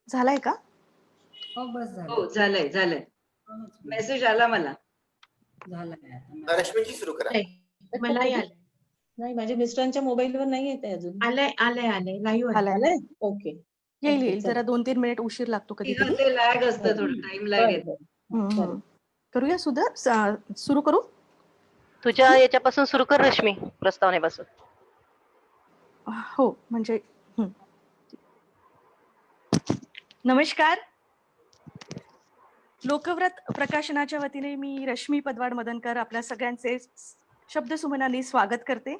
झालाय का? हो बस झालं. हो झालंय झालंय. मेसेज आला मला. झालाय. रश्मीची सुरू करा. मलाही आलंय. नाही, माझ्या मिस्टरांच्या मोबाईलवर नाही येते अजून. आलंय लाईव्ह आलंय. आलंय? ओके. येईल जरा 2-3 मिनिट उशीर लागतो कधी कधी. ते लॅग असतं, थोडं टाइम लॅग येतो. करूया सुद्धा, सुरू करू. तुझ्या याच्यापासून सुरू कर रश्मी, प्रस्तावनेपासून. हो म्हणजे नमस्कार. लोकव्रत प्रकाशनाच्या वतीने मी रश्मी पदवाड मदनकर आपल्या सगळ्यांचे शब्दसुमनाने स्वागत करते.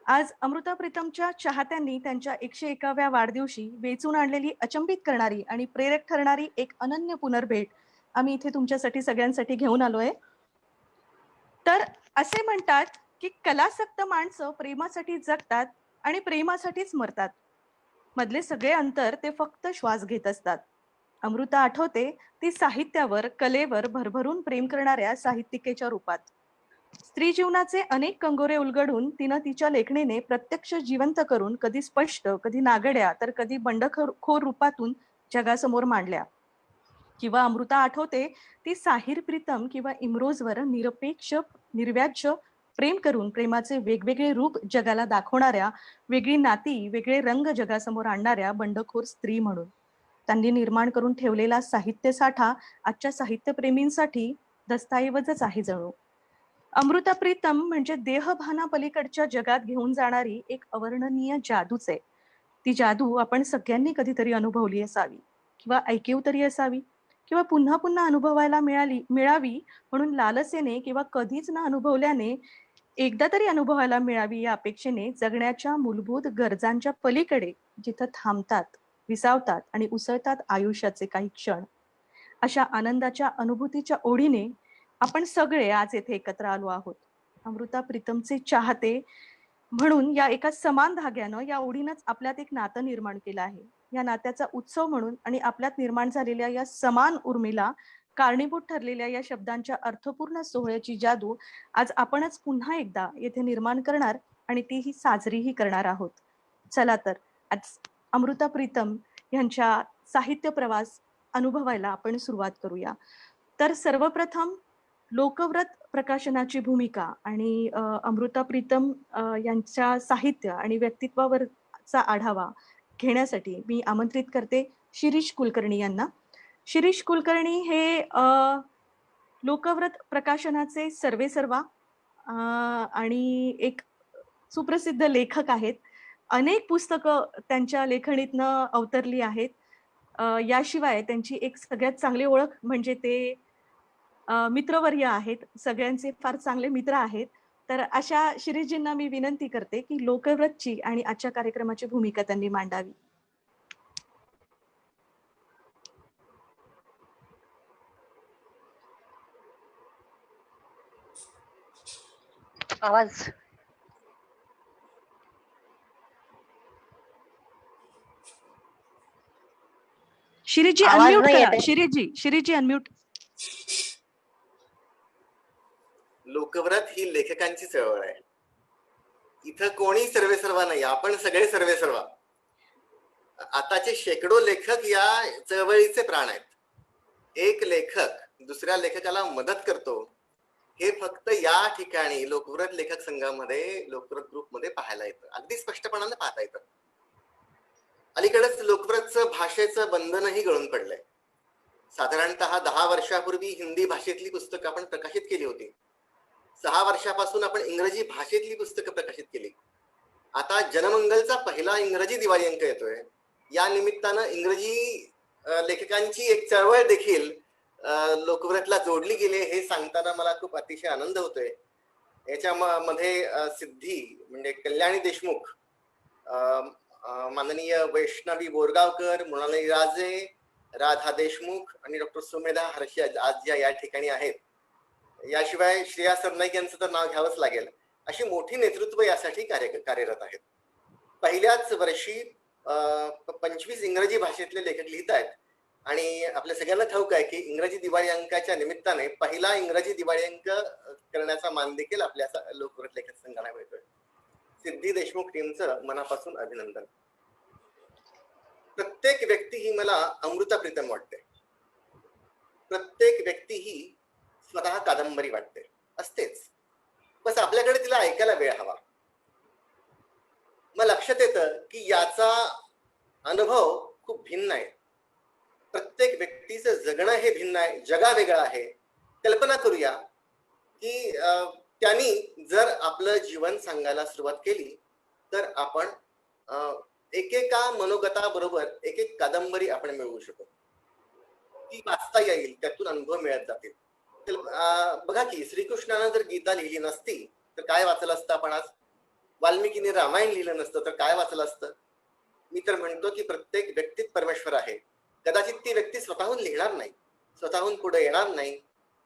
आज अमृता प्रीतमच्या चाहत्यांनी त्यांच्या 101व्या वाढदिवशी वेचून आणलेली अचंबित करणारी आणि प्रेरक ठरणारी एक अनन्य पुनर्भेट आम्ही इथे तुमच्यासाठी सगळ्यांसाठी घेऊन आलोय. तर असे म्हणतात की कलासक्त माणसं प्रेमासाठी जगतात आणि प्रेमासाठीच मरतात. मधले सगळे अंतर ते फक्त श्वास घेत असतात. अमृता आठवते ती साहित्यावर, कलेवर भरभरून प्रेम करणाऱ्या साहित्यिकेच्या रूपात. स्त्री जीवनाचे अनेक कंगोरे उलगडून तिनं तिच्या लेखणीने प्रत्यक्ष जिवंत करून कधी स्पष्ट, कधी नागड्या, तर कधी बंडखोर रूपातून जगासमोर मांडल्या. किंवा अमृता आठवते ती साहिर प्रीतम किंवा इम्रोजवर निरपेक्ष, निर्व्याज्य प्रेम करून प्रेमाचे वेगवेगळे रूप जगाला दाखवणाऱ्या, वेगळी नाती, वेगळे रंग जगासमोर आणणाऱ्या बंडखोर स्त्री म्हणून. त्यांनी निर्माण करून ठेवलेला साहित्य साठा आजच्या साहित्यप्रेमींसाठी दस्तऐवजच आहे जणू. अमृता प्रीतम म्हणजे देहभाना पलीकडच्या जगात घेऊन जाणारी एक अवर्णनीय जादूच आहे. ती जादू आपण सगळ्यांनी कधीतरी अनुभवली असावी, किंवा ऐकीव तरी असावी, किंवा पुन्हा पुन्हा अनुभवायला मिळावी म्हणून लालसेने, किंवा कधीच न अनुभवल्याने एकदा तरी अनुभवायला मिळावी या अपेक्षेने जगण्याच्या मूलभूत गरजांच्या पलीकडे जिथं थांबतात, विसावतात आणि उसळतात आयुष्याचे काही क्षण. अशा आनंदाच्या अनुभूतीच्या ओढीने आपण सगळे आज येथे एकत्र आलो आहोत. अमृता प्रीतमचे चाहते म्हणून या एका समान धाग्यानं, या ओढीनंच आपल्यात एक नातं निर्माण केलं आहे. या नात्याचा उत्सव म्हणून आणि आपल्यात निर्माण झालेल्या या समान उर्मिला कारणीभूत ठरलेल्या या शब्दांच्या अर्थपूर्ण सोहळ्याची जादू आज आपणच पुन्हा एकदा येथे निर्माण करणार आणि तीही साजरीही करणार आहोत. चला तर आज अमृता प्रीतम यांच्या साहित्य प्रवास अनुभवायला आपण सुरुवात करूया. तर सर्वप्रथम लोकव्रत प्रकाशनाची भूमिका आणि अमृता प्रीतम यांच्या साहित्य आणि व्यक्तित्वावरचा आढावा घेण्यासाठी मी आमंत्रित करते शिरीष कुलकर्णी यांना. शिरीष कुलकर्णी हे लोकव्रत प्रकाशनाचे सर्वेसर्वा आणि एक सुप्रसिद्ध लेखक आहेत. अनेक पुस्तकं त्यांच्या लेखणीतनं अवतरली आहेत. याशिवाय त्यांची एक सगळ्यात चांगली ओळख म्हणजे ते मित्रवर्य आहेत, सगळ्यांचे फार चांगले मित्र आहेत. तर अशा शिरीषजींना मी विनंती करते की लोकव्रतची आणि आजच्या कार्यक्रमाची भूमिका त्यांनी मांडावी. आवाज शिरीषजी आवाज अनम्यूट नाही करा. येते. शिरीषजी अनम्यूट. लोकव्रत ही लेखकांची चळवळ आहे. इथं कोणी सर्वेसर्वा नाही, आपण सगळे सर्वेसर्वा. आताचे शेकडो लेखक या चळवळीचे प्राण आहेत. एक लेखक दुसऱ्या लेखकाला मदत करतो हे फक्त या ठिकाणी लोकव्रत लेखक संघामध्ये, लोकव्रत ग्रुपमध्ये पाहायला येतं, अगदी स्पष्टपणाने पाहता येतं. अलीकडेच लोकव्रतचं भाषेचं बंधनही गळून पडलंय. साधारणतः 10 वर्षापूर्वी हिंदी भाषेतली पुस्तकं आपण प्रकाशित केली होती. 6 वर्षापासून आपण इंग्रजी भाषेतली पुस्तकं प्रकाशित केली. आता जनमंगलचा पहिला इंग्रजी दिवाळी अंक येतोय. या निमित्तानं इंग्रजी लेखकांची एक चळवळ देखील लोकव्रतला जोडली गेली हे सांगताना मला खूप अतिशय आनंद होतोय. याच्यामध्ये सिद्धी म्हणजे कल्याणी देशमुख, माननीय वैष्णवी बोरगावकर, मृणाली राजे, राधा देशमुख आणि डॉक्टर सुमेधा हर्षी आज या ठिकाणी आहेत. याशिवाय श्रेया सरनाईक यांचं तर नाव घ्यावंच लागेल. अशी मोठी नेतृत्व यासाठी कार्यरत आहेत. पहिल्याच वर्षी 25 इंग्रजी भाषेतले लेखक लिहित आहेत आणि आपल्या सगळ्यांना ठाऊक आहे की इंग्रजी दिवाळी अंकाच्या निमित्ताने पहिला इंग्रजी दिवाळी अंक करण्याचा मान देखील आपल्या लोकव्रत लेखक संघाला मिळतोय. सिद्धी देशमुख टीमचं मनापासून अभिनंदन. प्रत्येक व्यक्ती ही मला अमृता प्रीतम वाटते. प्रत्येक व्यक्ती ही स्वतः कादंबरी वाटते, असतेच. बस आपल्याकडे तिला ऐकायला वेळ हवा. मग लक्षात येतं की याचा अनुभव खूप भिन्न आहे. प्रत्येक व्यक्तीचं जगणं हे भिन्न आहे, जगा वेगळा आहे. कल्पना करूया की त्यांनी जर आपलं जीवन सांगायला सुरुवात केली तर आपण एकेका मनोगताबरोबर एक एक कादंबरी आपण मिळवू शकतो. ती वाचता येईल, त्यातून अनुभव मिळत जातील. बघा की श्रीकृष्णानं जर गीता लिहिली नसती तर काय वाचलं असतं आपण आज? वाल्मिकीने रामायण लिहिलं नसतं तर काय वाचलं असतं? मी तर म्हणतो की प्रत्येक व्यक्तीत परमेश्वर आहे. कदाचित ती व्यक्ती स्वतःहून लिहिणार नाही, स्वतःहून पुढे येणार नाही,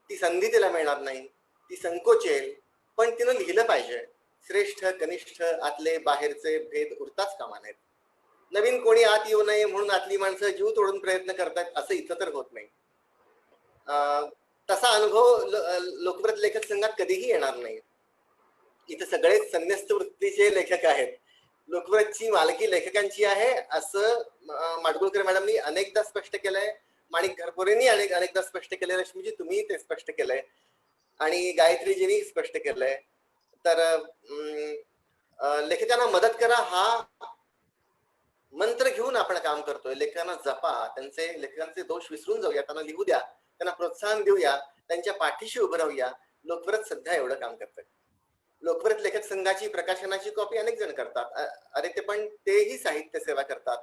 ती संधी तिला मिळणार नाही, ती संकोचेल, पण तिनं लिहिलं पाहिजे. श्रेष्ठ कनिष्ठ आतले बाहेरचे भेद उरताच कामा नयेत. नवीन कोणी आत येऊ नये म्हणून आतली माणसं जीव तोडून प्रयत्न करतात असं इथं तर होत नाही. तसा अनुभव लोकप्रिय लेखक संघात कधीही येणार नाही. इथं सगळेच संन्यस्त वृत्तीचे लेखक आहेत. लोकप्रियची मालकी लेखकांची आहे असं माडगुळकर मॅडमनी अनेकदा स्पष्ट केलंय, माणिक घरपोरेंनी अनेकदा स्पष्ट केलंय, रश्मीजी तुम्ही ते स्पष्ट केलंय आणि गायत्रीजींनी स्पष्ट केलंय. तर लेखकांना मदत करा हा मंत्र घेऊन आपण काम करतोय. लेखकांना जपा, लेखकांचे दोष विसरून जाऊया, त्यांना लिहू द्या, त्यांना प्रोत्साहन देऊया, त्यांच्या पाठीशी उभं राहूया. लोकप्रिय सध्या एवढं काम करतंय. लोकप्रिय लेखक संघाची प्रकाशनाची कॉपी अनेक जण करतात. अरे ते पण तेही साहित्य सेवा करतात,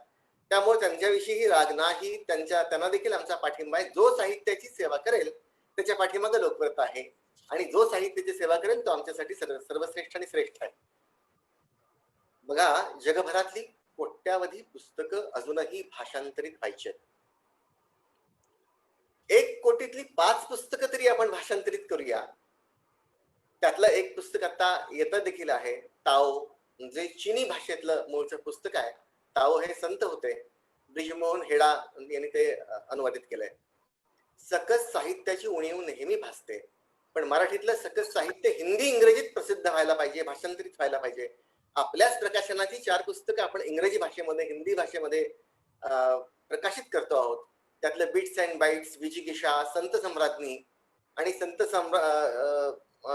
त्यामुळे त्यांच्याविषयीही राग नाही. त्यांना देखील आमचा पाठिंबा आहे. जो साहित्याची सेवा करेल त्याच्या पाठीमागे लोकप्रियता आहे आणि जो साहित्याची सेवा करेल तो आमच्यासाठी सर्वश्रेष्ठ आणि श्रेष्ठ आहे. बघा, जगभरातली कोट्यावधी पुस्तकं अजूनही भाषांतरित व्हायची आहेत. 1 कोटीतली 5 पुस्तकं तरी आपण भाषांतरित करूया. त्यातलं एक पुस्तक आता येतं देखील आहे, ताओ, जे चीनी भाषेतलं मूळचं पुस्तक आहे. ताओ हे संत होते, ब्रिजमोहन हेडा यांनी ते अनुवादित केलंय. सकस साहित्याची उणीव नेहमी भासते, पण मराठीतलं सकस साहित्य हिंदी इंग्रजीत प्रसिद्ध व्हायला पाहिजे, भाषांतरित व्हायला पाहिजे. आपल्याच प्रकाशनाची 4 पुस्तकं आपण इंग्रजी भाषेमध्ये, हिंदी भाषेमध्ये प्रकाशित करतो आहोत. त्यातलं बिट्स अँड बाईट्स, विजिगिषा, संत सम्राज्ञी आणि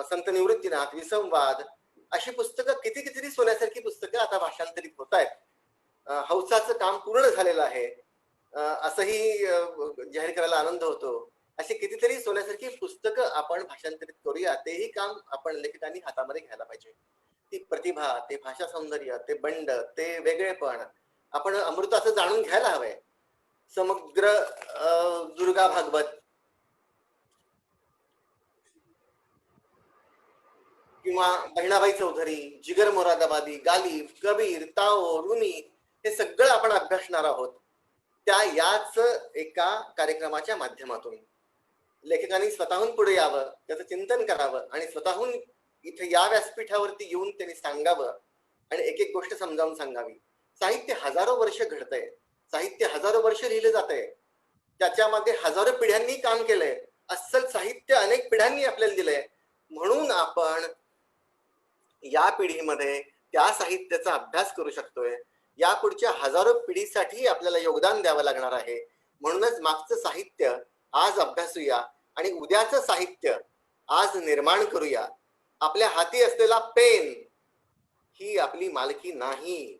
संत निवृत्तीनाथ, विसंवाद, अशी पुस्तकं कितीतरी सोन्यासारखी पुस्तकं आता भाषांतरित होत आहेत. हौसाचं काम पूर्ण झालेलं आहे असंही जाहीर करायला आनंद होतो. अशी कितीतरी सोन्यासारखी पुस्तकं आपण भाषांतरित करूया. तेही काम आपण लेखकांनी हातामध्ये घ्यायला पाहिजे. ती प्रतिभा, ते भाषा सौंदर्य, ते बंड, ते वेगळेपण आपण अमृताचं जाणून घ्यायला हवंय. समग्र दुर्गा भागवत किंवा बहिणाबाई चौधरी, जिगर मोरादाबादी, गालिब, कबीर, ताओ, रुमी हे सगळं आपण अभ्यासणार आहोत. याच एका कार्यक्रमाच्या माध्यमातून लेखकांनी स्वतःहून पुढे यावं, त्याचं चिंतन करावं आणि स्वतःहून इथे या व्यासपीठावरती येऊन त्यांनी सांगावं आणि एक एक गोष्ट समजावून सांगावी. साहित्य हजारो वर्ष घडतंय, साहित्य हजारो वर्ष लिहिलं जातंय, त्याच्यामध्ये हजारो पिढ्यांनी काम केलंय, अस्सल साहित्य अनेक पिढ्यांनी आपल्याला दिलंय. म्हणून आपण या पिढीमध्ये त्या साहित्याचा अभ्यास करू शकतोय. या पुढच्या हजारो पिढीसाठी आपल्याला योगदान द्यावं लागणार आहे. म्हणूनच मागचं साहित्य आज अभ्यासूया आणि उद्याचं साहित्य आज निर्माण करूया. आपल्या हाती असलेला पेन ही आपली मालकी नाही.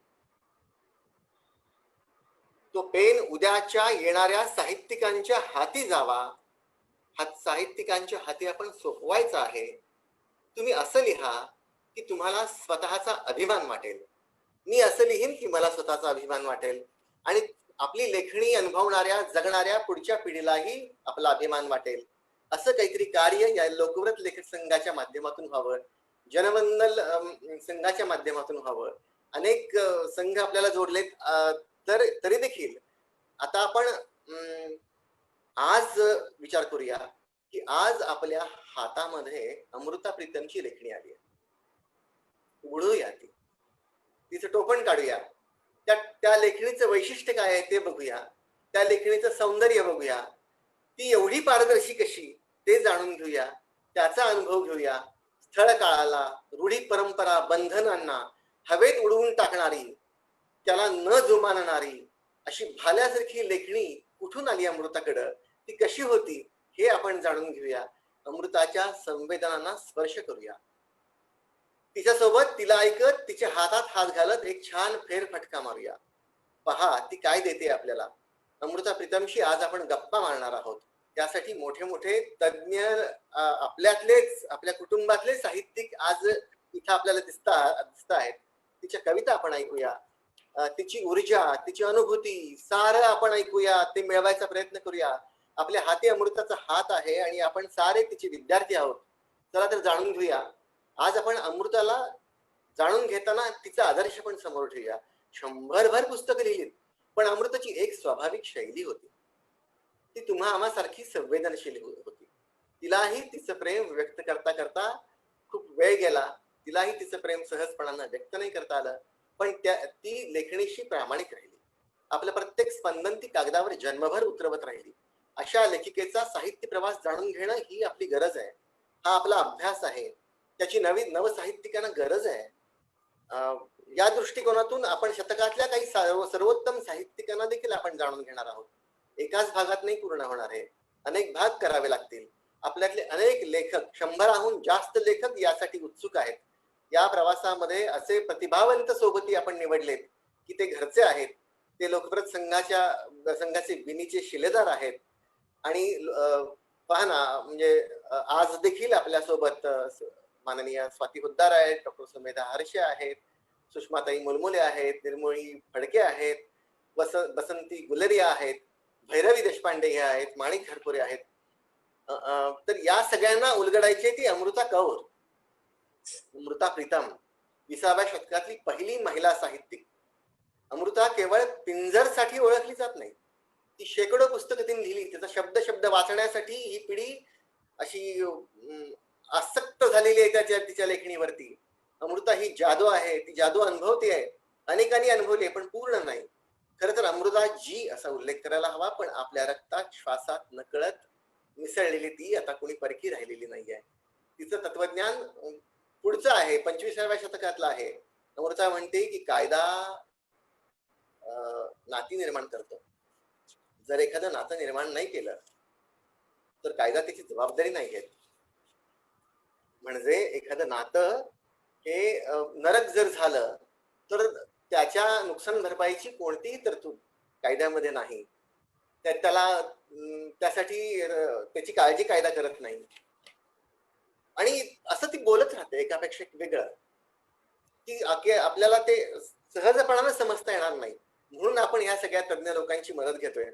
तो पेन उद्याच्या येणाऱ्या साहित्यिकांच्या हाती जावा, साहित्यिकांच्या हाती आपण सोपवायचा आहे. तुम्ही असं लिहा की तुम्हाला स्वतःचा अभिमान वाटेल. मी असं लिहीन की मला स्वतःचा अभिमान वाटेल आणि आपली लेखणी अनुभवणाऱ्या जगणाऱ्या पुढच्या पिढीलाही आपला अभिमान वाटेल. असं काहीतरी कार्य या लोकव्रत लेखक संघाच्या माध्यमातून व्हावं, जनवंदन संघाच्या माध्यमातून व्हावं. अनेक संघ आपल्याला जोडलेत, तरी देखील आता आपण आज विचार करूया की आज आपल्या हातामध्ये अमृता प्रीतमची लेखणी आली आहे. उघडूया तिचं टोपण काढूया. त्या लेखणीचं वैशिष्ट्य काय आहे ते बघूया, त्या लेखणीचं सौंदर्य बघूया. ती एवढी पारदर्शी कशी ते जाणून घेऊया, त्याचा अनुभव घेऊया. स्थळ काळाला, रूढी परंपरा बंधनांना हवेत उडवून टाकणारी, त्याला न जुमानणारी अशी भाल्यासारखी लेखणी कुठून आली अमृताकडं, ती कशी होती हे आपण जाणून घेऊया. अमृताच्या संवेदनांना स्पर्श करूया. तिच्यासोबत तिला ऐकत, तिच्या हातात हात घालत एक छान फेरफटका मारूया. पहा ती काय देते आपल्याला. अमृता प्रीतमशी आज आपण गप्पा मारणार आहोत. त्यासाठी मोठे मोठे तज्ञ, आपल्यातलेच, आपल्या कुटुंबातले साहित्यिक आज इथं आपल्याला दिसत आहेत. तिच्या कविता आपण ऐकूया, तिची ऊर्जा, तिची अनुभूती सारं आपण ऐकूया, ते मिळवायचा प्रयत्न करूया. आपल्या हाती अमृताचा हात आहे आणि आपण सारे तिचे विद्यार्थी आहोत. चला तर जाणून घेऊया. आज आपण अमृताला जाणून घेताना तिचा आदर्श पण समोर ठेवूया. 100भर पुस्तकं लिहिलीत, पण अमृताची एक स्वाभाविक शैली होती. ती तुम्हा आम्हासारखी संवेदनशील होती. तिलाही तिचं प्रेम व्यक्त करता करता खूप वेळ गेला. तिलाही तिचं प्रेम सहजपणानं व्यक्त नाही करता आलं, पण ती लेखणीशी प्रामाणिक राहिली. आपलं प्रत्येक स्पंदन ती कागदावर जन्मभर उतरवत राहिली. अशा लेखिकेचा साहित्य प्रवास जाणून घेणं ही आपली गरज आहे. हा आपला अभ्यास आहे. त्याची नवसाहित्यिकांना गरज आहे. या दृष्टिकोनातून आपण शतकातल्या काही सर्वोत्तम साहित्यिकांना देखील आपण जाणून घेणार आहोत. एकाच भागात नाही पूर्ण होणार आहे, अनेक भाग करावे लागतील. आपल्यातले अनेक लेखक, 100हून जास्त लेखक यासाठी उत्सुक आहेत. या प्रवासामध्ये असे प्रतिभावंत सोबती आपण निवडलेत की ते घरचे आहेत. ते लोकप्रत संघाचे विनीचे शिलेदार आहेत. आणि पहा ना, म्हणजे आज देखील आपल्यासोबत माननीय स्वाती हुद्दार आहेत, डॉक्टर सुमेधा हर्षे आहेत, सुषमाताई मुलमुले आहेत, निर्मोळी फडके आहेत, बसंती गुलेरिया आहेत, भैरवी देशपांडे हे आहेत, माणिक घरपुरे आहेत. तर या सगळ्यांना उलगडायची ती अमृता कौर, अमृता प्रीतम, 20व्या शतकातली पहिली महिला साहित्यिक. अमृता केवळ पिंजरसाठी ओळखली जात नाही. ती शेकडो पुस्तकं तिने लिहिली. त्याचा शब्द वाचण्यासाठी ही पिढी अशी आसक्त झालेली आहे तिच्या लेखणीवरती. अमृता ही जादू आहे. ती जादू अनुभवते आहे. अनेकांनी अनुभवली पण पूर्ण नाही. खरं तर अमृता जी असा उल्लेख करायला हवा, पण आपल्या रक्तात, श्वासात नकळत मिसळलेली ती आता कोणी परखी राहिलेली नाहीये. तिचं तत्वज्ञान पुढचं आहे, 25व्या शतकातलं आहे. अमृता म्हणते की कायदा नाती निर्माण करतो. जर एखादं नातं निर्माण नाही केलं तर कायदा त्याची जबाबदारी नाही घेत. म्हणजे एखादं नातं हे नरक जर झालं तर त्याच्या नुकसान भरपाईची कोणतीही तरतूद कायद्यामध्ये नाही. त्यासाठी त्याची काळजी कायदा करत नाही. आणि असं ती बोलत राहते एकापेक्षा एक वेगळं, की आपल्याला ते सहजपणानं समजता येणार नाही. म्हणून आपण ह्या सगळ्या तज्ञ लोकांची मदत घेतोय.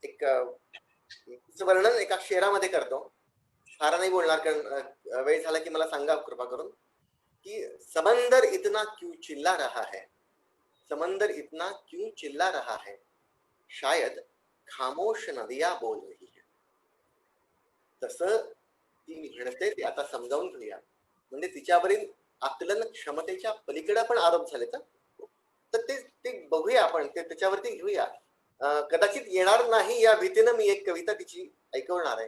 एक वर्णन एका शेरामध्ये करतो. फार नाही बोलणार कारण वेळ झाला की मला सांगा कृपा करून, कि समंदर इतना क्यों चिल्ला रहा है, समंदर इतना क्यों चिल्ला रहा है, शायद खामोश नदियां बोल रही है. तसं ती म्हणते ते आता समजावून घेऊया. म्हणजे तिच्यावरील आकलन क्षमतेच्या पलीकडे पण आरोप झाले तर ते बघूया आपण, ते त्याच्यावरती घेऊया. कदाचित येणार नाही या भीतीनं मी एक कविता तिची ऐकवणार आहे.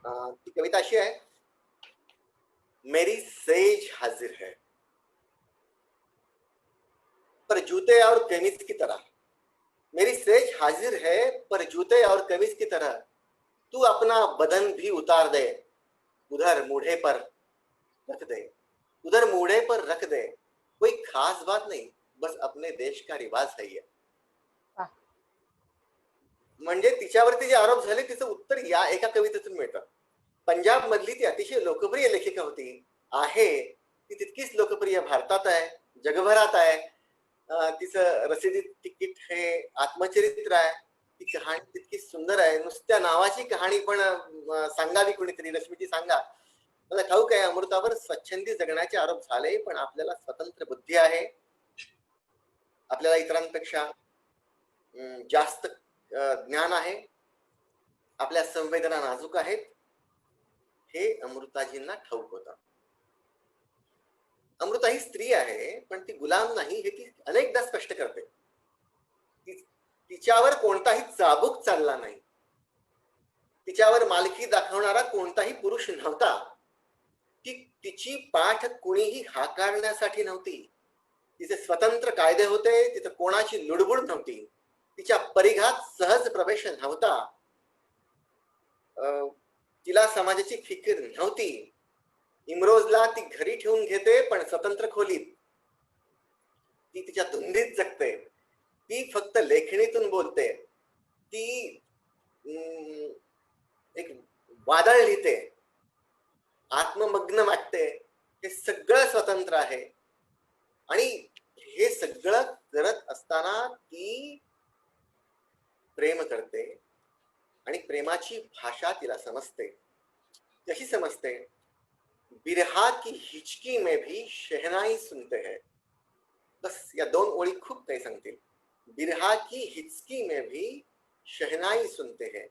ती कविता अशी आहे. मेरी सेज हाजिर है पर जूते और कमीज की तरह, मेरी सेज हाजिर है पर जूते और कमीज की तरह, तू अपना बदन भी उतार दे, उधर मूढ़े पर रख दे, उधर मूढ़े पर रख दे, कोई खास बात नहीं, बस अपने देश का रिवाज है ये. म्हणजे तिच्यावरती जे आरोप झाले तिचं उत्तर या एका कवितेतून मिळतं. पंजाब मधली ती अतिशय लोकप्रिय लेखिका होती, आहे ती तितकीच लोकप्रिय भारतात आहे, जगभरात आहे. तिचं रसिदी तिकीट हे आत्मचरित्र आहे. ती कहाणी तितकी सुंदर आहे. नुसत्या नावाची कहाणी पण सांगावी कोणीतरी. रश्मीची सांगा. मला ठाऊक आहे अमृतावर स्वच्छंदी जगण्याचे आरोप झाले, पण आपल्याला स्वतंत्र बुद्धी आहे. आपल्याला इतरांपेक्षा जास्त ज्ञान आहे. आपल्या संवेदना नाजूक आहेत हे अमृताजींना ठाऊक होतं. अमृता ही स्त्री आहे, पण ती गुलाम नाही हे ती अनेकदा स्पष्ट करते. तिच्यावर कोणताही चाबूक चालला नाही. तिच्यावर मालकी दाखवणारा कोणताही पुरुष नव्हता. तिची पाठ कुणीही हाकारण्यासाठी नव्हती. तिचे स्वतंत्र कायदे होते, तिथं कोणाची लुडबुड नव्हती, तिच्या परिघात सहज प्रवेश नव्हता, तिला समाजाची फिकीर नव्हती. इमरोजला ती घरी ठेवून घेते, पण स्वतंत्र खोलीत. ती तिच्या धुंदीत जगते, ती फक्त लेखणीतून बोलते, ती एक वादळ लिहिते, आत्ममग्न वाटते. हे सगळं स्वतंत्र आहे. आणि हे सगळं करत असताना ती प्रेम करते आणि प्रेमाची भाषा तिला समजते. कशी समजते? बिरहा की हिचकी में भी शहनाई सुनते हैं. बस या 2 ओळी खूप काही सांगतील. बिरहा की हिचकी में भी शहनाई सुनते हैं.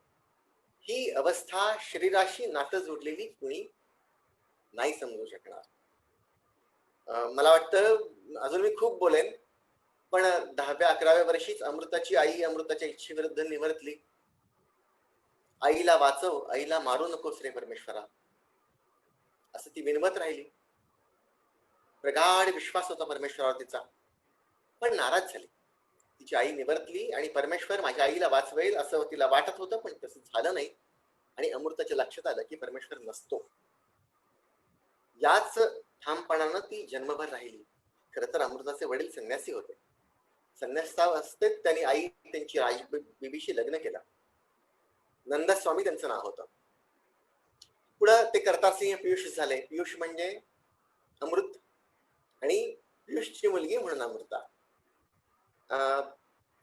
ही अवस्था शरीराशी नातं जोडलेली कुणी नाही समजू शकणार. मला वाटतं अजून मी खूप बोलेन, पण 10व्या-11व्या वर्षीच अमृताची आई अमृताच्या इच्छेविरुद्ध निवर्तली. आईला वाचव, आईला मारू नकोस रे परमेश्वरा, असं ती विनवत राहिली. प्रगाढ विश्वास होता परमेश्वरावर तिचा, पण नाराज झाली. तिची आई निवर्तली आणि परमेश्वर माझ्या आईला वाचवेल असं तिला वाटत होतं, पण तसं झालं नाही. आणि अमृताच्या लक्षात आलं की परमेश्वर नसतो. याच ठामपणानं ती जन्मभर राहिली. खरं तर अमृताचे वडील संन्यासी होते. संन्यासावस्थेत त्यांनी आई त्यांची राजबीबीशी लग्न केलं. नंदस्वामी त्यांचं नाव होतं. पुढं ते करतारसिंह पियुष झाले. पियुष म्हणजे अमृत आणि पियुषची मुलगी म्हणून अमृता.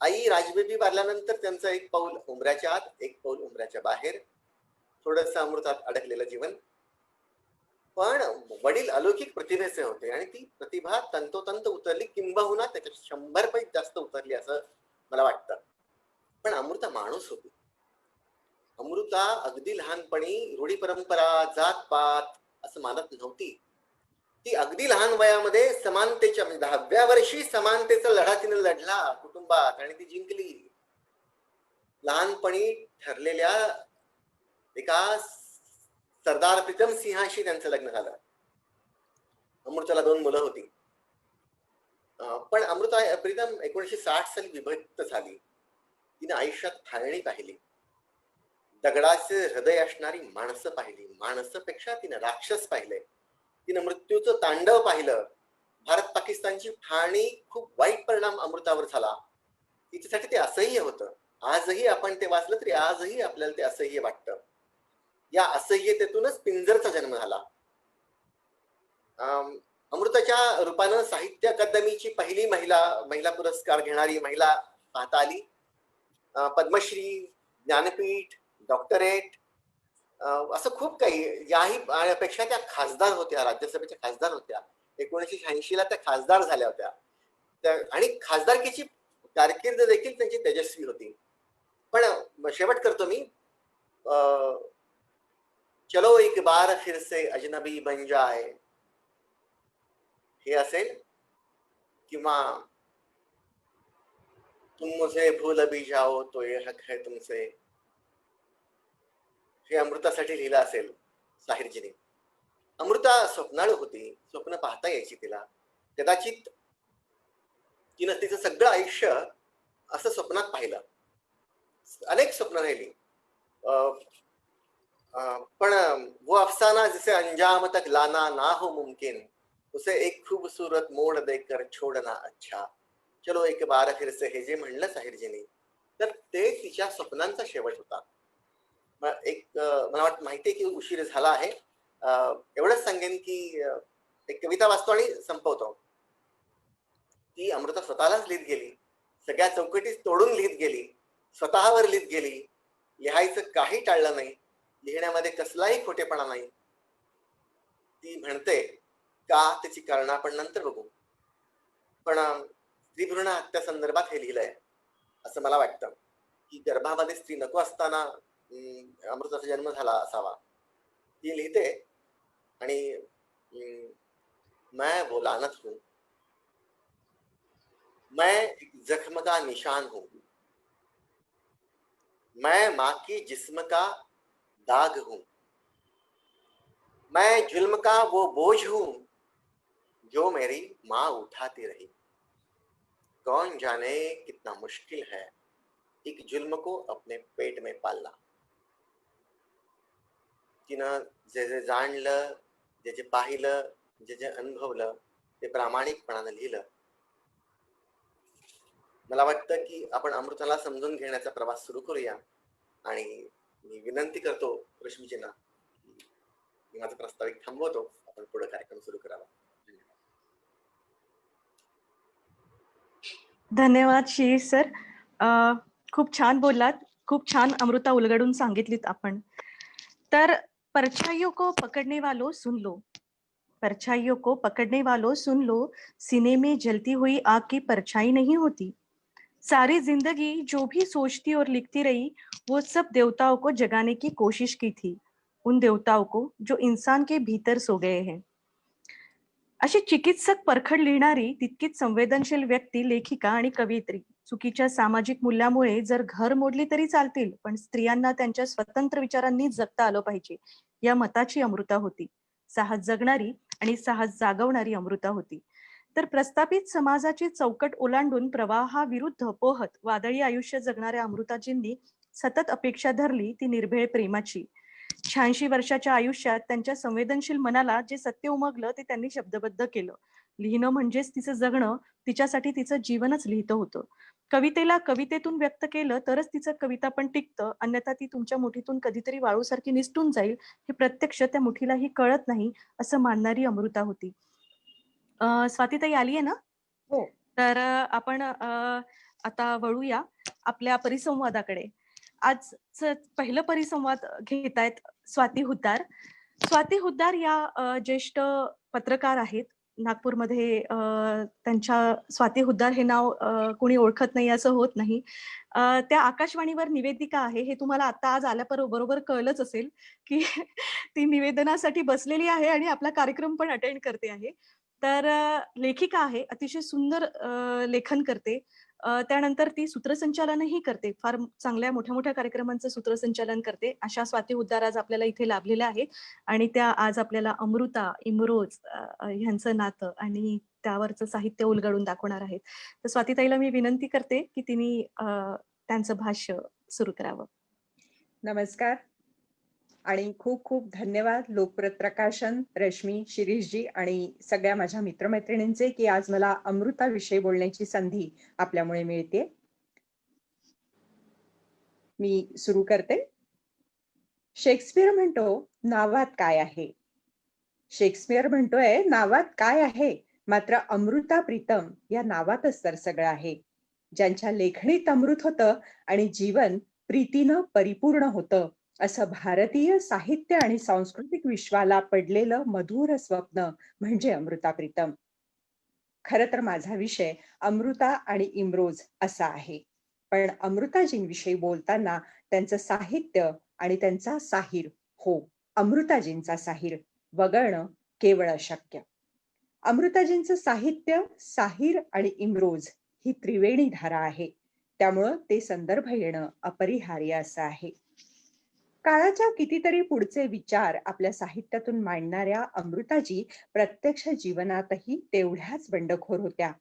आई राजबीबी वारल्यानंतर त्यांचं एक पाऊल उंबऱ्याच्या आत, एक पाऊल उंबऱ्याच्या बाहेर, थोडंसं अमृतात अडकलेलं जीवन. पण वडील अलौकिक प्रतिभेचे होते आणि ती प्रतिभा तंतोतंत उतरली, किंबहुना त्याच्या 100 पैकी जास्त उतरली असं मला वाटतं. पण अमृता माणूस होती. अमृता अगदी लहानपणी रूढी परंपरा, जातपात असं मानत नव्हती. ती अगदी लहान वयामध्ये समानतेच्या 10व्या वर्षी समानतेचा लढा तिने लढला कुटुंबात आणि ती जिंकली. लहानपणी ठरलेल्या एका सरदार प्रीतम सिंहाशी त्यांचं लग्न झालं. अमृताला 2 मुलं होती. पण अमृता प्रीतम 1960 साली विभक्त झाली. तिने आयुष्यात फाळणी पाहिली, दगडाचे हृदय असणारी माणसं पाहिली, माणसापेक्षा तिने राक्षस पाहिले, तिने मृत्यूचं तांडव पाहिलं. भारत पाकिस्तानची फाळणी खूप वाईट परिणाम अमृतावर झाला. तिच्यासाठी ते असह्य होतं. आजही आपण ते वाचलं तरी आजही आपल्याला ते असह्य वाटतं. या असह्यतेतूनच पिंजरचा जन्म झाला. अमृताच्या रूपानं साहित्य अकादमीची पहिली महिला पुरस्कार घेणारी महिला पाहता आली. पद्मश्री, ज्ञानपीठ, डॉक्टरेट, असं खूप काही. याही पेक्षा त्या खासदार होत्या, राज्यसभेच्या खासदार होत्या. 1986 ला त्या खासदार झाल्या होत्या आणि खासदारकीची कारकीर्द देखील त्यांची तेजस्वी होती. पण शेवट करतो मी. चलो एक बार फिर से अजनबी बन जाए, हे असेल, किंवा तुम मुझे भूल भी जाओ तो ये हक है तुमसे, हे अमृतासाठी लिहिलं असेल साहिरजीने. अमृता स्वप्नाळू होती. स्वप्न पाहता यायची तिला. कदाचित तिनं तिचं सगळं आयुष्य असं स्वप्नात पाहिलं. अनेक स्वप्न राहिली. पण वो अफसाना जिसे अंजाम तक लाना ना हो मुमकिन, उसे एक खूबसूरत मोड़ देकर छोड़ना अच्छा. चलो एक बार फिर से, हे जे म्हणलं साहिरजीने, तर ते तिच्या स्वप्नांचा शेवट होता. मला वाटतं माहिती आहे की उशीर झाला आहे. एवढंच सांगेन की एक कविता वाचतो आणि संपवतो. ती अमृता स्वतःलाच लिहित गेली, सगळ्या चौकटी तोडून लिहित गेली, स्वतःवर लिहित गेली. लिहायचं काही टाळलं नाही, लिहिण्यामध्ये कसलाही खोटेपणा नाही. ती म्हणते का त्याची कारण आपण नंतर बघू. पण स्त्रीभ्रूण हत्या संदर्भात हे लिहिलंय असं मला वाटतं की गर्भामध्ये स्त्री नको असताना अमृताचा जन्म झाला असावा. ती लिहिते आणि मैं वो लानत हूं, मैं एक जख्म का निशान हूं, मैं माँ की जिस्म का दाग हूं, मैं जुल्म का वो बोझ हूं जो मेरी माँ उठाती रही. कौन जाने कितना मुश्किल है एक जुल्म को अपने पेट में पालना. तिनं जे जे जाणलं, जे जे पाहिलं, जे जे अनुभवलं ते प्रामाणिकपणानं लिहिलं. मला वाटतं की आपण अमृताला समजून घेण्याचा प्रवास सुरू करूया. आणि मी विनंती करतो रश्मीजींना, मी माझा प्रस्ताविक थांबवतो, आपण पुढे कार्यक्रम सुरू करावा. धन्यवाद शिरीष सर. खूप छान बोललात, खूप छान अमृता उलगडून सांगितलीत आपण. तर परछाइयों को पकडने वालों सुन लो, परछाइयों को पकड़ने वालों सुन लो, सीने में जलती हुई आग की परछाई नहीं होती. सारी जिंदगी जो भी सोचती और लिखती रही, वो सब देवताओं को जगाने की कोशिश की थी, उन देवताओं को जो इंसान के भीतर सो गए हैं. अशी चिकित्सक परखड लिहिणारी तितकीच संवेदनशील व्यक्ती, लेखिका आणि कवयित्री. चुकीच्या सामाजिक मूल्यामुळे जर घर मोडली तरी चालतील, पण स्त्रियांना त्यांच्या स्वतंत्र विचारांनी जगता आलं पाहिजे, या मताची अमृता होती. साहस जगणारी आणि साहस जागवणारी अमृता होती. तर प्रस्थापित समाजाची चौकट ओलांडून प्रवाहाविरुद्ध पोहत वादळी आयुष्य जगणाऱ्या अमृताजींनी सतत अपेक्षा धरली, ती निर्भेळ प्रेमाची. 86 वर्षाच्या आयुष्यात त्यांच्या संवेदनशील मनाला जे सत्य उमगलं ते त्यांनी शब्दबद्ध केलं. लिहिणं म्हणजेच तिचं जगणं, तिच्यासाठी तिचं जीवनच लिहितं होतं. कवितेला कवितेतून व्यक्त केलं तरच तिचं कविता पण टिकतं, अन्यथा ती तुमच्या मुठीतून कधीतरी वाळूसारखी निसटून जाईल, हे प्रत्यक्ष त्या मुठीलाही कळत नाही, असं मानणारी अमृता होती. स्वातीताई आली आहे ना? हो. तर आपण आता वळूया आपल्या परिसंवादाकडे. आज पहिलं परिसंवाद घेतायत स्वाती हुद्दार. स्वाती हुद्दार या ज्येष्ठ पत्रकार आहेत. नागपूरमध्ये त्यांच्या स्वाती हुद्दार हे नाव कोणी ओळखत नाही असं होत नाही. त्या आकाशवाणीवर निवेदिका आहे, हे तुम्हाला आता आज आल्याबरोबर कळलंच असेल की ती निवेदनासाठी बसलेली आहे आणि आपला कार्यक्रम पण अटेंड करते आहे. तर लेखिका आहे, अतिशय सुंदर लेखन करते. त्यानंतर ती सूत्रसंचालनही करते. फार चांगल्या मोठ्या कार्यक्रमांचं सूत्रसंचालन करते. अशा स्वाती हुद्दार आज आपल्याला इथे लाभलेल्या आहेत आणि त्या आज आपल्याला अमृता, इमरोज ह्यांचं नातं आणि त्यावरचं साहित्य उलगडून दाखवणार आहेत. तर स्वातीताईला मी विनंती करते की तिने त्यांचं भाष्य सुरू करावं. नमस्कार आणि खूप खूप धन्यवाद लोकप्रत प्रकाशन, रश्मी, शिरीषजी आणि सगळ्या माझ्या मित्रमैत्रिणींचे की आज मला अमृताविषयी बोलण्याची संधी आपल्यामुळे मिळते. मी सुरू करते. शेक्सपियर म्हणतो, नावात काय आहे? शेक्सपियर म्हणतोय, नावात काय आहे? मात्र अमृता प्रीतम या नावातच तर सगळं आहे. ज्यांच्या लेखणीत अमृत होतं आणि जीवन प्रीतीनं परिपूर्ण होतं, असं भारतीय साहित्य आणि सांस्कृतिक विश्वाला पडलेलं मधुर स्वप्न म्हणजे अमृता प्रीतम. खरं तर माझा विषय अमृता आणि इमरोज असा आहे, पण अमृताजींविषयी बोलताना त्यांचं साहित्य आणि त्यांचा साहिर, हो अमृताजींचा साहिर वगळणं केवळ अशक्य. अमृताजींचं साहित्य, साहिर आणि इमरोज ही त्रिवेणी धारा आहे, त्यामुळं ते संदर्भ येणं अपरिहार्य असं आहे. काळाच्या कितीतरी पुढचे विचार आपल्या साहित्यातून मांडणाऱ्या अमृताजी प्रत्यक्ष जीवनातही तेवढ्याच बंडखोर होत्या.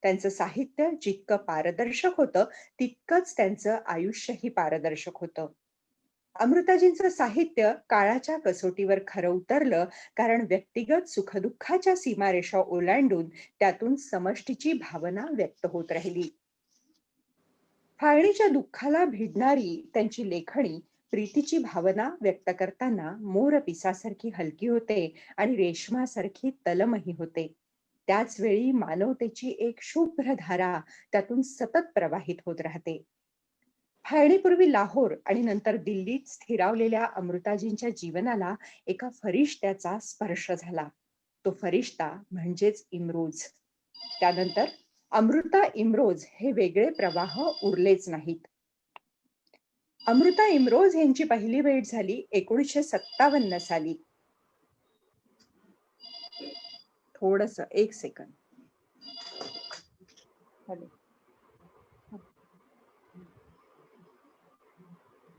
त्यांचं साहित्य जितकं पारदर्शक होतं, तितकंच त्यांचं आयुष्यही पारदर्शक होतं. अमृताजींचं साहित्य काळाच्या कसोटीवर खरं उतरलं, कारण व्यक्तिगत सुखदुःखाच्या सीमारेषा ओलांडून त्यातून समष्टीची भावना व्यक्त होत राहिली. फाळणीच्या दुःखाला भिडणारी त्यांची लेखणी प्रीतीची भावना व्यक्त करताना मोरपिसासारखी हलकी होते आणि रेशमासारखी तलमही होते. त्याच वेळी मानवतेची एक शुभ्र धारा त्यातून सतत प्रवाहित होत राहते. फाळणीपूर्वी लाहोर आणि नंतर दिल्लीत स्थिरावलेल्या अमृताजींच्या जीवनाला एका फरिश्त्याचा स्पर्श झाला. तो फरिश्ता म्हणजेच इमरोज. त्यानंतर अमृता, इमरोज हे वेगळे प्रवाह उरलेच नाहीत. अमृता इमरोज यांची पहिली भेट झाली 1957 साली. थोडस एक सेकंद.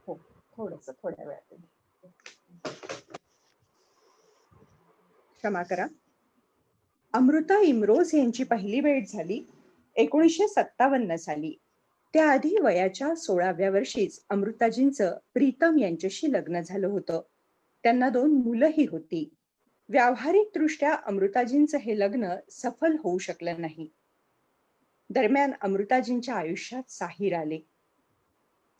हो थोडस, थोड्या वेळात. क्षमा करा. अमृता इमरोज यांची पहिली भेट झाली 1957 साली. त्याआधी वयाच्या 16व्या वर्षीच अमृताजींचं प्रीतम यांच्याशी लग्न झालं होतं. त्यांना 2 मुलंही होती. व्यावहारिकदृष्ट्या अमृताजींचं हे लग्न सफल होऊ शकलं नाही. दरम्यान अमृताजींच्या आयुष्यात साहिर आले.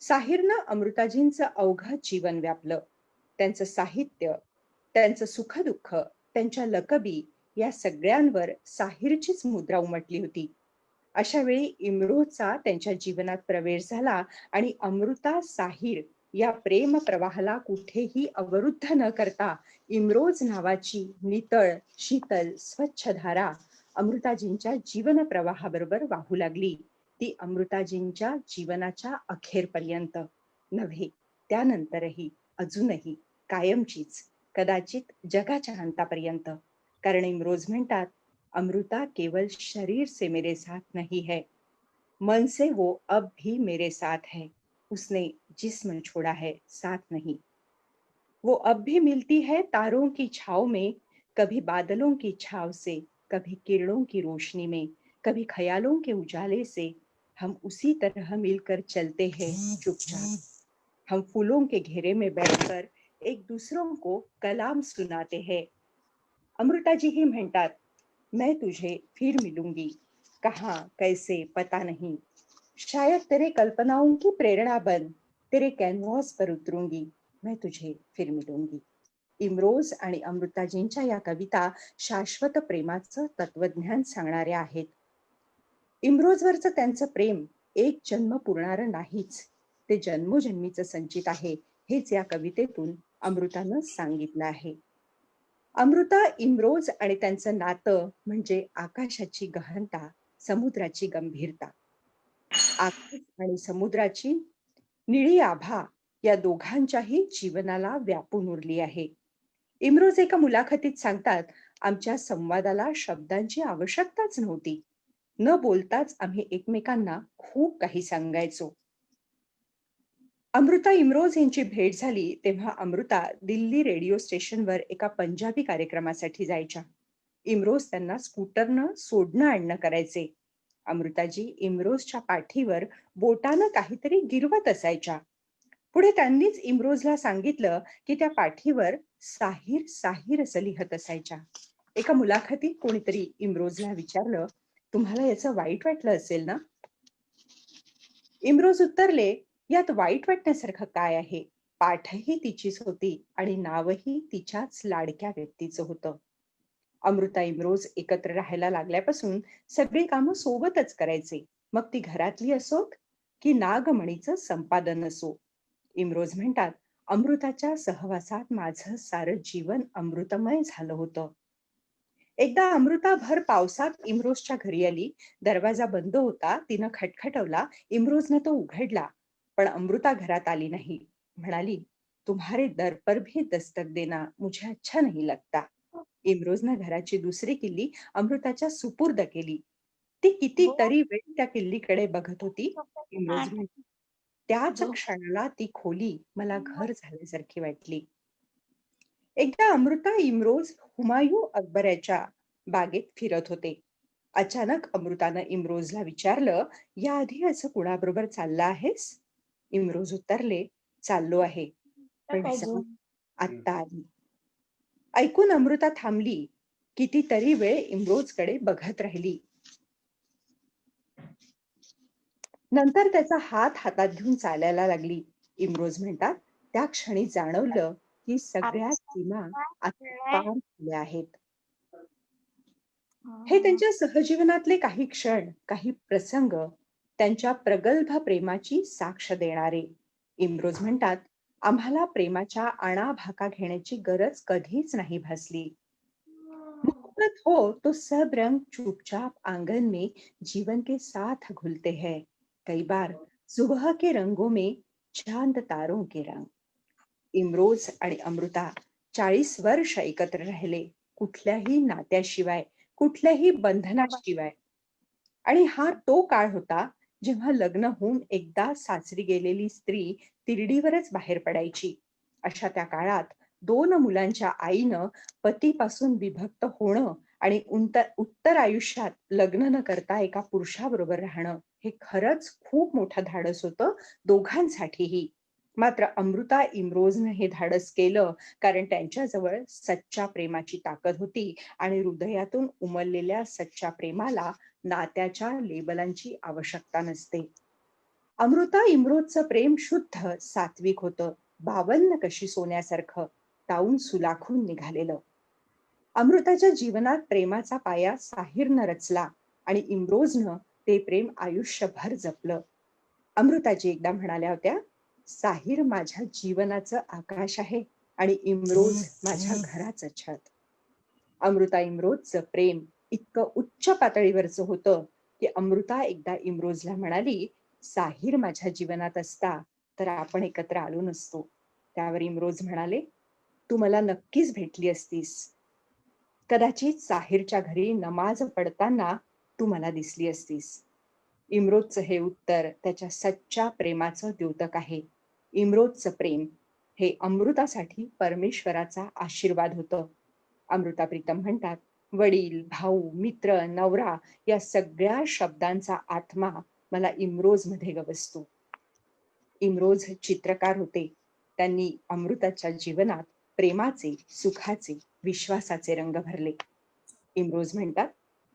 साहिरनं अमृताजींचं अवघड जीवन व्यापलं. त्यांचं साहित्य, त्यांचं सुखदुःख, त्यांच्या लकबी या सगळ्यांवर साहिरचीच मुद्रा उमटली होती. अशा वेळी इम्रोजचा त्यांच्या जीवनात प्रवेश झाला आणि अमृता साहिर या प्रेम प्रवाहाला कुठेही अवरुद्ध न करता इम्रोज नावाची नितळ, शीतल, स्वच्छ धारा अमृताजींच्या जीवन प्रवाहाबरोबर वाहू लागली. ती अमृताजींच्या जीवनाच्या अखेरपर्यंत नव्हे, त्यानंतरही, अजूनही, कायमचीच, कदाचित जगाच्या अंतापर्यंत. कारण इम्रोज म्हणतात, अमृता केवल शरीर से मेरे साथ नहीं है, मन से वो अब भी मेरे साथ है. उसने जिस्म छोड़ा है, साथ नहीं. वो अब भी मिलती है तारों की छाव में, कभी बादलों की छाव से, कभी किरणों की रोशनी में, कभी ख्यालों के उजाले से. हम उसी तरह मिलकर चलते हैं चुपचाप. हम फूलों के घेरे में बैठकर एक दूसरों को कलाम सुनाते हैं. अमृताजी ही म्हणतात, मैं तुझे फिर मिलूंगी, कहाँ कैसे पता नहीं, शायद तेरे कल्पनाओं की प्रेरणा बन, तेरे कैनवास पर उतरूंगी, मैं तुझे फिर मिलूंगी. इम्रोज आणि अमृताजींच्या या कविता शाश्वत प्रेमाचं तत्वज्ञान सांगणाऱ्या आहेत. इम्रोजवरचं त्यांचं प्रेम एक जन्म पुरणारं नाहीच, ते जन्मोजन्मीचं संचित आहे, हेच या कवितेतून अमृतानं सांगितलं आहे. अमृता, इम्रोज आणि त्यांचं नातं म्हणजे आकाशाची गहनता, समुद्राची गंभीरता. आकाश आणि समुद्राची निळी आभा या दोघांच्याही जीवनाला व्यापून उरली आहे. इम्रोज एका मुलाखतीत सांगतात, आमच्या संवादाला शब्दांची आवश्यकताच नव्हती. न बोलताच आम्ही एकमेकांना खूप काही सांगायचो. अमृता इम्रोज यांची भेट झाली तेव्हा अमृता दिल्ली रेडिओ स्टेशनवर एका पंजाबी कार्यक्रमासाठी जायच्या. इम्रोज त्यांना स्कूटरनं सोडणं आणणं करायचे. अमृताजी इम्रोजच्या पाठीवर बोटानं काहीतरी गिरवत असायच्या. पुढे त्यांनीच इम्रोजला सांगितलं की त्या पाठीवर साहिर साहिर असं लिहत असायच्या. एका मुलाखतीत कोणीतरी इम्रोजला विचारलं, तुम्हाला याचं वाईट वाटलं असेल ना? इम्रोज उत्तरले, यात वाईट वाटण्यासारखं काय आहे? पाठही तिचीच होती आणि नावही तिच्याच लाडक्या व्यक्तीचं होतं. अमृता इम्रोज एकत्र राहायला लागल्यापासून सगळी कामं सोबतच करायचे, मग ती घरातली असोत की नागमणीचं संपादन असो. इम्रोज म्हणतात, अमृताच्या सहवासात माझं सारं जीवन अमृतमय झालं होतं. एकदा अमृता भर पावसात इम्रोजच्या घरी आली. दरवाजा बंद होता. तिनं खटखटवला. इम्रोजनं तो उघडला, पण अमृता घरात आली नाही. म्हणाली, तुम्हारे दर पर भी दस्तक देना मुझे अच्छा नहीं लगता. इम्रोजनं घराची दुसरी किल्ली अमृताच्या सुपूर्द केली. ती कितीतरी वेळ त्या किल्लीकडे बघत होती. इम्रोज म्हणते, त्याच क्षणाला ती खोली मला घर झाल्यासारखी वाटली. एकदा अमृता इम्रोज हुमायूं अकबराच्या बागेत फिरत होते. अचानक अमृतानं इम्रोजला विचारलं, याआधी असं कुणाबरोबर चाललं आहेस? इम्रोज उत्तरले, चाललो आहे, पण जाऊन आत्ता आली. ऐकून अमृता थांबली. कितीतरी वेळ इम्रोजकडे बघत राहिली. नंतर त्याचा हात हातात घेऊन चालायला लागली. इम्रोज म्हणतात, त्या क्षणी जाणवलं की सगळ्या सीमा आता पार झाल्या आहेत. हे त्यांच्या सहजीवनातले काही क्षण, काही प्रसंग, त्यांच्या प्रगल्भ प्रेमाची साक्ष देणारे. इम्रोज म्हणतात, आम्हाला प्रेमाच्या आणाभाका घेण्याची गरज कधीच नाही भासली. मोहब्बत हो तो सब रंग चुपचाप आंगन में जीवन के साथ घुलते हैं. कई बार सुबह के रंगों में चांद तारों के रंग. इम्रोज आणि अमृता 40 वर्ष एकत्र राहिले, कुठल्याही नात्याशिवाय, कुठल्याही बंधनाशिवाय. आणि हा तो काळ होता जेव्हा लग्न होऊन एकदा सासरी गेलेली स्त्री तिरडीवरच बाहेर पडायची. अशा त्या काळात 2 मुलांच्या आईनं पतीपासून विभक्त होणं आणि उत्तर आयुष्यात लग्न न करता एका पुरुषाबरोबर राहणं हे खरंच खूप मोठं धाडस होतं दोघांसाठीही. मात्र अमृता इम्रोजनं हे धाडस केलं कारण त्यांच्याजवळ सच्च्या प्रेमाची ताकद होती आणि हृदयातून उमललेल्या सच्च्या प्रेमाला नात्याच्या लेबलांची आवश्यकता नसते. अमृता इम्रोजचं प्रेम शुद्ध सात्विक होतं, बावन्न कशी सोन्यासारखं ताऊन सुलाखून निघालेलं. अमृताच्या जीवनात प्रेमाचा पाया साहिरनं रचला आणि इम्रोजनं ते प्रेम आयुष्यभर जपलं. अमृताजी एकदा म्हणाल्या होत्या, साहिर माझ्या जीवनाचं आकाश आहे आणि इम्रोज माझ्या घराचं छत. अमृता इम्रोजचं प्रेम इतकं उच्च पातळीवरचं होतं की अमृता एकदा इम्रोजला म्हणाली, साहिर माझ्या जीवनात असता तर आपण एकत्र आलो नसतो. त्यावर इम्रोज म्हणाले, तू मला नक्कीच भेटली असतीस. कदाचित साहिरच्या घरी नमाज पडताना तू मला दिसली असतीस. इम्रोजचं हे उत्तर त्याच्या सच्च्या प्रेमाचं द्योतक आहे. इम्रोजचं प्रेम हे अमृतासाठी परमेश्वराचा आशीर्वाद होतं. अमृता प्रीतम म्हणतात, वडील, भाऊ, मित्र, नवरा या सगळ्या शब्दांचा आत्मा मला इम्रोज मध्ये गवसतो. इम्रोज चित्रकार होते. त्यांनी अमृताच्या जीवनात प्रेमाचे, सुखाचे, विश्वासाचे रंग भरले. इम्रोज म्हणतात,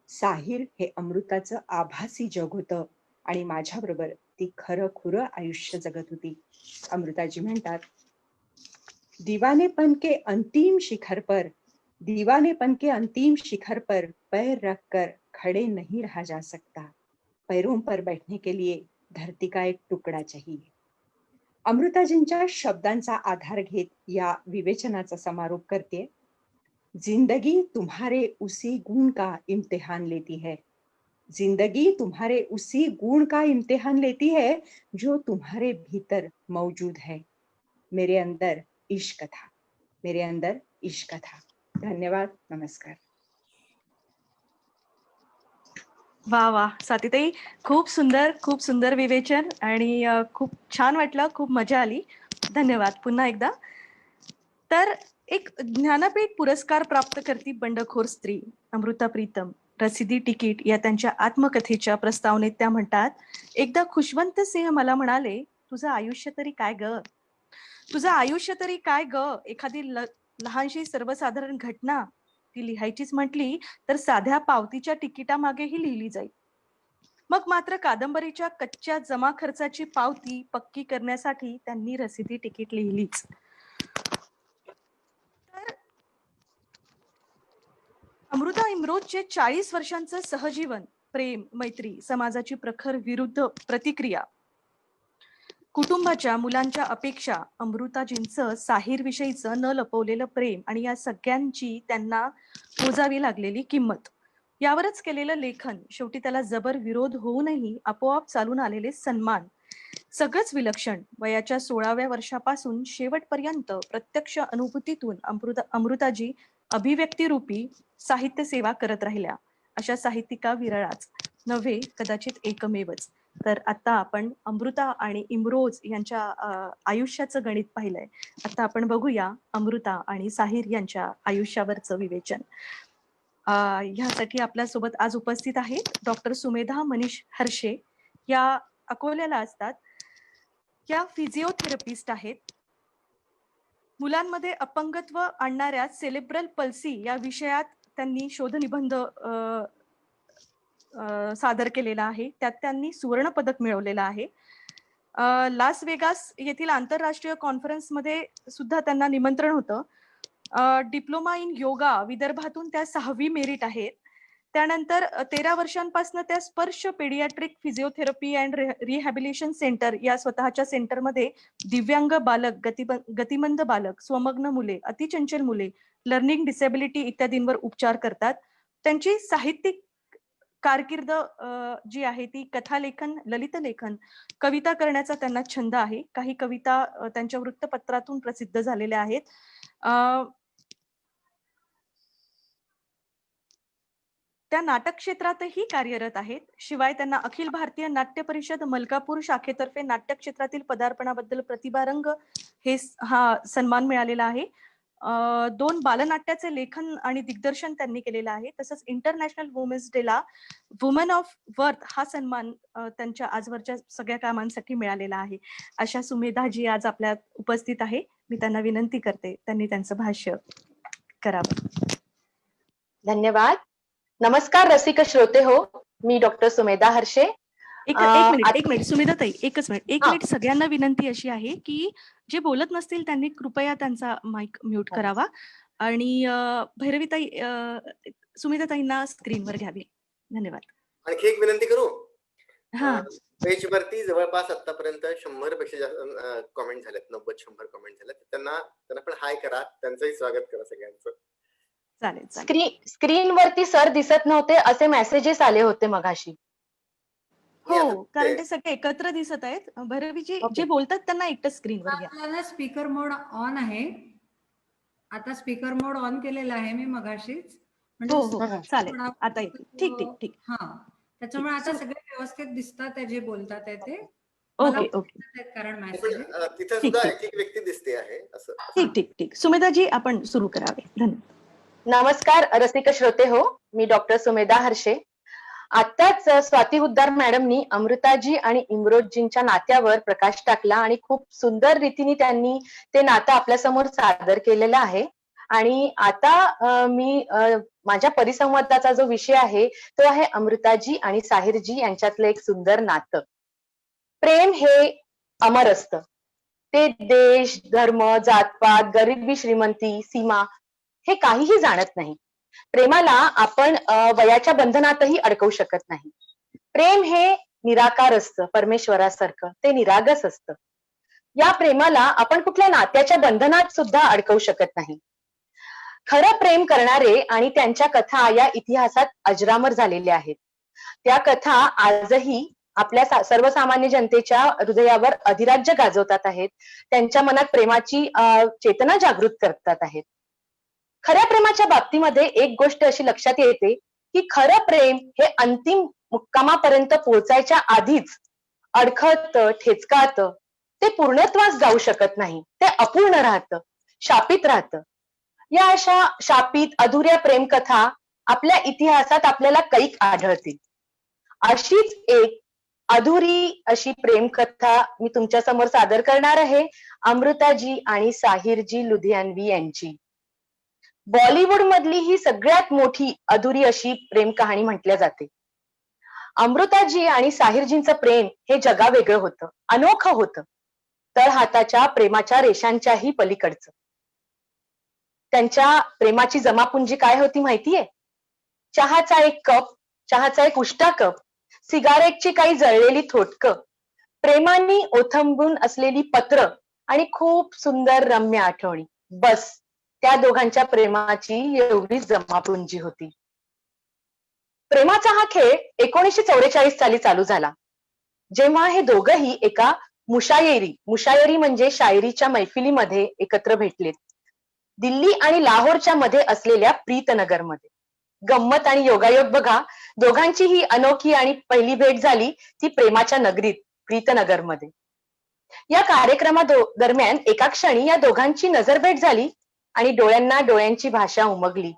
साहिर हे अमृताचं आभासी जग होतं आणि माझ्याबरोबर ती खरं खुरं आयुष्य जगत होती. अमृताजी म्हणतात, दीवानेपन के अंतिम शिखर पर, दीवानेपन के अंतिम शिखर पर पैर रखकर खड़े नहीं रहा जा सकता. पैरों पर बैठने के लिए धरती का एक टुकड़ा चाहिए. अमृताजींच्या शब्दांचा आधार घेत या विवेचनाचा समारोप करते. जिंदगी तुम्हारे उसी गुण का इम्तिहान लेती है. जिंदगी तुम्हारे उसी गुण का इम्तिहान लेती है जो तुम्हारे भीतर मौजूद है. मेरे अंदर इश्क था, मेरे अंदर इश्क था. धन्यवाद. नमस्कार. वा वा स्वातीताई, खूप सुंदर विवेचन आणि खूप छान वाटलं, खूप मजा आली. धन्यवाद पुन्हा एकदा. तर एक ज्ञानपीठ पुरस्कार प्राप्त करती बंडखोर स्त्री अमृता प्रीतम रसिदी तिकीट या त्यांच्या आत्मकथेच्या प्रस्तावनेत त्या म्हणतात, एकदा खुशवंत सिंह मला म्हणाले, तुझं आयुष्य तरी काय ग, तुझं आयुष्य तरी काय ग. एखादी लहानशी सर्वसाधारण घटना ती लिहायचीच म्हटली तर साध्या पावतीच्या तिकिटामागेही लिहिली जाईल. मग मात्र कादंबरीच्या कच्च्या जमा खर्चाची पावती पक्की करण्यासाठी त्यांनी रसिदी तिकीट लिहिलीच. तर अमृता इम्रोजचे 40 वर्षांचं सहजीवन, प्रेम, मैत्री, समाजाची प्रखर विरुद्ध प्रतिक्रिया, कुटुंबाच्या मुलांच्या अपेक्षा, अमृताजींचं साहिर विषयीचं न लपवलेलं प्रेम आणि या सगळ्यांची त्यांना मोजावी लागलेली किंमत, यावरच केलेलं लेखन, शेवटी त्याला जबर विरोध होऊनही आपोआप चालून आलेले सन्मान, सगळंच विलक्षण. वयाच्या 16व्या वर्षापासून शेवटपर्यंत प्रत्यक्ष अनुभूतीतून अमृताजी अभिव्यक्तिरूपी साहित्य सेवा करत राहिल्या. अशा साहित्यिका विरळाच नव्हे, कदाचित एकमेवच. तर आता आपण अमृता आणि इम्रोज यांच्या आयुष्याचं गणित पाहिलंय. आता आपण बघूया अमृता आणि साहिर यांच्या आयुष्यावरचं विवेचन. ह्यासाठी आपल्यासोबत आज उपस्थित आहेत डॉक्टर सुमेधा मनीष हर्षे. या अकोल्याला असतात. या फिजिओथेरपिस्ट आहेत. मुलांमध्ये अपंगत्व आणणाऱ्या सेलेब्रल पल्सी या विषयात त्यांनी शोधनिबंध सादर केलेला आहे. त्यात त्यांनी सुवर्ण पदक मिळवलेलं आहे. लास वेगास येथील आंतरराष्ट्रीय कॉन्फरन्समध्ये सुद्धा त्यांना निमंत्रण होतं. डिप्लोमा इन योगा विदर्भातून त्या 6वी मेरिट आहेत. त्यानंतर 13 वर्षांपासून त्या स्पर्श paediatric physiotherapy and rehabilitation centre या स्वतःच्या सेंटरमध्ये दिव्यांग बालक, गतिमंद बालक, स्वमग्न मुले, अतिचंचल मुले, लर्निंग डिसेबिलिटी इत्यादींवर उपचार करतात. त्यांची साहित्यिक कारकीर्द जी आहे ती कथालेखन, ललित लेखन, कविता करण्याचा त्यांना छंद आहे. काही कविता त्यांच्या वृत्तपत्रातून प्रसिद्ध झालेल्या आहेत. त्या नाटक क्षेत्रातही कार्यरत आहेत. शिवाय त्यांना अखिल भारतीय नाट्य परिषद मलकापूर शाखेतर्फे नाट्य क्षेत्रातील पदार्पणाबद्दल प्रतिभारंग हा सन्मान मिळालेला आहे. 2 बालनाट्याचे लेखन आणि दिग्दर्शन त्यांनी केलेलं आहे. तसंच इंटरनॅशनल वुमेन्स डेला वुमन ऑफ वर्थ हा सन्मान त्यांच्या आजवरच्या सगळ्या कामांसाठी मिळालेला आहे. अशा सुमेधाजी आज आपल्या उपस्थित आहे. मी त्यांना विनंती करते त्यांनी त्यांचं भाष्य करावं. धन्यवाद. नमस्कार रसिक श्रोते हो, मी डॉक्टर सुमेधा हर्षे. एक मिनिट सुमेधाताई, एकच मिनिट. एक हा. मिनिट. सगळ्यांना विनंती अशी आहे की जे बोलत नसतील त्यांनी कृपया त्यांचा माईक म्यूट करावा आणि भैरवीताई सुमेधाताईंना स्क्रीनवर घ्यावी. धन्यवाद. आणखी एक विनंती करू. हा. पेज वरती जवळपास आतापर्यंत 100 पेक्षा जास्त कमेंट झालेत. 90-100 कमेंट झालेत. त्यांना पण हाय करा. त्यांचंही स्वागत करा सगळ्यांचं. चालेल. स्क्रीन वरती सर दिसत नव्हते असे मेसेजेस आले होते मगाशी. हो, कारण ते सगळे एकत्र दिसत आहेत. भैरवीजी जे बोलतात त्यांना एकटं स्क्रीनवर घ्या. आपल्याला स्पीकर मोड ऑन आहे. आता स्पीकर मोड ऑन केलेला आहे मी मगाशीच. हो चालेल. आता येते. ठीक. हा, त्याच्यामुळे आता सगळे व्यवस्थित दिसतात आहे जे बोलतात आहे ते. ओके. कारण मेसेज तिथे सुद्धा एक व्यक्ती दिसते आहे असं. ठीक. सुमेधाजी आपण सुरू करावे. धन्यवाद. नमस्कार रसिक श्रोते हो, मी डॉक्टर सुमेधा हर्षे. आत्ताच स्वाती हुद्दार मॅडमनी अमृताजी आणि इमरोजजींच्या नात्यावर प्रकाश टाकला आणि खूप सुंदर रीतीने त्यांनी ते नातं आपल्या समोर सादर केलेलं आहे. आणि आता मी माझ्या परिसंवादाचा जो विषय आहे तो आहे अमृताजी आणि साहिरजी यांच्यातलं एक सुंदर नातं. प्रेम हे अमर असतं. ते देश, धर्म, जातपात, गरिबी, श्रीमंती, सीमा हे काहीही जाणत नाही. प्रेमाला आपण वयाच्या बंधनातही अडकवू शकत नाही. प्रेम हे निराकार असतं, परमेश्वरासारखं. ते निरागस असतं. या प्रेमाला आपण कुठल्या नात्याच्या बंधनात सुद्धा अडकवू शकत नाही. खरं प्रेम करणारे आणि त्यांच्या कथा या इतिहासात अजरामर झालेल्या आहेत. त्या कथा आजही आपल्या सर्वसामान्य जनतेच्या हृदयावर अधिराज्य गाजवतात आहेत. त्यांच्या मनात प्रेमाची चेतना जागृत करतात आहेत. खऱ्या प्रेमाच्या बाबतीमध्ये एक गोष्ट अशी लक्षात येते की खरं प्रेम हे अंतिम मुक्कामापर्यंत पोहोचायच्या आधीच अडखळतं, ठेचकाळतं. ते पूर्णत्वास जाऊ शकत नाही. ते अपूर्ण राहतं, शापित राहतं. या अशा शापित अधुऱ्या प्रेमकथा आपल्या इतिहासात आपल्याला कैक आढळतील. अशीच एक अधुरी अशी प्रेमकथा मी तुमच्या समोर सादर करणार आहे, अमृताजी आणि साहिरजी लुधियानवी यांची. बॉलिवूड मधली ही सगळ्यात मोठी अधुरी अशी प्रेम कहाणी म्हटल्या जाते. अमृताजी आणि साहिरजींचं प्रेम हे जगावेगळं होतं, अनोखं होतं. तळहाताच्या प्रेमाच्या रेषांच्याही पलीकडचं. त्यांच्या प्रेमाची जमापुंजी काय होती माहितीये? चहाचा एक कप, चहाचा एक उष्टा कप, सिगारेटची काही जळलेली थोटकं, प्रेमाने ओथंबून असलेली पत्र आणि खूप सुंदर रम्य आठवणी. बस त्या दोघांच्या प्रेमाची एवढीच जमापुंजी होती. प्रेमाचा हा खेळ 1944 साली चालू झाला, जेव्हा हे दोघंही एका मुशायरी म्हणजे शायरीच्या मैफिलीमध्ये एकत्र भेटलेत. दिल्ली आणि लाहोरच्या मध्ये असलेल्या प्रीतनगरमध्ये. गंमत आणि योगायोग बघा, दोघांची ही अनोखी आणि पहिली भेट झाली ती प्रेमाच्या नगरीत प्रीतनगरमध्ये. या कार्यक्रमा दरम्यान एका क्षणी या दोघांची नजरभेट झाली आणि डोळ्यांना डोळ्यांची भाषा उमगली.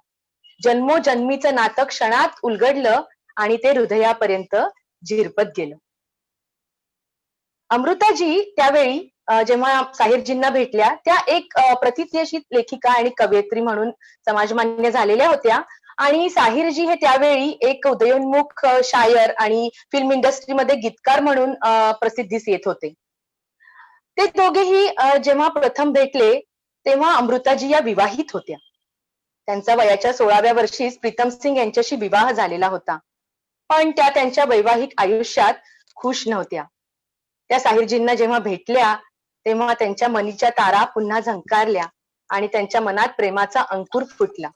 जन्मोजन्मीचं नातं क्षणात उलगडलं आणि ते हृदयापर्यंत झिरपत गेलं. अमृताजी त्यावेळी जेव्हा साहिरजींना भेटल्या त्या एक प्रतिष्ठित लेखिका आणि कवयित्री म्हणून समाजमान्य झालेल्या होत्या. आणि साहिरजी हे त्यावेळी एक उदयोन्मुख शायर आणि फिल्म इंडस्ट्रीमध्ये गीतकार म्हणून प्रसिद्धीस येत होते. ते दोघेही जेव्हा प्रथम भेटले तेव्हा अमृताजी या विवाहित होत्या. त्यांचा वयाच्या 16व्या वर्षीच प्रीतम सिंग यांच्याशी विवाह झालेला होता. पण त्या त्यांच्या वैवाहिक आयुष्यात खुश नव्हत्या. त्या साहिरजींना जेव्हा भेटल्या तेव्हा त्यांच्या मनीच्या तारा पुन्हा झंकारल्या आणि त्यांच्या मनात प्रेमाचा अंकुर फुटला.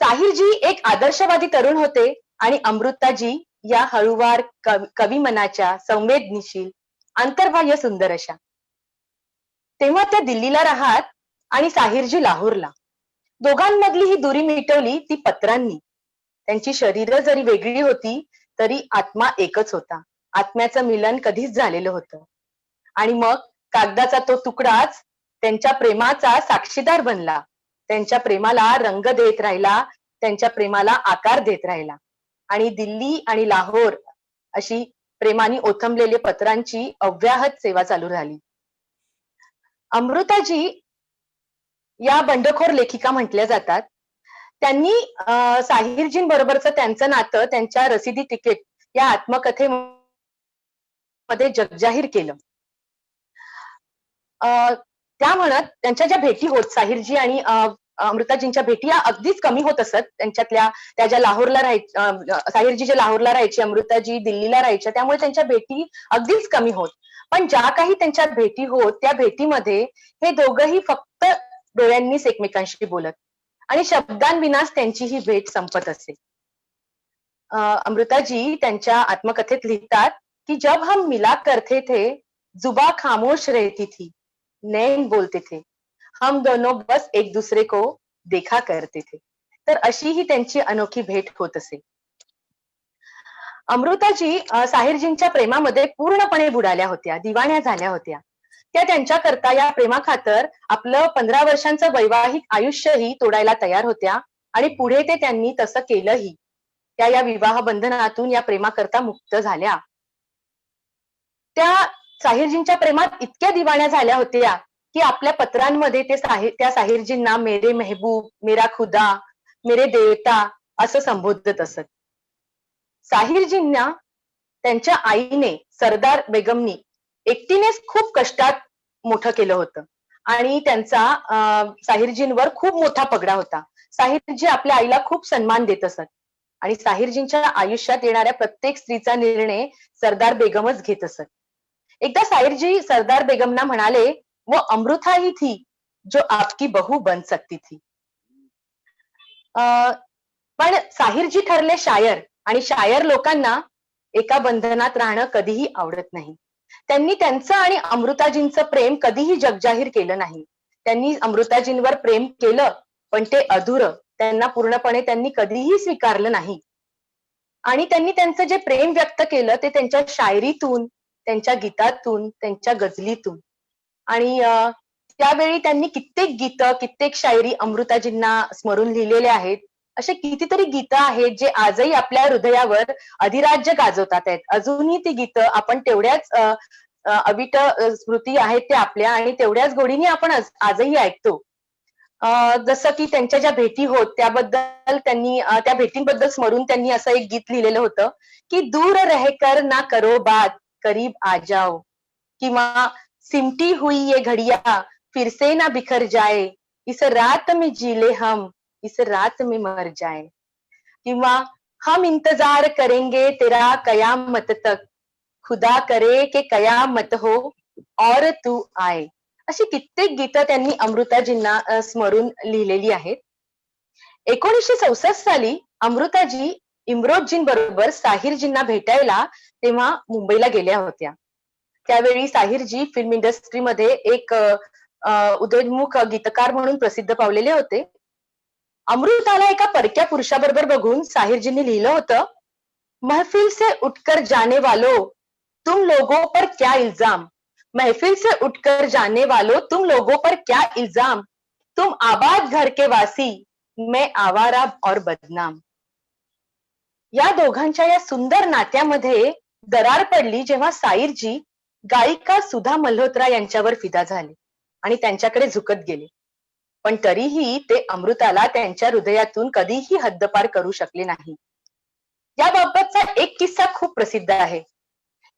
साहिरजी एक आदर्शवादी तरुण होते आणि अमृताजी या हळूवार कवी मनाच्या संवेदनशील अंतर्बाह्य सुंदर अशा. तेव्हा त्या दिल्लीला राहत आणि साहिरजी लाहोरला. दोघांमधली ही दुरी मिटवली ती पत्रांनी. त्यांची शरीर जरी वेगळी होती तरी आत्मा एकच होता. आत्म्याचं मिलन कधीच झालेलं होतं. आणि मग कागदाचा तो तुकडाच त्यांच्या प्रेमाचा साक्षीदार बनला, त्यांच्या प्रेमाला रंग देत राहिला, त्यांच्या प्रेमाला आकार देत राहिला. आणि दिल्ली आणि लाहोर अशी प्रेमाने ओथंबलेली पत्रांची अव्याहत सेवा चालू राहिली. अमृताजी या बंडखोर लेखिका म्हटल्या जातात. त्यांनी साहिरजींबरोबरचं त्यांचं नातं त्यांच्या रसिदी तिकीट या आत्मकथेमध्ये जगजाहीर केलं. त्या म्हणत त्यांच्या ज्या भेटी होत, साहिरजी आणि अमृताजींच्या भेटी या अगदीच कमी होत असत. त्यांच्यातल्या त्या ज्या लाहोरला साहिरजी जे लाहोरला राहायचे, अमृताजी दिल्लीला राहायच्या, त्यामुळे त्यांच्या भेटी अगदीच कमी होत. पण ज्या काही त्यांच्या भेटी होत त्या भेटीमध्ये हे दोघंही फक्त डोळ्यांनीच एकमेकांशी बोलत आणि शब्दांविनाच त्यांची ही भेट संपत असे. अमृताजी त्यांच्या आत्मकथेत लिहितात की जब हम मिला करते थे, जुबा खामोश रहती थी, नैन बोलते थे, हम दोनों बस एक दूसरे को देखा करते थे. तर अशी ही त्यांची अनोखी भेट होत असे. अमृताजी साहिरजींच्या प्रेमामध्ये पूर्णपणे बुडाल्या होत्या, दिवाण्या झाल्या होत्या. त्या त्यांच्याकरता या प्रेमाखातर आपलं 15 वर्षांचं वैवाहिक आयुष्यही तोडायला तयार होत्या आणि पुढे ते त्यांनी तसं केलंही. त्या या विवाह बंधनातून या प्रेमाकरता मुक्त झाल्या. त्या साहिरजींच्या प्रेमात इतक्या दिवाण्या झाल्या होत्या की आपल्या पत्रांमध्ये त्या साहिरजींना मेरे मेहबूब, मेरा खुदा, मेरे देवता असं संबोधत असत. साहिरजींना त्यांच्या आईने, सरदार बेगमनी एकटीनेच खूप कष्टात मोठं केलं होतं आणि त्यांचा साहिरजींवर खूप मोठा पगडा होता. साहिरजी आपल्या आईला खूप सन्मान देत असत आणि साहिरजींच्या आयुष्यात येणाऱ्या प्रत्येक स्त्रीचा निर्णय सरदार बेगमच घेत असत. एकदा साहिरजी सरदार बेगमना म्हणाले, वो अमृता ही थी जो आपकी बहू बन सकती थी. पण साहिरजी ठरले शायर आणि शायर लोकांना एका बंधनात राहणं कधीही आवडत नाही. त्यांनी त्यांचं आणि अमृताजींचं प्रेम कधीही जगजाहीर केलं नाही. त्यांनी अमृताजींवर प्रेम केलं पण ते अधुरं, त्यांना पूर्णपणे त्यांनी कधीही स्वीकारलं नाही. आणि त्यांनी त्यांचं जे प्रेम व्यक्त केलं ते त्यांच्या शायरीतून, त्यांच्या गीतातून, त्यांच्या गझलीतून. आणि त्यावेळी त्यांनी कित्येक गीतं, कित्येक शायरी अमृताजींना स्मरून लिहिलेले आहेत. असे कितीतरी गीतं आहेत जे आजही आपल्या हृदयावर अधिराज्य गाजवतात आहेत. अजूनही ती गीतं आपण तेवढ्याच अविट स्मृती आहेत त्या आपल्या आणि तेवढ्याच गोडीने आपण आजही ऐकतो. जसं की त्यांच्या ज्या भेटी होत त्याबद्दल त्यांनी त्या भेटींबद्दल स्मरून त्यांनी असं एक गीत लिहिलेलं होतं की दूर रहकर ना करो बात, करीब आ जाओ, किंवा सिमटी हुई ये घड़िया फिर से ना बिखर जाए, इस रात में जीले हम, इस रात में मर जाए, किंवा हम इंतजार करेंगे तेरा कयामत तक, खुदा करे के कयामत हो और तू आए. अशी कित्येक गीतं त्यांनी अमृताजींना स्मरून लिहिलेली आहेत. 1964 साली अमृताजी इम्रोजींबरोबर साहिरजींना भेटायला तेव्हा मुंबईला गेल्या होत्या. त्यावेळी साहिरजी फिल्म इंडस्ट्रीमध्ये एक उदयोन्मुख गीतकार म्हणून प्रसिद्ध पावलेले होते. अमृताला एका परक्या पुरुषाबरोबर बघून साहिरजींनी लिहिलं होतं, महफिल से उठकर जाने वालों तुम लोगों पर क्या इल्जाम, महफिल से उठकर जाने वालों तुम लोगों पर क्या इल्जाम, तुम आबाद घर के वासी, मैं आवारा और बदनाम. या दोघांच्या या सुंदर नात्यामध्ये दरार पडली जेव्हा साहिरजी गायिका सुधा मल्होत्रा यांच्यावर फिदा झाले आणि त्यांच्याकडे झुकत गेले. पण तरीही ते अमृताला त्यांच्या हृदयातून कधीही हद्दपार करू शकले नाही. याबाबतचा एक किस्सा खूप प्रसिद्ध आहे.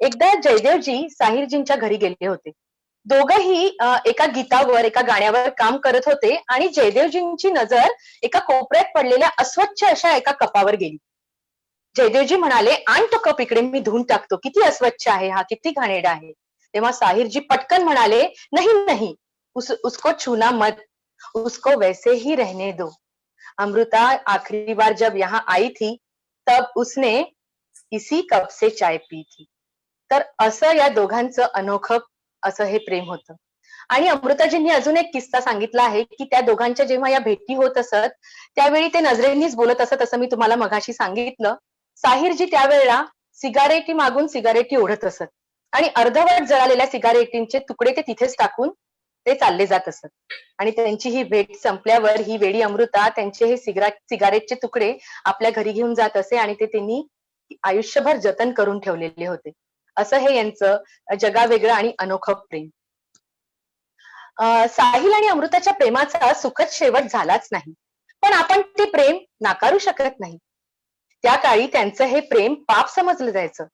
एकदा जयदेवजी साहिरजींच्या घरी गेले होते. दोघंही एका गीतावर, एका गाण्यावर काम करत होते आणि जयदेवजींची नजर एका कोपऱ्यात पडलेल्या अस्वच्छ अशा एका कपावर गेली. जयदेवजी म्हणाले, आण तो कप इकडे, मी धुवून टाकतो, किती अस्वच्छ आहे हा, किती घाणेरडा आहे. तेव्हा साहिरजी पटकन म्हणाले, नहीं नहीं, उसको छूना मत, उसको वैसे ही रहने दो. अमृता आखिरी बार जब यहाँ आई थी तब उसने इसी कप से चाय पी थी. तर असं या दोघांचं अनोखं असं हे प्रेम होतं. आणि अमृताजींनी अजून एक किस्सा सांगितला आहे की त्या दोघांच्या जेव्हा या भेटी होत असत त्यावेळी ते नजरेंनीच बोलत असत, असं मी तुम्हाला मगाशी सांगितलं. साहिरजी त्यावेळेला सिगारेटी मागून सिगारेटी ओढत असत आणि अर्धवट जळालेल्या सिगारेटींचे तुकडे ते तिथेच टाकून ते चालले जात असत. आणि त्यांची ही भेट संपल्यावर ही वेडी अमृता त्यांचे हे सिगारेटचे तुकडे आपल्या घरी घेऊन जात असे आणि ते त्यांनी आयुष्यभर जतन करून ठेवलेले होते. असं हे यांचं जगावेगळं आणि अनोखं प्रेम. साहिल आणि अमृताच्या प्रेमाचा सुखद शेवट झालाच नाही, पण आपण ते प्रेम नाकारू शकत नाही. त्या काळी त्यांचं हे प्रेम पाप समजलं जायचं,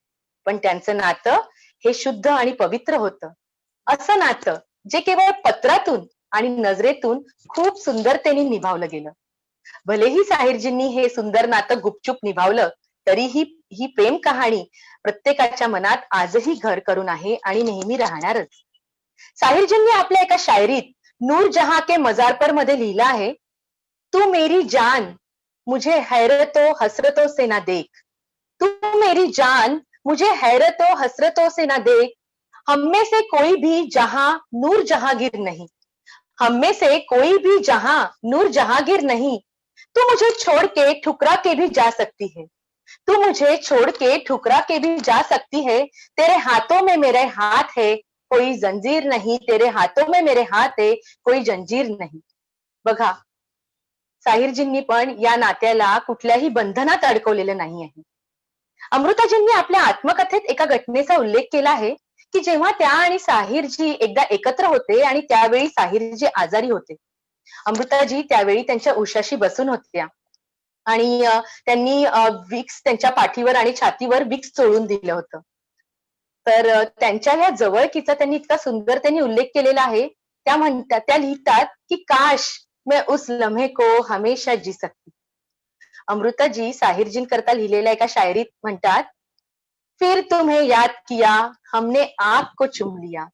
पण त्यांचं नातं हे शुद्ध आणि पवित्र होतं. असं नातं जे केवळ पत्रातून आणि नजरेतून खूप सुंदरतेने निभावलं गेलं. भलेही साहिरजींनी हे सुंदर नातं गुपचूप निभावलं, तरीही ही प्रेम कहाणी प्रत्येकाच्या मनात आजही घर करून आहे आणि नेहमी राहणारच. साहिरजींनी आपल्या एका शायरीत नूर जहां के मजार पर मध्ये लिहिलं आहे, तू मेरी जान मुझे हैरतों हसरतों से ना देख, तू मेरी जान मुझे हैरतों हसरतों से ना देख, हम में से कोई भी जहां नूर जहांगीर नहीं, हम में से कोई भी जहां नूर जहांगीर नहीं, तू मुझे छोड़ के ठुकरा के भी जा सकती है, तू मुझे छोड़ के ठुकरा के भी जा सकती है, तेरे हाथों में मेरे हाथ है कोई जंजीर नहीं, तेरे हाथों में मेरे हाथ है कोई जंजीर नहीं. बघा, साहिरजींनी पण या नात्याला कुठल्याही बंधनात अडकवलेलं नाही आहे. अमृताजींनी आपल्या आत्मकथेत एका घटनेचा उल्लेख केला आहे की जेव्हा त्या आणि साहिरजी एकदा एकत्र होते आणि त्यावेळी साहिरजी आजारी होते. अमृताजी त्यावेळी त्यांच्या उशाशी बसून होत्या आणि त्यांनी विक्स त्यांच्या पाठीवर आणि छातीवर विक्स चोळून दिलं होतं. तर त्यांच्या या जवळकीचा त्यांनी इतका सुंदर त्यांनी उल्लेख केलेला आहे. त्या लिहितात की काश मैं उस लम्हे को हमेशा जी सकती. अमृताजी साहिरजीं करता लिहिलेल्या एका शायरीत म्हणतात, फिर तुम्हें याद किया हमने आँख को चुम लिया,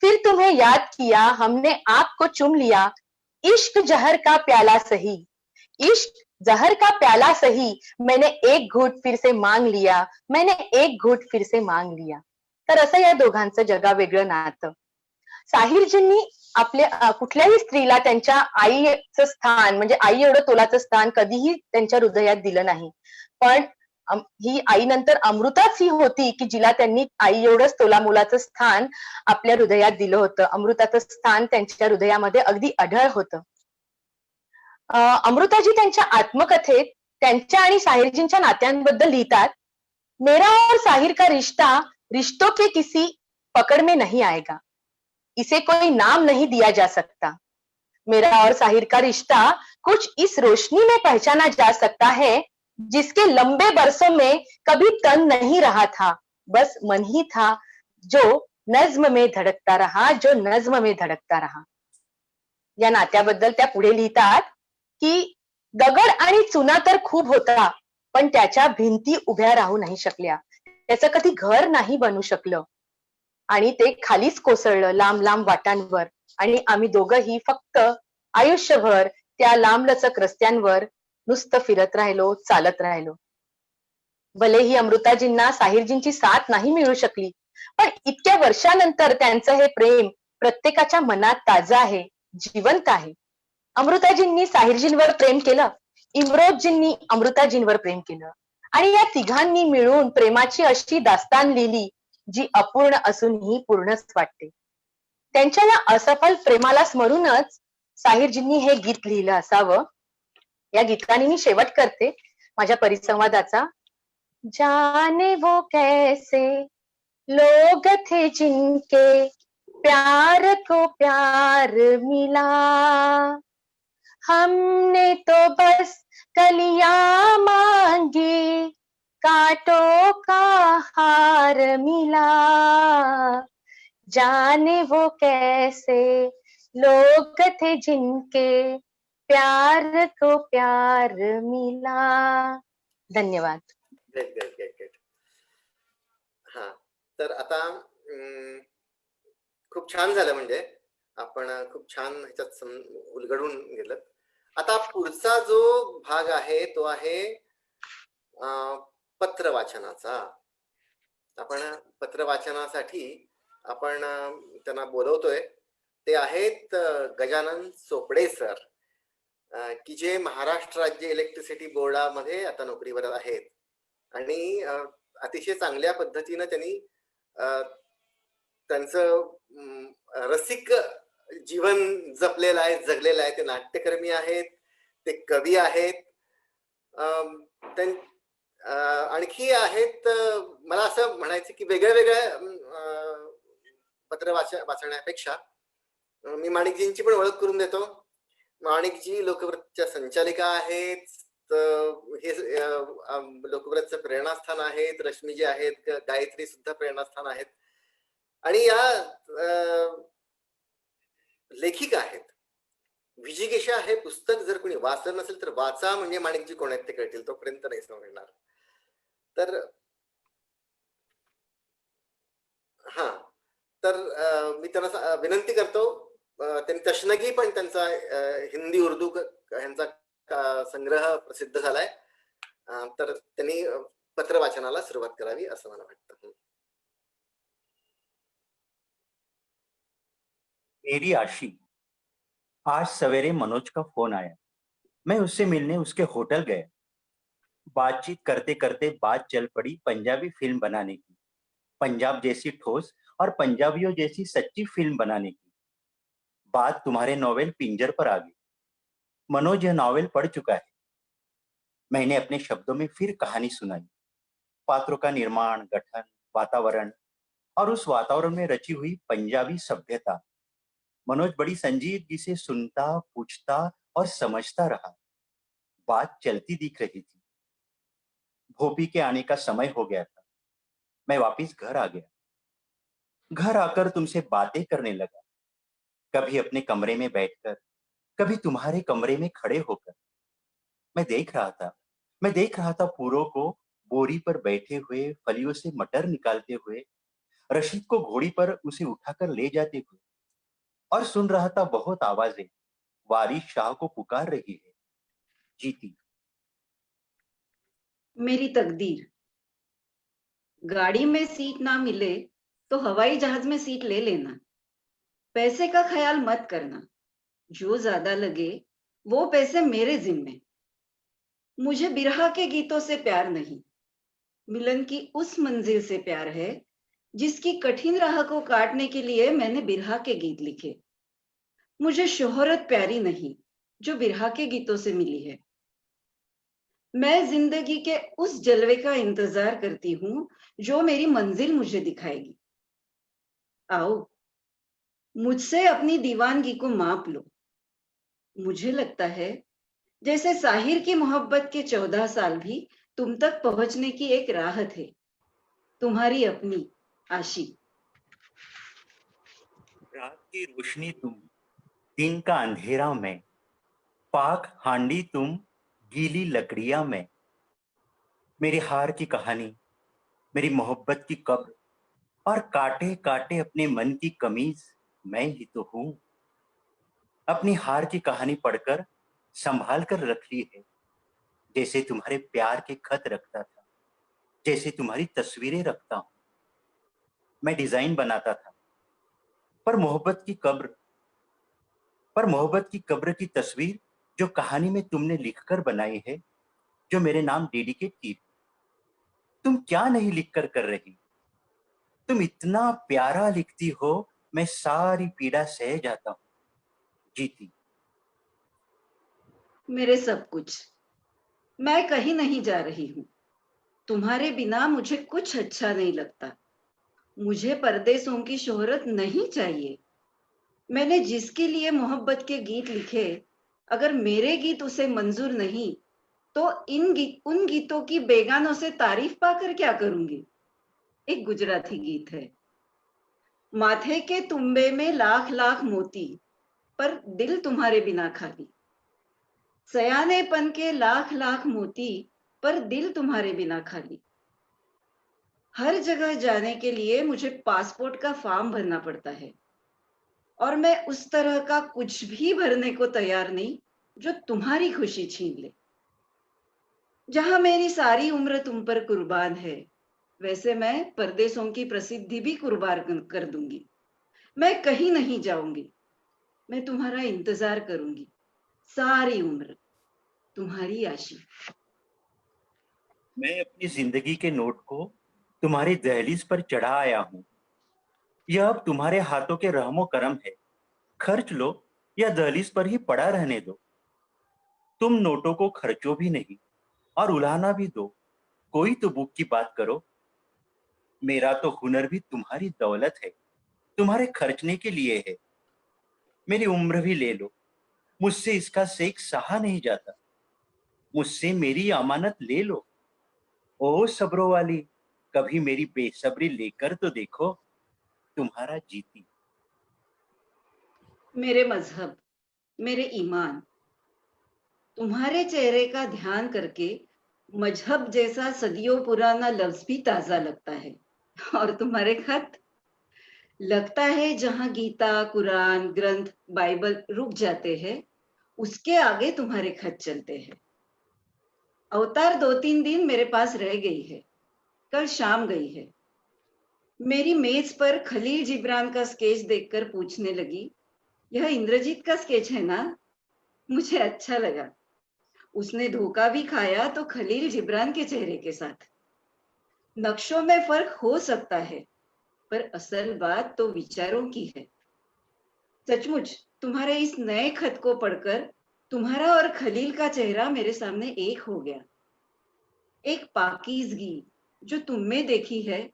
फिर तुम्हें याद किया हमने आँख को चुम लिया, इश्क जहर का प्याला सही, इश्क जहर का प्याला सही, मैंने एक घूट फिर से मांग लिया, मैंने एक घूट फिर से मांग लिया. तर असं या दोघांचं जगावेगळं नातं. साहिरजींनी आपल्या कुठल्याही स्त्रीला त्यांच्या आईचं स्थान म्हणजे आई एवढं तोलाचं स्थान कधीही त्यांच्या हृदयात दिलं नाही. पण ही आईनंतर अमृताच ही होती की जिला त्यांनी आई एवढंच तोलामोलाचं स्थान आपल्या हृदयात दिलं होतं. अमृताचं स्थान त्यांच्या हृदयामध्ये अगदी अढळ होतं. अमृताजी त्यांच्या आत्मकथेत त्यांच्या आणि साहिरजींच्या नात्यांबद्दल लिहितात, मेरा और साहिर का रिश्ता रिश्तों के किसी पकड़ में नहीं आएगा, इसे कोई नाम नहीं दिया जा सकता. मेरा और साहिर का रिश्ता कुछ इस रोशनी में पहचाना जा सकता है जिसके लंबे बरसों में कभी तन नहीं रहा था, बस मन ही था जो नज्म में धड़कता रहा, जो नज्म में धड़कता रहा. या नात्याबद्दल त्या पुढे लिहितात की दगड आणि चुना तर खूप होता, पण त्याच्या भिंती उभ्या राहू नाही शकल्या, त्याचं कधी घर नाही बनू शकलं आणि ते खालीच कोसळलं लांब लांब वाटांवर आणि आम्ही दोघंही फक्त आयुष्यभर त्या लांबलचक रस्त्यांवर नुसतं फिरत राहिलो, चालत राहिलो. भलेही अमृताजींना साहिरजींची साथ नाही मिळू शकली, पण इतक्या वर्षानंतर त्यांचं हे प्रेम प्रत्येकाच्या मनात ताजं आहे, जिवंत आहे. अमृताजींनी साहिरजींवर प्रेम केलं, इम्रोजींनी अमृताजींवर प्रेम केलं आणि या तिघांनी मिळून प्रेमाची अशी दास्तान लिहिली जी अपूर्ण असूनही पूर्णच वाटते. त्यांच्या या असफल प्रेमाला स्मरूनच साहिरजींनी हे गीत लिहिलं असावं. या गीताने मी शेवट करते माझ्या परिसंवादाचा. जाने वो कैसे लोग थे जिनके प्यार को प्यार मिला, हमने तो बस कलियां मांगी, कांटों का हार मिला. जाने वो कैसे लोग थे जिनके प्यार को प्यार मिला. धन्यवाद. Great great great great. हा, तर आता खूप छान झालं, म्हणजे आपण खूप छान ह्याच्यात उलगडून गेलं. आता पुढचा जो भाग आहे तो आहे पत्र वाचनाचा. आपण पत्र वाचनासाठी आपण त्यांना बोलवतोय. ते आहेत गजानन चोपडे सर, की जे महाराष्ट्र राज्य इलेक्ट्रिसिटी बोर्डामध्ये आता नोकरीवर आहेत आणि अतिशय चांगल्या पद्धतीनं त्यांनी त्यांचं रसिक जीवन जपलेलं आहे, जगलेलं आहे. ते नाट्यकर्मी आहेत, ते कवी आहेत. अम, त्यां- आणखी आहेत. मला असं म्हणायचं की वेगळ्या वेगळ्या पत्र वाचण्यापेक्षा मी माणिकजींची पण ओळख करून देतो. माणिकजी लोकव्रतच्या संचालिका आहेत. हे लोकव्रतचं प्रेरणास्थान आहेत. रश्मी जी आहेत, गायत्री सुद्धा प्रेरणास्थान आहेत. आणि या लेखिका आहेत. विजिगीषा हे पुस्तक जर कोणी वाचलं नसेल तर वाचा, म्हणजे माणिकजी कोण आहेत ते कळतील, तोपर्यंत नाही समजणार. तर हा, तर मी त्यांना विनंती करतो. त्यांनी तशनगी पण त्यांचा हिंदी उर्दू ह्यांचा संग्रह प्रसिद्ध झालाय. तर त्यांनी पत्र वाचनाला सुरुवात करावी असं मला वाटतं. मेरी आशी, आज सवेरे मनोज का फोन आया। मैं उससे मिलने उसके होटल गया। बातचीत करते करते बात चल पड़ी पंजाबी फिल्म बनाने की, पंजाब जैसी ठोस और पंजाबियों जैसी सच्ची फिल्म बनाने की। बात तुम्हारे नॉवेल पिंजर पर आ गई। मनोज यह नॉवेल पढ़ चुका है। मैंने अपने शब्दों में फिर कहानी सुनाई, पात्रों का निर्माण, गठन, वातावरण और उस वातावरण में रची हुई पंजाबी सभ्यता। मनोज बड़ी संजीदगी से सुनता, पूछता और समझता रहा। बात चलती दिख रही थी। भोपी के आने का समय हो गया था। मैं वापस घर आ गया। घर आकर तुमसे बातें करने लगा, कभी अपने कमरे में बैठकर, कभी तुम्हारे कमरे में खड़े होकर। मैं देख रहा था पूरों को बोरी पर बैठे हुए, फलियों से मटर निकालते हुए, रशीद को घोड़ी पर उसे उठाकर ले जाते हुए, और सुन रहा था बहुत आवाजें वारिस शाह को पुकार रही है। जीती। मेरी तकदीर, गाड़ी में सीट ना मिले तो हवाई जहाज में सीट ले लेना। पैसे का ख्याल मत करना, जो ज्यादा लगे वो पैसे मेरे जिम्मे। मुझे बिरहा के गीतों से प्यार नहीं, मिलन की उस मंजिल से प्यार है जिसकी कठिन राह को काटने के लिए मैंने बिरहा के गीत लिखे। मुझे शोहरत प्यारी नहीं जो बिरहा के गीतों से मिली है। मैं जिंदगी के उस जलवे का इंतजार करती हूं जो मेरी मंजिल मुझे दिखाएगी। आओ, मुझसे अपनी दीवानगी को माप लो। मुझे लगता है जैसे साहिर की मोहब्बत के 14 साल भी तुम तक पहुंचने की एक राह थे। तुम्हारी अपनी आशी। रात की रोशनी तुम, दिन का अंधेरा मैं, पाक हांडी तुम, गीली लकड़ियां मैं। मेरी हार की कहानी, मेरी मोहब्बत की कब्र, और काटे काटे अपने मन की कमीज मैं ही तो हूं। अपनी हार की कहानी पढ़कर संभाल कर रख ली है, जैसे तुम्हारे प्यार के खत रखता था, जैसे तुम्हारी तस्वीरें रखता हूं। मैं डिजाइन बनाता था, पर मोहब्बत की कब्र की तस्वीर जो कहानी में तुमने लिखकर बनाई है, जो मेरे नाम डेडिकेट की, तुम क्या नहीं लिखकर कर रही। तुम इतना प्यारा लिखती हो, मैं सारी पीड़ा सह जाता हूं। जीती। मेरे सब कुछ, मैं कहीं नहीं जा रही हूं। तुम्हारे बिना मुझे कुछ अच्छा नहीं लगता। मुझे परदेसों की शोहरत नहीं चाहिए। मैंने जिसके लिए मोहब्बत के गीत लिखे, अगर मेरे गीत उसे मंजूर नहीं तो उन गीतों की बेगानों से तारीफ पाकर क्या करूंगी। एक गुजराती गीत है, माथे के तुम्बे में लाख लाख मोती, पर दिल तुम्हारे बिना खाली। सयानेपन के लाख लाख मोती, पर दिल तुम्हारे बिना खाली। हर जगह जाने के लिए मुझे पासपोर्ट का फॉर्म भरना पड़ता है, और मैं उस तरह का कुछ भी भरने को तैयार नहीं जो तुम्हारी खुशी छीन ले। जहां मेरी सारी उम्र तुम पर कुर्बान है, वैसे मैं परदेसों की प्रसिद्धि भी कुर्बान कर दूंगी। मैं कहीं नहीं जाऊंगी, मैं तुम्हारा इंतजार करूंगी सारी उम्र। तुम्हारी आशी। मैं अपनी जिंदगी के नोट को तुम्हारी दहलीज पर चढ़ा आया हूं। यह अब तुम्हारे हाथों के रहमो करम है। खर्च लो या दहलीज पर ही पड़ा रहने दो। तुम नोटों को खर्चो भी नहीं और उड़ाना भी दो, कोई तो बुक की बात करो। मेरा तो हुनर भी तुम्हारी दौलत है, तुम्हारे खर्चने के लिए है। मेरी उम्र भी ले लो, मुझसे इसका सेक सहा नहीं जाता। मुझसे मेरी अमानत ले लो। ओ सब्रों वाली, कभी मेरी बेसब्री लेकर तो देखो। तुम्हारा जीती। मेरे मजहब, मेरे ईमान, तुम्हारे चेहरे का ध्यान करके मजहब जैसा सदियों पुराना लफ्ज भी ताजा लगता है। और तुम्हारे खत, लगता है जहां गीता, कुरान, ग्रंथ, बाइबल रुक जाते हैं, उसके आगे तुम्हारे खत चलते हैं। अवतार 2-3 दिन मेरे पास रह गई है, कल शाम गई है। मेरी मेज पर खलील जिब्रान का स्केच देखकर पूछने लगी, यह इंद्रजीत का स्केच है ना? मुझे अच्छा लगा। उसने धोखा भी खाया तो खलील जिब्रान के चेहरे के साथ। नक्शों में फर्क हो सकता है, पर असल बात तो विचारों की है। सचमुच तुम्हारे इस नए खत को पढ़कर तुम्हारा और खलील का चेहरा मेरे सामने एक हो गया। एक पाकीज़गी जो तुम में देखी है,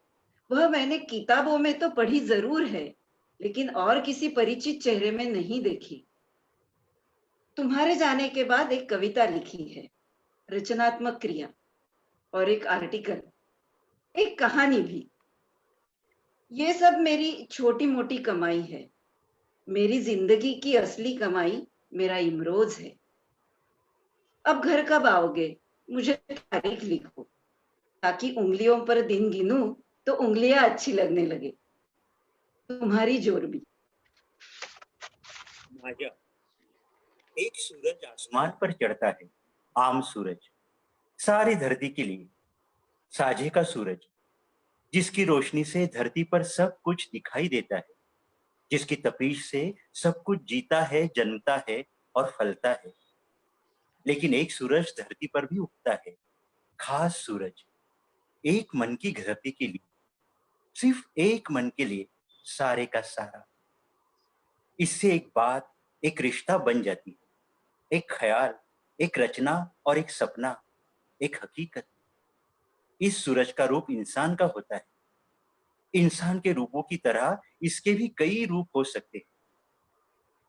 वह मैंने किताबों में तो पढ़ी जरूर है, लेकिन और किसी परिचित चेहरे में नहीं देखी। तुम्हारे जाने के बाद एक कविता लिखी है, रचनात्मक क्रिया, और एक आर्टिकल, एक कहानी भी। ये सब मेरी छोटी मोटी कमाई है। मेरी जिंदगी की असली कमाई मेरा इमरोज है। अब घर कब आओगे? मुझे तारीख लिखो, ताकि उंगलियों पर दिन गिनूं तो उंगलियां अच्छी लगने लगे। तुम्हारी जोरबी। माया, एक सूरज आसमान पर चढ़ता है, आम सूरज, सारी धरती के लिए। साझे का सूरज, जिसकी रोशनी से धरती पर सब कुछ दिखाई देता है, जिसकी तपीश से सब कुछ जीता है, जन्मता है और फलता है। लेकिन एक सूरज धरती पर भी उगता है, खास सूरज, एक मन की घरती के लिए, सिर्फ एक मन के लिए, सारे का सारा। इससे एक बात, एक रिश्ता बन जाती है, एक ख्याल, एक रचना और एक सपना, एक हकीकत। इस सूरज का रूप इंसान का होता है। इंसान के रूपों की तरह इसके भी कई रूप हो सकते हैं।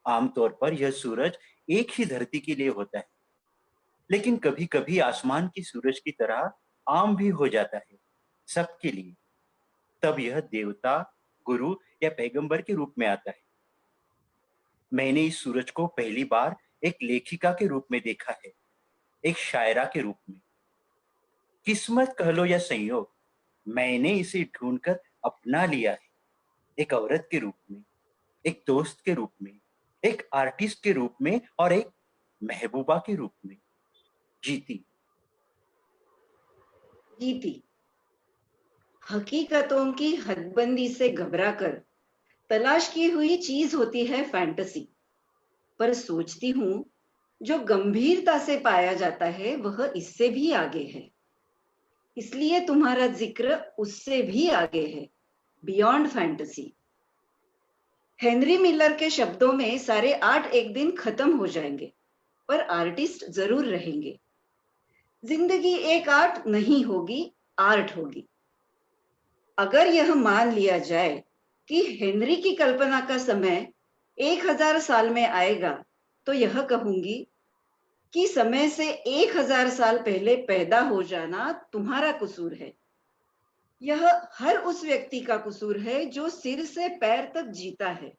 आमतौर पर यह सूरज एक ही धरती के लिए होता है, लेकिन कभी कभी आसमान की सूरज की तरह आम भी हो जाता है, सबके लिए। तब यह देवता, गुरु या पैगंबर के रूप में आता है। मैंने इस सूरज को पहली बार एक लेखिका के रूप में देखा है, एक शायरा के रूप में। किस्मत कह लो या संयोग, मैंने इसे ढूंढकर अपना लिया है, एक औरत के रूप में, एक दोस्त के रूप में, एक आर्टिस्ट के रूप में और एक महबूबा के रूप में। जीती। जीती। हकीकतों की हदबंदी से घबराकर तलाश की हुई चीज होती है फैंटेसी। पर सोचती हूं, जो गंभीरता से पाया जाता है वह इससे भी आगे है। इसलिए तुम्हारा जिक्र उससे भी आगे है, बियॉन्ड फैंटेसी। हेनरी मिलर के शब्दों में सारे आर्ट एक दिन खत्म हो जाएंगे, पर आर्टिस्ट जरूर रहेंगे। जिंदगी एक आर्ट नहीं होगी, आर्ट होगी। अगर यह मान लिया जाए कि हेनरी की कल्पना का समय 1000 साल में आएगा, तो यह कहूंगी कि समय से 1000 साल पहले पैदा हो जाना तुम्हारा कसूर है। यह हर उस व्यक्ति का कसूर है जो सिर से पैर तक जीता है।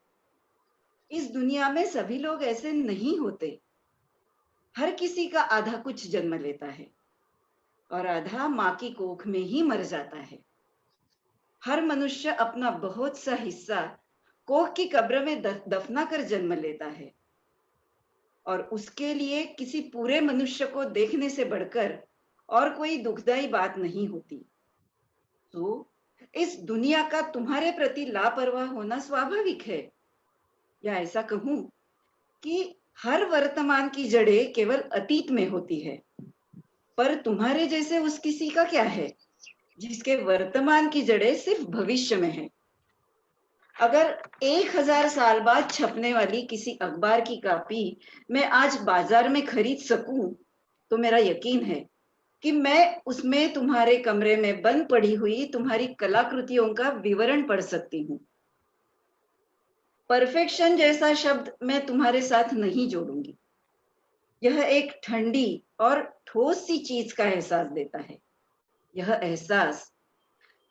इस दुनिया में सभी लोग ऐसे नहीं होते। हर किसी का आधा कुछ जन्म लेता है और आधा माँ की कोख में ही मर जाता है। हर मनुष्य अपना बहुत सा हिस्सा कोख की कब्र में दफना कर जन्म लेता है, और उसके लिए किसी पूरे मनुष्य को देखने से बढ़कर और कोई दुखदाई बात नहीं होती। तो इस दुनिया का तुम्हारे प्रति लापरवाह होना स्वाभाविक है, या ऐसा कहूं कि हर वर्तमान की जड़ें केवल अतीत में होती है। पर तुम्हारे जैसे उस किसी का क्या है जिसके वर्तमान की जड़ें सिर्फ भविष्य में है। अगर 1000 साल बाद छपने वाली किसी अखबार की कॉपी मैं आज बाजार में खरीद सकूं, तो मेरा यकीन है कि मैं उसमें तुम्हारे कमरे में बंद पड़ी हुई तुम्हारी कलाकृतियों का विवरण पढ़ सकती हूँ। परफेक्शन जैसा शब्द मैं तुम्हारे साथ नहीं जोड़ूंगी। यह एक ठंडी और ठोस सी चीज का एहसास देता है। यह एहसास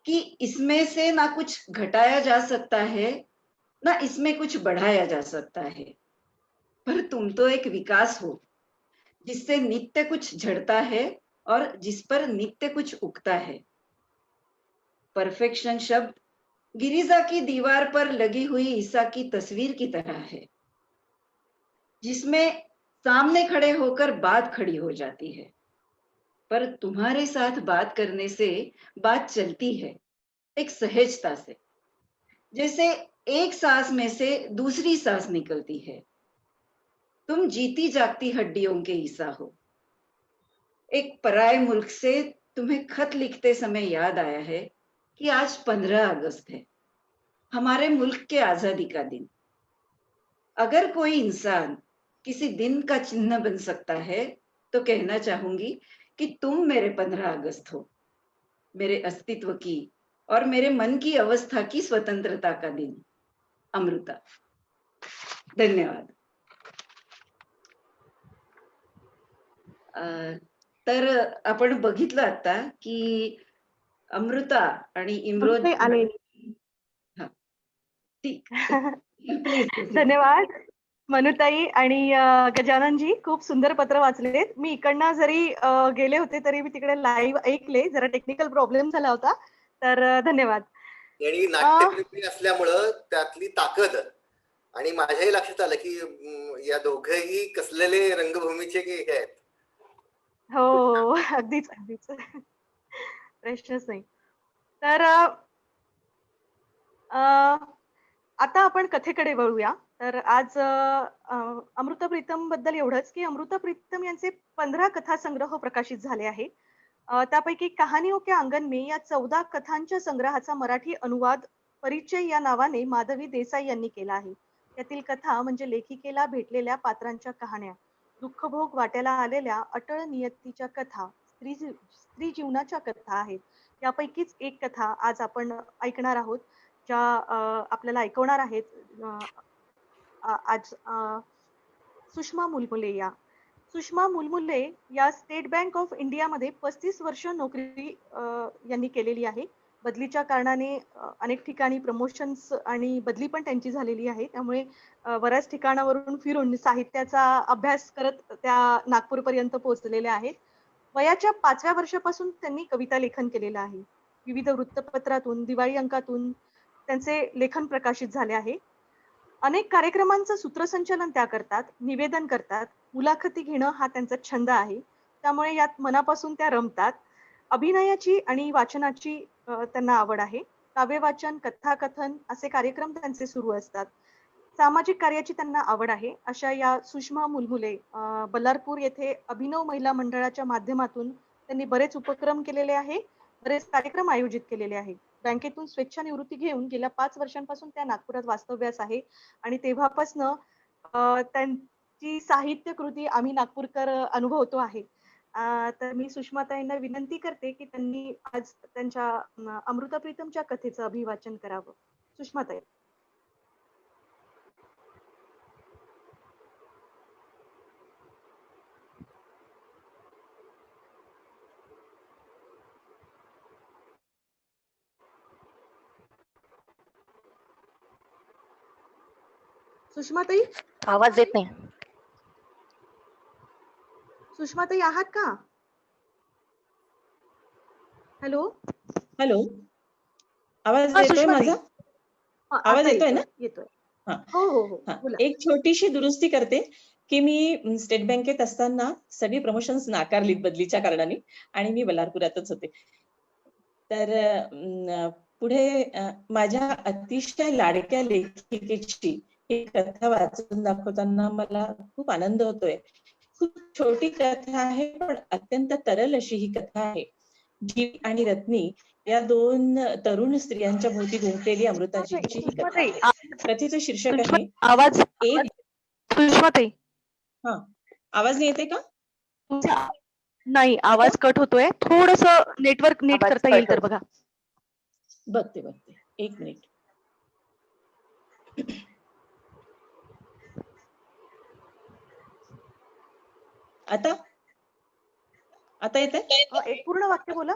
कि इसमें से ना कुछ घटाया जा सकता है, ना इसमें कुछ बढ़ाया जा सकता है। पर तुम तो एक विकास हो, जिससे नित्य कुछ झड़ता है और जिस पर नित्य कुछ उगता है। परफेक्शन शब्द गिरिजा की दीवार पर लगी हुई ईसा की तस्वीर की तरह है, जिसमें सामने खड़े होकर बात खड़ी हो जाती है। पर तुम्हारे साथ बात करने से बात चलती है, एक सहजता से, जैसे एक सांस में से दूसरी सांस निकलती है। तुम जीती जागती हड्डियों के ईसा हो। एक पराये मुल्क से तुम्हें खत लिखते समय याद आया है कि आज 15 अगस्त है, हमारे मुल्क के आजादी का दिन। अगर कोई इंसान किसी दिन का चिन्ह बन सकता है, तो कहना चाहूंगी कि तुम मेरे 15 अगस्त हो, मेरे अस्तित्व की और मेरे मन की अवस्था की स्वतंत्रता का दिन। अमृता। धन्यवाद। तर आपण बघितलं आता की अमृता आणि इम्रोज आले. प्लीज धन्यवाद मनुताई आणि गजाननजी, खूप सुंदर पत्र वाचलेत. मी इकडनं जरी गेले होते तरी मी तिकडे लाईव्ह ऐकले. जरा टेक्निकल प्रॉब्लेम झाला होता, तर धन्यवाद. आणि नाट्यप्रेमी असल्यामुळं त्यातली ताकद आणि माझ्याही लक्षात आलं की या दोघेही कसलेले रंगभूमीचे की हे आहेत. हो, अगदीच अगदीच प्रश्नच नाही. तर आता आपण कथेकडे वळूया. तर आज अमृता प्रीतम बद्दल एवढंच की अमृता प्रीतम यांचे 15 कथासंग्रह प्रकाशित झाले आहे. त्यापैकी कहानियों के आंगन में या 14 कथांच्या संग्रहाचा मराठी अनुवाद परिचय या नावाने माधवी देसाई यांनी केला आहे. त्यातील कथा म्हणजे लेखिकेला भेटलेल्या पात्रांच्या कहाण्या, दुःखभोग वाट्याला आलेल्या अटळ नियतीच्या कथा, स्त्री जीवनाच्या कथा आहेत. यापैकीच एक कथा आज आपण ऐकणार आहोत, ज्या आपल्याला ऐकवणार आहेत आज सुषमा मुलमुले या. सुषमा मुलमुले या स्टेट बँक ऑफ इंडियामध्ये 35 वर्ष नोकरी यांनी केलेली आहे. बदलीच्या कारणाने अनेक ठिकाणी प्रमोशन्स आणि बदली पण त्यांची झालेली आहे. त्यामुळे बऱ्याच ठिकाणावरून फिरून साहित्याचा अभ्यास करत त्या नागपूरपर्यंत पोहोचलेल्या आहेत. वयाच्या 5व्या वर्षापासून त्यांनी कविता लेखन केलेलं आहे. विविध वृत्तपत्रातून, दिवाळी अंकातून त्यांचे लेखन प्रकाशित झाले आहे. अनेक कार्यक्रमांचं सूत्रसंचालन त्या करतात, निवेदन करतात. मुलाखती घेणं हा त्यांचा छंद आहे, त्यामुळे यात मनापासून त्या रमतात. अभिनयाची आणि वाचनाची त्यांना आवड आहे. काव्यवाचन, कथाकथन असे कार्यक्रम त्यांचे सुरू असतात. सामाजिक कार्याची त्यांना आवड आहे. अशा या सुषमा मुलमुले बल्लारपूर येथे अभिनव महिला मंडळाच्या माध्यमातून त्यांनी बरेच उपक्रम केलेले आहे, बरेच कार्यक्रम आयोजित केलेले आहेत. बँकेतून स्वेच्छानिवृत्ती घेऊन गेल्या 5 वर्षांपासून त्या नागपुरात वास्तव्यास आहे आणि तेव्हापासनं त्यांची साहित्य कृती आम्ही नागपूरकर अनुभवतो आहे. तर मी सुषमाताईंना विनंती करते की त्यांनी आज त्यांच्या अमृता प्रीतमच्या कथेचं अभिवाचन करावं. सुषमाताई. सुषमाताई, आवाज येत नाही. सुषमाताई आहात का? हॅलो. हॅलो, आवाज हा, येतोय सुषमाताई. माझा? हा, आवाज आता येतोय ना? येतोय. हा. हो हो हो, हा, बोला. एक छोटीशी दुरुस्ती करते की मी स्टेट बँकेत असताना सगळी प्रमोशन्स नाकारलीत बदलीच्या कारणाने आणि मी बल्लारपुरातच होते. तर पुढे माझ्या अतिशय लाडक्या लेखिकेची ही कथा वाचून दाखवताना मला खूप आनंद होतोय. खूप छोटी कथा आहे, पण अत्यंत तरल अशी ही कथा आहे. जीवी आणि रत्नी या दोन तरुण स्त्रियांच्या भोवती गुंफलेली अमृताजींची ही कथा सुषमाताई, आहे. कथेचं शीर्षक आहे आवाज एक. सुषमाताई, हा, आवाज नाही येते का? तुमचा नाही, आवाज कट होतोय. थोडस नेटवर्क नीट आवाज करता cut येईल तर होतोय. बघा. बघते एक मिनिट. आता आता येते? एक पूर्ण वाक्य बोला.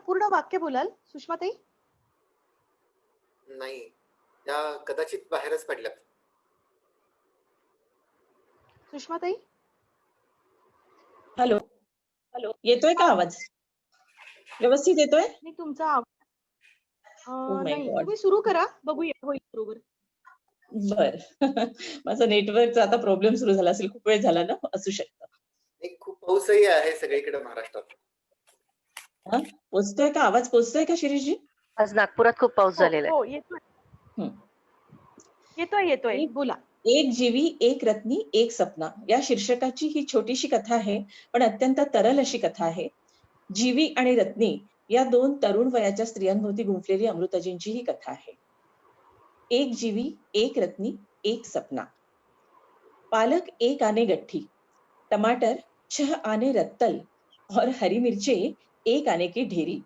पूर्ण वाक्य बोलाल सुषमाताई? नाही, त्या कदाचित बाहेरच पडल्यात. सुषमाताई, हॅलो हॅलो, येतोय का आवाज? व्यवस्थित येतोय? मी तुमचा आवाज Oh my नाही, God. तुम्ही सुरू करा, बघूया होईल बरोबर. बर. माझा नेटवर्कचा आता प्रॉब्लेम सुरू झाला असेल, खूप वेळ झाला ना, असू शकतं. एक खूप पाऊसही आहे सगळीकडे महाराष्ट्रात. पोचतोय का आवाज? पोचतोय का शिरीषजी? आज नागपुरात खूप पाऊस झालेला आहे. हो, येतोय हं. येतोय बोला. एक जीवी एक रत्नी एक सपना या शीर्षकाची ही छोटीशी कथा आहे, पण अत्यंत तरल अशी कथा आहे. जीवी आणि रत्नी या दोन तरुण वयाच्या स्त्रियांभोवती गुंफलेली अमृताजींची ही कथा आहे. एक जीवी एक रत्नी एक सपना. पालक एक आने गट्ठी, टमाटर 6 आने रत्तल और हरी मिर्चे 1 आने की ढेरी.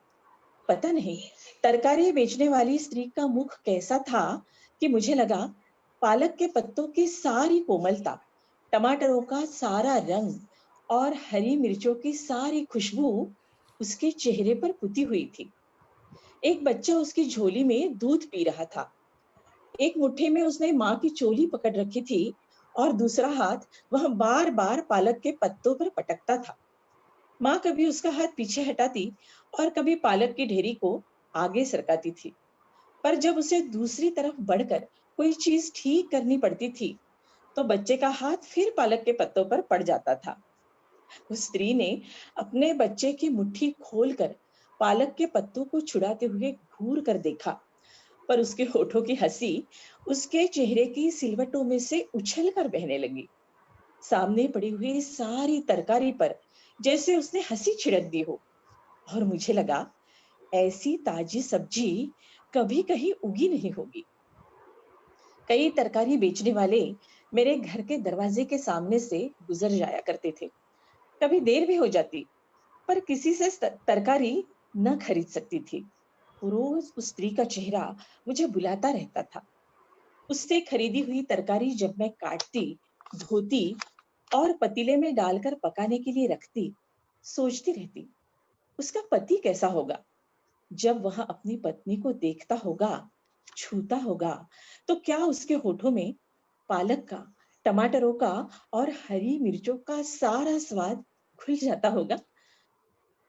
पता नहीं तरकारी बेचने वाली स्त्री का मुख कैसा था कि मुझे लगा पालक के पत्तों की सारी कोमलता, टमाटरों का सारा रंग और हरी मिर्चों की सारी खुशबू उसके चेहरे पर पुती हुई थी. एक बच्चा उसकी झोली में दूध पी रहा था. एक मुट्ठी में उसने माँ की चोली पकड़ रखी थी और दूसरा हाथ वह बार बार पालक के पत्तों पर पटकता था. माँ कभी उसका हाथ पीछे हटाती और कभी पालक की ढेरी को आगे सरकाती थी, पर जब उसे दूसरी तरफ बढ़कर कोई चीज ठीक करनी पड़ती थी तो बच्चे का हाथ फिर पालक के पत्तों पर पड़ जाता था. उस स्त्री ने अपने बच्चे की मुट्ठी खोलकर पालक के पत्तों को छुड़ाते हुए घूर कर देखा, पर उसके होठों की हंसी उसके चेहरे की सिलवटों में से उछल कर बहने लगी. सामने पड़ी हुई सारी तरकारी पर जैसे उसने हंसी छिड़क दी हो, और मुझे लगा ऐसी ताजी सब्जी कभी कहीं उगी नहीं होगी. कई तरकारी बेचने वाले मेरे घर के दरवाजे के सामने से गुजर जाया करते थे. कभी देर भी हो जाती, पर किसी से तरकारी न खरीद सकती थी. रोज उस स्त्री का चेहरा मुझे बुलाता रहता था. उससे खरीदी हुई तरकारी जब मैं काटती, धोती और पतीले में डालकर पकाने के लिए रखती, सोचती रहती, उसका पति कैसा होगा? जब वह अपनी पत्नी को देखता होगा, छूता होगा, तो क्या उसके होठों में पालक का, टमाटरों का और हरी मिर्चों का सारा स्वाद खुल जाता होगा?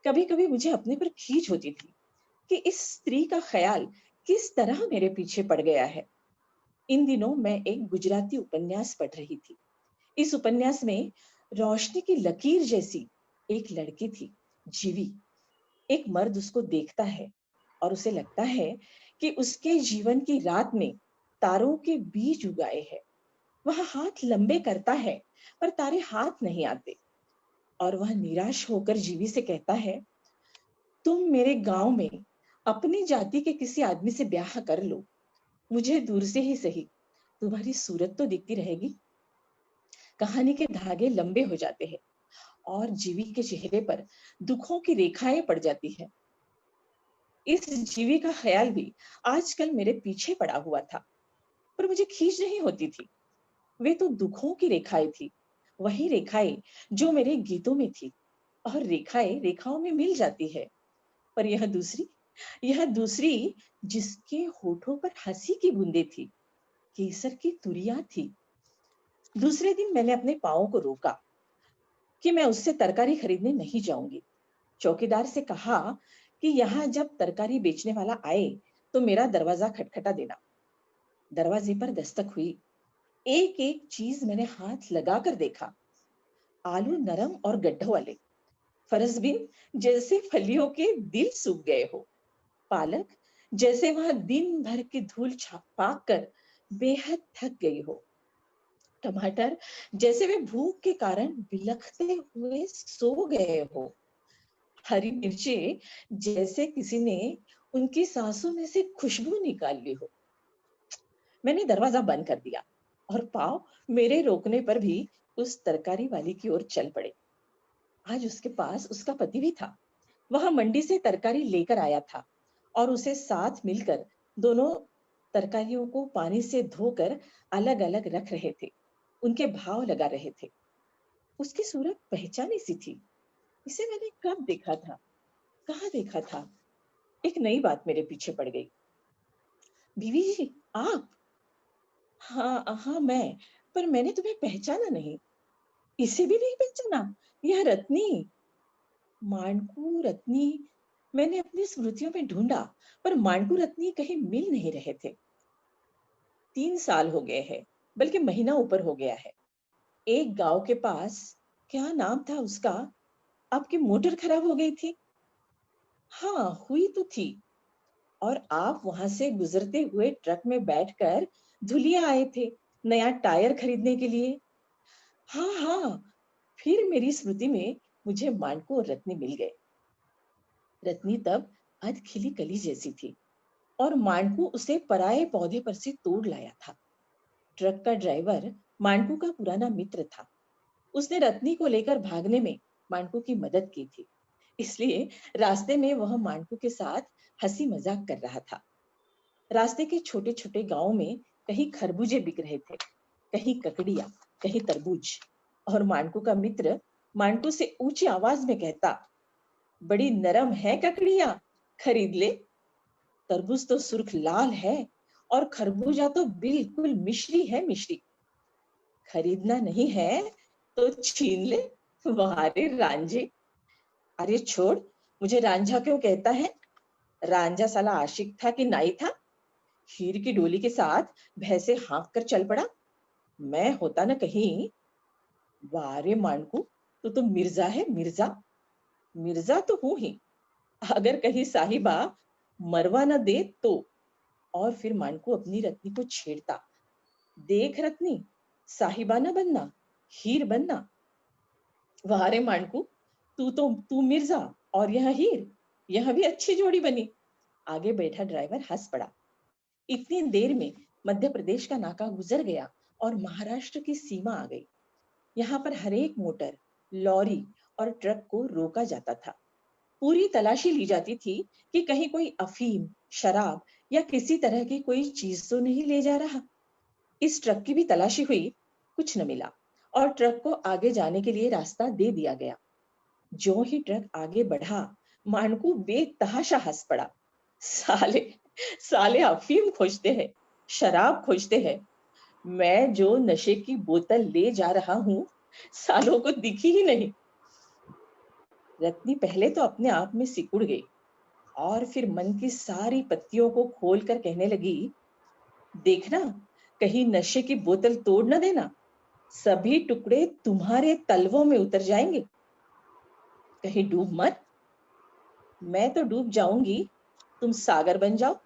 कभी कभी मुझे अपने पर खींच होती थी कि इस स्त्री का ख्याल किस तरह मेरे पीछे पड़ गया है. इन दिनों मैं एक गुजराती उपन्यास पढ़ रही थी. इस उपन्यास में रोशनी की लकीर जैसी एक लड़की थी, जीवी. एक मर्द उसको देखता है और उसे लगता है कि उसके जीवन की रात में तारों के बीज उगाए हैं. वह हाथ लंबे करता है, पर तारे हाथ नहीं आते, और वह निराश होकर जीवी से कहता है, तुम मेरे गांव में अपनी जाति के किसी आदमी से ब्याह कर लो, मुझे दूर से ही सही तुम्हारी सूरत तो दिखती रहेगी. कहानी के धागे लंबे हो जाते हैं और जीवी के चेहरे पर दुखों की रेखाएं पड़ जाती है. इस जीवी का ख्याल भी आजकल मेरे पीछे पड़ा हुआ था, पर मुझे खींच नहीं होती थी. वे तो दुखों की रेखाएं थी, वही रेखाएं जो मेरे गीतों में थी, और रेखाएं रेखाओं में मिल जाती है. पर यह दूसरी जिसके होठों पर हंसी की बूंदें थी, केसर की तुरियां थी. दूसरे दिन मैंने अपने पाँव को रोका कि मैं उससे तरकारी खरीदने नहीं जाऊंगी. चौकीदार से कहा कि यहाँ जब तरकारी बेचने वाला आए तो मेरा दरवाजा खटखटा देना. दरवाजे पर दस्तक हुई. एक एक चीज मैंने हाथ लगाकर देखा. आलू नरम और गड्ढों वाले, फरसबीन जैसे फलियों के दिल सूख गए हो, पालक जैसे वह दिन भर की धूल पाक कर बेहद थक गई हो, टमाटर जैसे वे भूख के कारण बिलखते हुए सो गए हो। हरी मिर्चें जैसे किसी ने उनकी सांसों में से खुशबू निकाल ली हो। मैंने दरवाजा बंद कर दिया और पाँव मेरे रोकने पर भी उस तरकारी वाली की ओर चल पड़े। आज उसके पास उसका पति भी था। वह मंडी से तरकारी लेकर आया था और उसे साथ मिलकर दोनों तरकारियों को पानी से धोकर अलग अलग रख रहे थे, उनके भाव लगा रहे थे। उसकी सूरत पहचानी सी थी। इसे मैंने कब देखा था, कहाँ देखा था? एक नई बात मेरे पीछे पड़ गई। बीवी जी, आप? हाँ हाँ, मैं। पर मैंने तुम्हें पहचाना नहीं। इसे भी नहीं पहचाना? यह रत्नी, मांडकू रत्नी। मैंने अपनी स्मृतियों में ढूंढा, पर मांडकू रत्नी कहीं मिल नहीं रहे थे। 3 साल हो गए हैं, बल्कि महीना ऊपर हो गया है। एक गांव के पास, क्या नाम था उसका? आपकी मोटर खराब हो गई थी। हाँ, हुई तो थी। और आप वहां से गुजरते हुए ट्रक में बैठकर धुलिया आए थे नया टायर खरीदने के लिए। हाँ हाँ, फिर मेरी स्मृति में मुझे मांडकू और रत्नी मिल गए। रत्नी तब अध खिली कली जैसी थी और मांडकू उसे पराये पौधे पर से तोड़ लाया था। ट्रक का ड्राइवर मांडकू का पुराना मित्र था। उसने रत्नी को लेकर भागने में मांडकू की मदद की थी, इसलिए रास्ते में वह मांडकू के साथ हंसी मजाक कर रहा था। रास्ते के छोटे छोटे गांवों में कहीं खरबूजे बिक रहे थे, कहीं ककड़िया, कहीं तरबूज। और मांडकू का मित्र मांडकू से ऊंची आवाज में कहता, बड़ी नरम है ककड़िया, खरीद ले। तरबूज तो सुर्ख लाल है और खरबूजा तो बिल्कुल मिश्री है, मिश्री। खरीदना नहीं है तो छीन ले। वाह रे रांझे। अरे छोड़, मुझे रांझा क्यों कहता है? रांझा साला आशिक था कि नाई था? हीर की डोली के साथ भैंसे हाँक कर चल पड़ा। मैं होता न कहीं। वाह रे मांडकू, तो मिर्जा है, मिर्जा। मिर्जा तो हूं ही, अगर कहीं साहिबा मरवा न दे तो। और फिर मांडकू अपनी रत्नी को छेड़ता, देख रत्नी, साहिबा न बनना, हीर बनना। वाह रे मांडकू, तू मिर्जा और यह हीर, यह भी अच्छी जोड़ी बनी। आगे बैठा ड्राइवर हंस पड़ा। इतनी देर में मध्य प्रदेश का नाका गुजर गया और महाराष्ट्र की सीमा आ गई। यहाँ पर हर एक मोटर, लॉरी और ट्रक को रोका जाता था। पूरी तलाशी ली जाती थी कि कहीं कोई अफीम, शराब या किसी तरह की कोई चीज तो नहीं ले जा रहा। इस ट्रक की भी तलाशी हुई, कुछ न मिला और ट्रक को आगे जाने के लिए रास्ता दे दिया गया। जो ही ट्रक आगे बढ़ा, मांडकू बेतहाशा हंस पड़ा। साले साले अफीम खोजते हैं, शराब खोजते हैं। मैं जो नशे की बोतल ले जा रहा हूं, सालों को दिखी ही नहीं। रत्नी पहले तो अपने आप में सिकुड़ गई और फिर मन की सारी पत्तियों को खोलकर कहने लगी, देखना, कहीं नशे की बोतल तोड़ न देना, सभी टुकड़े तुम्हारे तलवों में उतर जाएंगे। कहीं डूब मत। मैं तो डूब जाऊंगी, तुम सागर बन जाओ।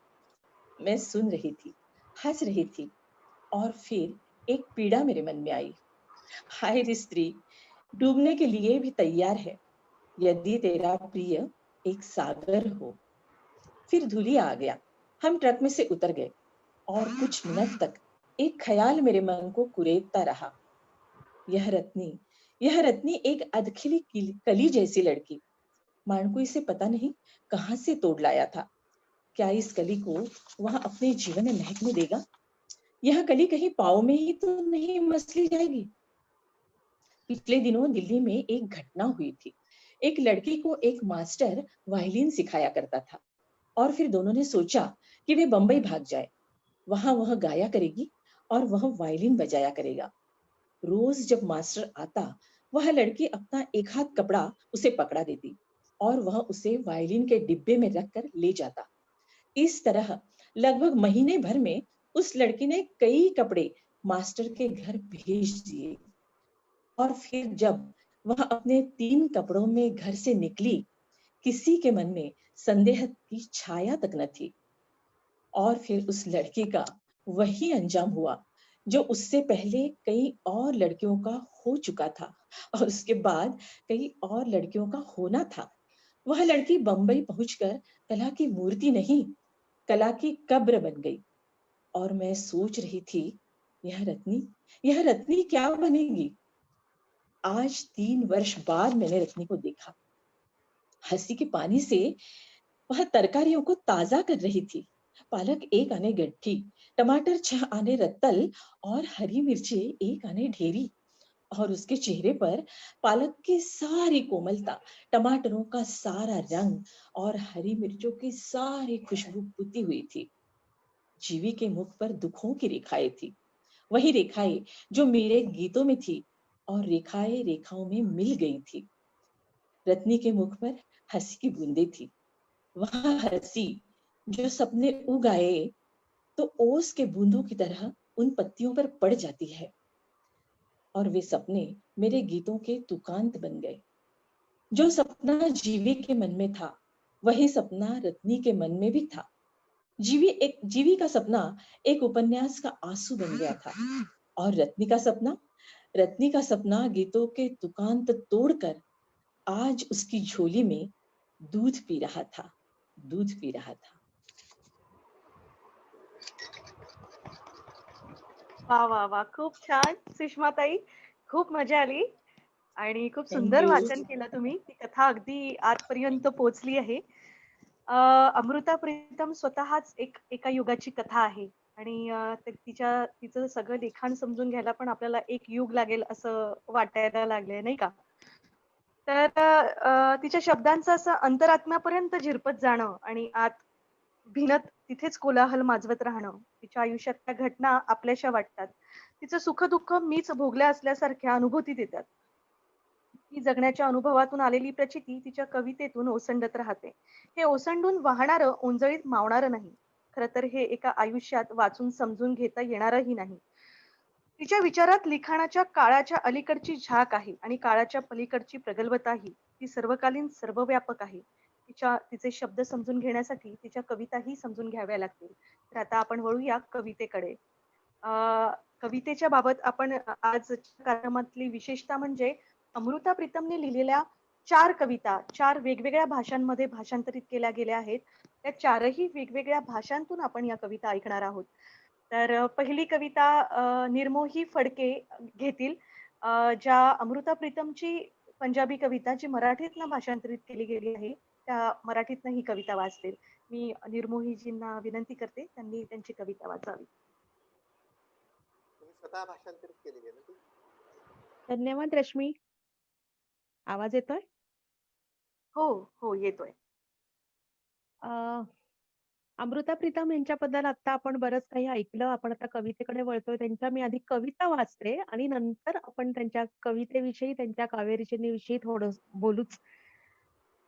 मैं सुन रही थी, हंस रही थी और फिर एक पीड़ा मेरे मन में आई। हाय रे स्त्री, डूबने के लिए भी तैयार है, यदि तेरा प्रिय एक सागर हो। फिर धुलिया आ गया। हम ट्रक में से उतर गए और कुछ मिनट तक एक ख्याल मेरे मन को कुरेदता रहा। यह रत्नी एक अधखिली कली जैसी लड़की। मांडकू इसे पता नहीं कहां से तोड़ लाया था। क्या इस कली को वह अपने जीवन में महकने देगा? यह कली कहीं पाँव में ही तो नहीं मसली जाएगी? पिछले दिनों दिल्ली में एक घटना हुई थी। एक लड़की को एक मास्टर वायलिन सिखाया करता था और फिर दोनों ने सोचा कि वे बंबई भाग जाए। वहां वह गाया करेगी और वह वायलिन बजाया करेगा। रोज जब मास्टर आता, वह लड़की अपना एक हाथ कपड़ा उसे पकड़ा देती और वह उसे वायलिन के डिब्बे में रखकर ले जाता। इस तरह लगभग महीने भर में उस लड़की ने कई कपड़े मास्टर के घर भेज दिए। और फिर जब वह अपने 3 कपड़ों में घर से निकली, किसी के मन में संदेह की छाया तक न थी। और फिर उस लड़की का वही अंजाम हुआ जो उससे पहले कई और लड़कियों का हो चुका था और उसके बाद कई और लड़कियों का होना था। वह लड़की बंबई पहुंचकर कला की मूर्ति नहीं, कला की कब्र बन गई। और मैं सोच रही थी, यह रत्नी क्या बनेगी? आज 3 वर्ष बाद मैंने रत्नी को देखा। हंसी के पानी से वह तरकारियों को ताजा कर रही थी। पालक 1 आने गड्ढी, टमाटर 6 आने रत्तल और हरी मिर्चें 1 आने ढेरी। और उसके चेहरे पर पालक की सारी कोमलता, टमाटरों का सारा रंग और हरी मिर्चों की सारी खुशबू पुती हुई थी। जीवी के मुख पर दुखों की रेखाएं थी, वही रेखाएं जो मेरे गीतों में थी और रेखाएं रेखाओं में मिल गई थी। रत्नी के मुख पर हंसी की बूंदें थी, वह हंसी जो सपने उगाए तो ओस के बूंदों की तरह उन पत्तियों पर पड़ जाती है। और वे सपने मेरे गीतों के तुकांत बन गए। जो सपना जीवी के मन में था, वही सपना रत्नी के मन में भी था। जीवी का सपना एक उपन्यास का आंसू बन गया था और रत्नी का सपना गीतों के तुकांत तोड़कर आज उसकी झोली में दूध पी रहा था। वा वा वा, खूप छान सुषमाताई, खूप मजा आली आणि खूप Thank सुंदर you. वाचन केलं तुम्ही. ती कथा अगदी आजपर्यंत पोहोचली आहे. अमृता प्रीतम स्वतःच एका युगाची कथा आहे आणि तिचं सगळं लिखाण समजून घ्यायला पण आपल्याला एक युग लागेल असं वाटायला लागलंय, नाही का? तर तिच्या शब्दांचं असं अंतरात्म्यापर्यंत झिरपत जाणं आणि आत भिनत तिथेच कोलाहल माजवत राहणं. तिच्या आयुष्यातल्या घटना आपल्याशा वाटतात. तिचं सुख-दुःख मीच भोगल्या असल्यासारख्या अनुभूती देतात. ती जगण्याच्या अनुभवातून आलेली प्रचिती तिच्या कवितेतून ओसंडत राहते. हे ओसंडून वाहणारं ओंजळीत मावणारं नाही. खरं तर हे एका आयुष्यात वाचून समजून घेता येणारही नाही. तिच्या विचारात लिखाणाच्या काळाच्या अलीकडची झाक आहे आणि काळाच्या पलीकडची प्रगल्भताही. ती सर्वकालीन सर्वव्यापक आहे. तिचे शब्द समजून घेण्यासाठी तिच्या कविताही समजून घ्याव्या लागतील. तर आता आपण वळूया कवितेकडे. कवितेच्या बाबत आपण आजच्या कार्यक्रमातली विशेषता म्हणजे अमृता प्रीतमने लिहिलेल्या 4 कविता 4 वेगवेगळ्या भाषांमध्ये भाषांतरित केल्या गेल्या आहेत. त्या 4ही वेगवेगळ्या भाषांतून आपण या कविता ऐकणार आहोत. तर पहिली कविता निर्मोही फडके घेतील. ज्या अमृता प्रीतमची पंजाबी कविता जी मराठीतनं भाषांतरित केली गेली आहे, त्या मराठीतनं ही कविता वाचतील. मी निर्मोहीजींना विनंती करते, त्यांनी त्यांची कविता वाचावी. तुम्ही स्वतः भाषांतरित केलेली आहे ना ती? धन्यवाद रश्मी. आवाज येतोय? हो, येतोय. अमृता प्रीतम यांच्याबद्दल आता आपण बरंच काही ऐकलं. आपण आता कवितेकडे वळतोय. त्यांच्या मी आधी कविता वाचते आणि नंतर आपण त्यांच्या कवितेविषयी, त्यांच्या काव्यरचनेविषयी थोडं बोलूच.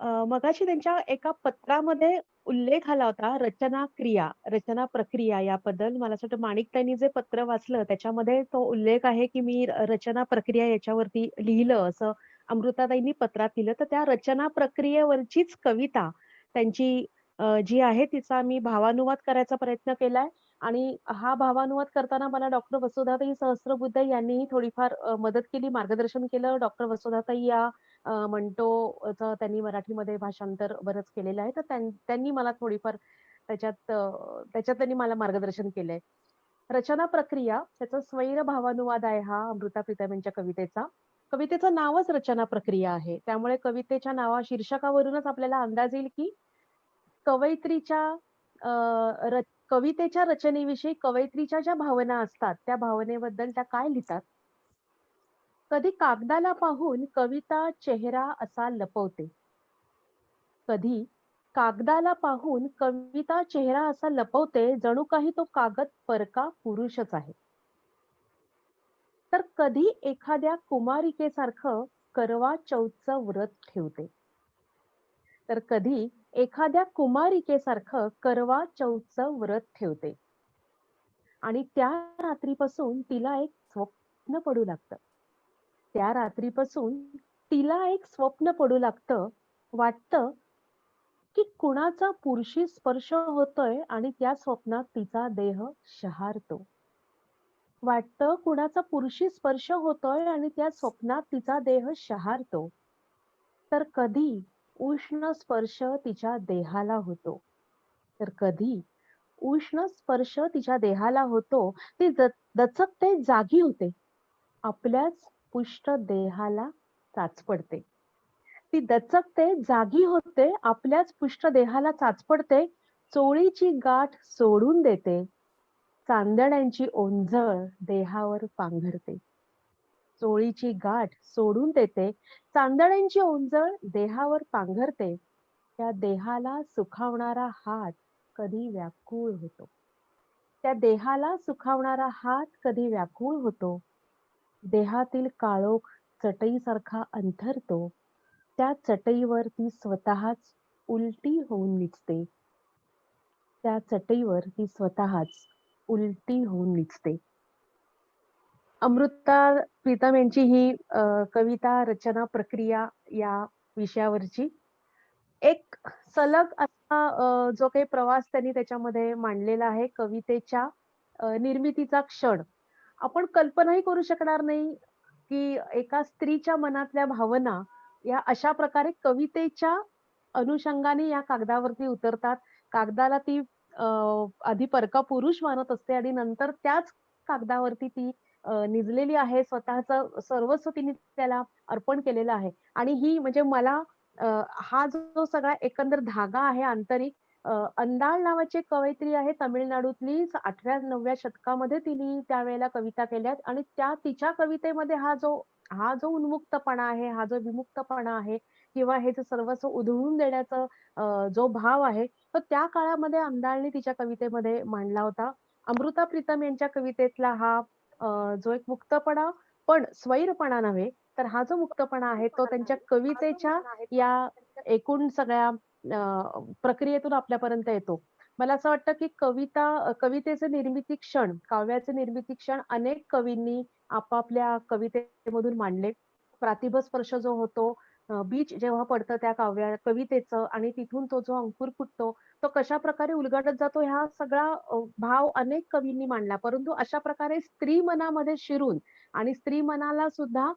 मगाशी त्यांच्या एका पत्रामध्ये उल्लेख आला होता रचना प्रक्रिया याबद्दल. मला असं वाटतं माणिकताईंनी जे पत्र वाचलं त्याच्यामध्ये तो उल्लेख आहे, की मी रचना प्रक्रिया याच्यावरती लिहिलं असं अमृताताईंनी पत्रात लिहिलं. तर त्या रचना प्रक्रियेवरचीच कविता त्यांची जी आहे तिचा मी भावानुवाद करायचा प्रयत्न केलाय आणि हा भावानुवाद करताना मला डॉक्टर वसुधाताई सहस्त्रबुद्धे यांनीही थोडीफार मदत केली, मार्गदर्शन केलं. डॉक्टर वसुधाताई या मंटोचं त्यांनी मराठीमध्ये भाषांतर बरंच केलेलं आहे. तर त्यांनी मला थोडीफार त्याच्यात त्यांनी मला मार्गदर्शन केलंय. रचना प्रक्रिया त्याचा स्वैर भावानुवाद आहे हा अमृता प्रीतम यांच्या कवितेचा. कवितेचं नावच रचना प्रक्रिया आहे. त्यामुळे कवितेच्या शीर्षकावरूनच आपल्याला अंदाज येईल की कवितेच्या रचनेविषयी कवयित्रीच्या ज्या भावना असतात त्या भावनेबद्दल त्या काय लिहितात. कधी कागदाला पाहून कविता चेहरा असा लपवते. कधी कागदाला पाहून कविता चेहरा असा लपवते, जणू काही तो कागद परका पुरुषच आहे. तर कधी एखाद्या कुमारिकेसारखं करवा चौथचं व्रत ठेवते. तर कधी एखाद्या कुमारिकेसारखं करवा चौथचं व्रत ठेवते. आणि त्या रात्रीपासून तिला एक स्वप्न पडू लागतं. त्या रात्रीपासून तिला एक स्वप्न पडू लागतं. वाटतं की कुणाचा पुरुषी स्पर्श होतोय आणि त्या स्वप्नात तिचा देह शहारतो. वाटतं कुणाचा पुरुषी स्पर्श होतोय आणि त्या स्वप्नात तिचा देह शहारतो. तर कधी उष्ण स्पर्श तिच्या देहाला होतो. तर कधी उष्ण स्पर्श तिच्या देहाला होतो. ती दचकते, जागी होते. आपल्याच पुष्ट देहाला चाचपडते. ती दचकते, जागी होते, आपल्याच पुष्ट देहाला चाचपडते. चोळीची गाठ सोडून देते. चांदण्यांची ओंजळ देहावर पांघरते. चोळीची गाठ सोडून देते. चांदण्यांची ओंजळ देहावर पांघरते. त्या देहाला सुखावणारा हात कधी व्याकुळ होतो. त्या देहाला सुखावणारा हात कधी व्याकुळ होतो. देहातील काळोख चटईसारखा अंथरतो. त्या चटईवर ती स्वतःच उलटी होऊन निजते. त्या चटईवर ती स्वतःच उलटी होऊन निजते. अमृता प्रीतम यांची ही कविता रचना प्रक्रिया या विषयावरची एक सलग असा जो काही प्रवास त्यांनी त्याच्यामध्ये मांडलेला आहे कवितेच्या निर्मितीचा क्षण. आपण कल्पनाही करू शकणार नाही की एका स्त्रीच्या मनातल्या भावना या अशा प्रकारे कवितेच्या अनुषंगाने या कागदावरती उतरतात. कागदाला ती आधी परका पुरुष मानत असते आणि नंतर त्याच कागदावरती ती निजलेली आहे. स्वतःचं सर्वस्व तिने त्याला अर्पण केलेलं आहे. आणि ही म्हणजे मला हा जो सगळा एकंदर धागा आहे आंतरिक अंदाळ नावाची एक कवयित्री आहे तमिळनाडूतली 8व्या-9व्या शतकामध्ये तिने त्यावेळेला कविता केल्यात आणि त्या तिच्या कवितेमध्ये हा जो उन्मुक्तपणा आहे, हा जो विमुक्तपणा आहे किंवा हे जे सर्वस्व उधळून देण्याचं जो भाव आहे, तो त्या काळामध्ये अंदाळने तिच्या कवितेमध्ये मांडला होता. अमृता प्रीतम यांच्या कवितेतला हा जो एक मुक्तपणा पण स्वैरपणा नव्हे, तर हा जो मुक्तपणा आहे तो त्यांच्या कवितेच्या या एकूण सगळ्या प्रक्रियेतून आपल्यापर्यंत येतो. मला असं वाटतं की कवितेचे निर्मिती क्षण, काव्याचे निर्मिती क्षण अनेक कवींनी आपापल्या कवितेमधून मांडले. प्रातिभस्पर्श जो होतो, बीज जेव्हा पडतं त्या कवितेचं आणि तिथून तो जो अंकुर फुटतो, तो कशाप्रकारे उलगडत जातो हा सगळा भाव अनेक कवींनी मांडला. परंतु अशा प्रकारे स्त्री मनामध्ये शिरून आणि स्त्री मनाला सुद्धा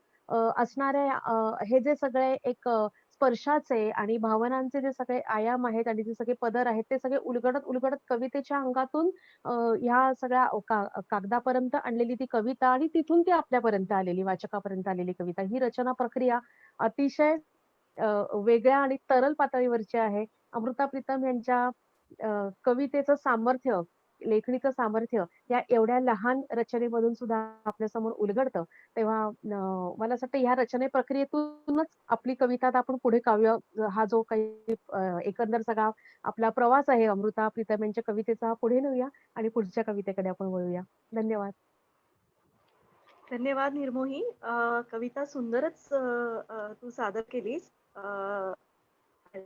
असणाऱ्या हे जे सगळे एक स्पर्शाचे आणि भावनांचे जे सगळे आयाम आहेत आणि जे सगळे पदर आहेत ते सगळे उलगडत कवितेच्या अंगातून ह्या सगळ्या कागदापर्यंत आणलेली ती कविता आणि तिथून ती आपल्यापर्यंत आलेली वाचकापर्यंत आलेली कविता ही रचना प्रक्रिया अतिशय वेगळ्या आणि तरल पातळीवरची आहे. अमृता प्रीतम यांच्या कवितेचं सामर्थ्य, लेखणीचं सामर्थ्य या एवढ्या लहान रचनेमधून सुद्धा आपल्यासमोर उलगडतं. तेव्हा मला असं वाटतं ह्या रचने प्रक्रियेतूनच आपली कविता आता आपण पुढे काव्य हा जो काही एकंदर सगळा आपला प्रवास आहे अमृता प्रीतम यांच्या कवितेचा हा पुढे नेऊया आणि पुढच्या कवितेकडे आपण वळूया. धन्यवाद. धन्यवाद निर्मोही. कविता सुंदरच तू सादर केलीस.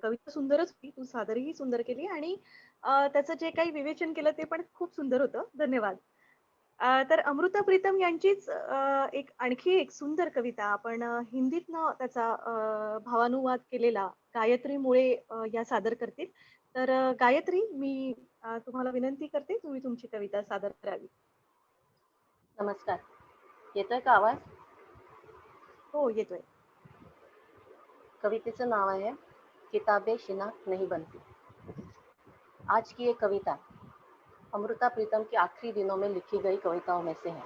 कविता सुंदरच होती. तू सादरही सुंदर केली आणि त्याचं जे काही विवेचन केलं ते पण खूप सुंदर होतं. धन्यवाद. तर अमृता प्रीतम यांचीच आणखी एक सुंदर कविता आपण हिंदीतनं त्याचा भावानुवाद केलेला गायत्री मुळे या सादर करतील. तर गायत्री मी तुम्हाला विनंती करते तुम्ही तुमची कविता सादर करावी. नमस्कार. येतोय का आवाज? हो येतोय. कवितेचं नाव आहे किताबें शिनाख्त नहीं बनती. आज की ये कविता अमृता प्रीतम के आखिरी दिनों में लिखी गई कविताओं में से है.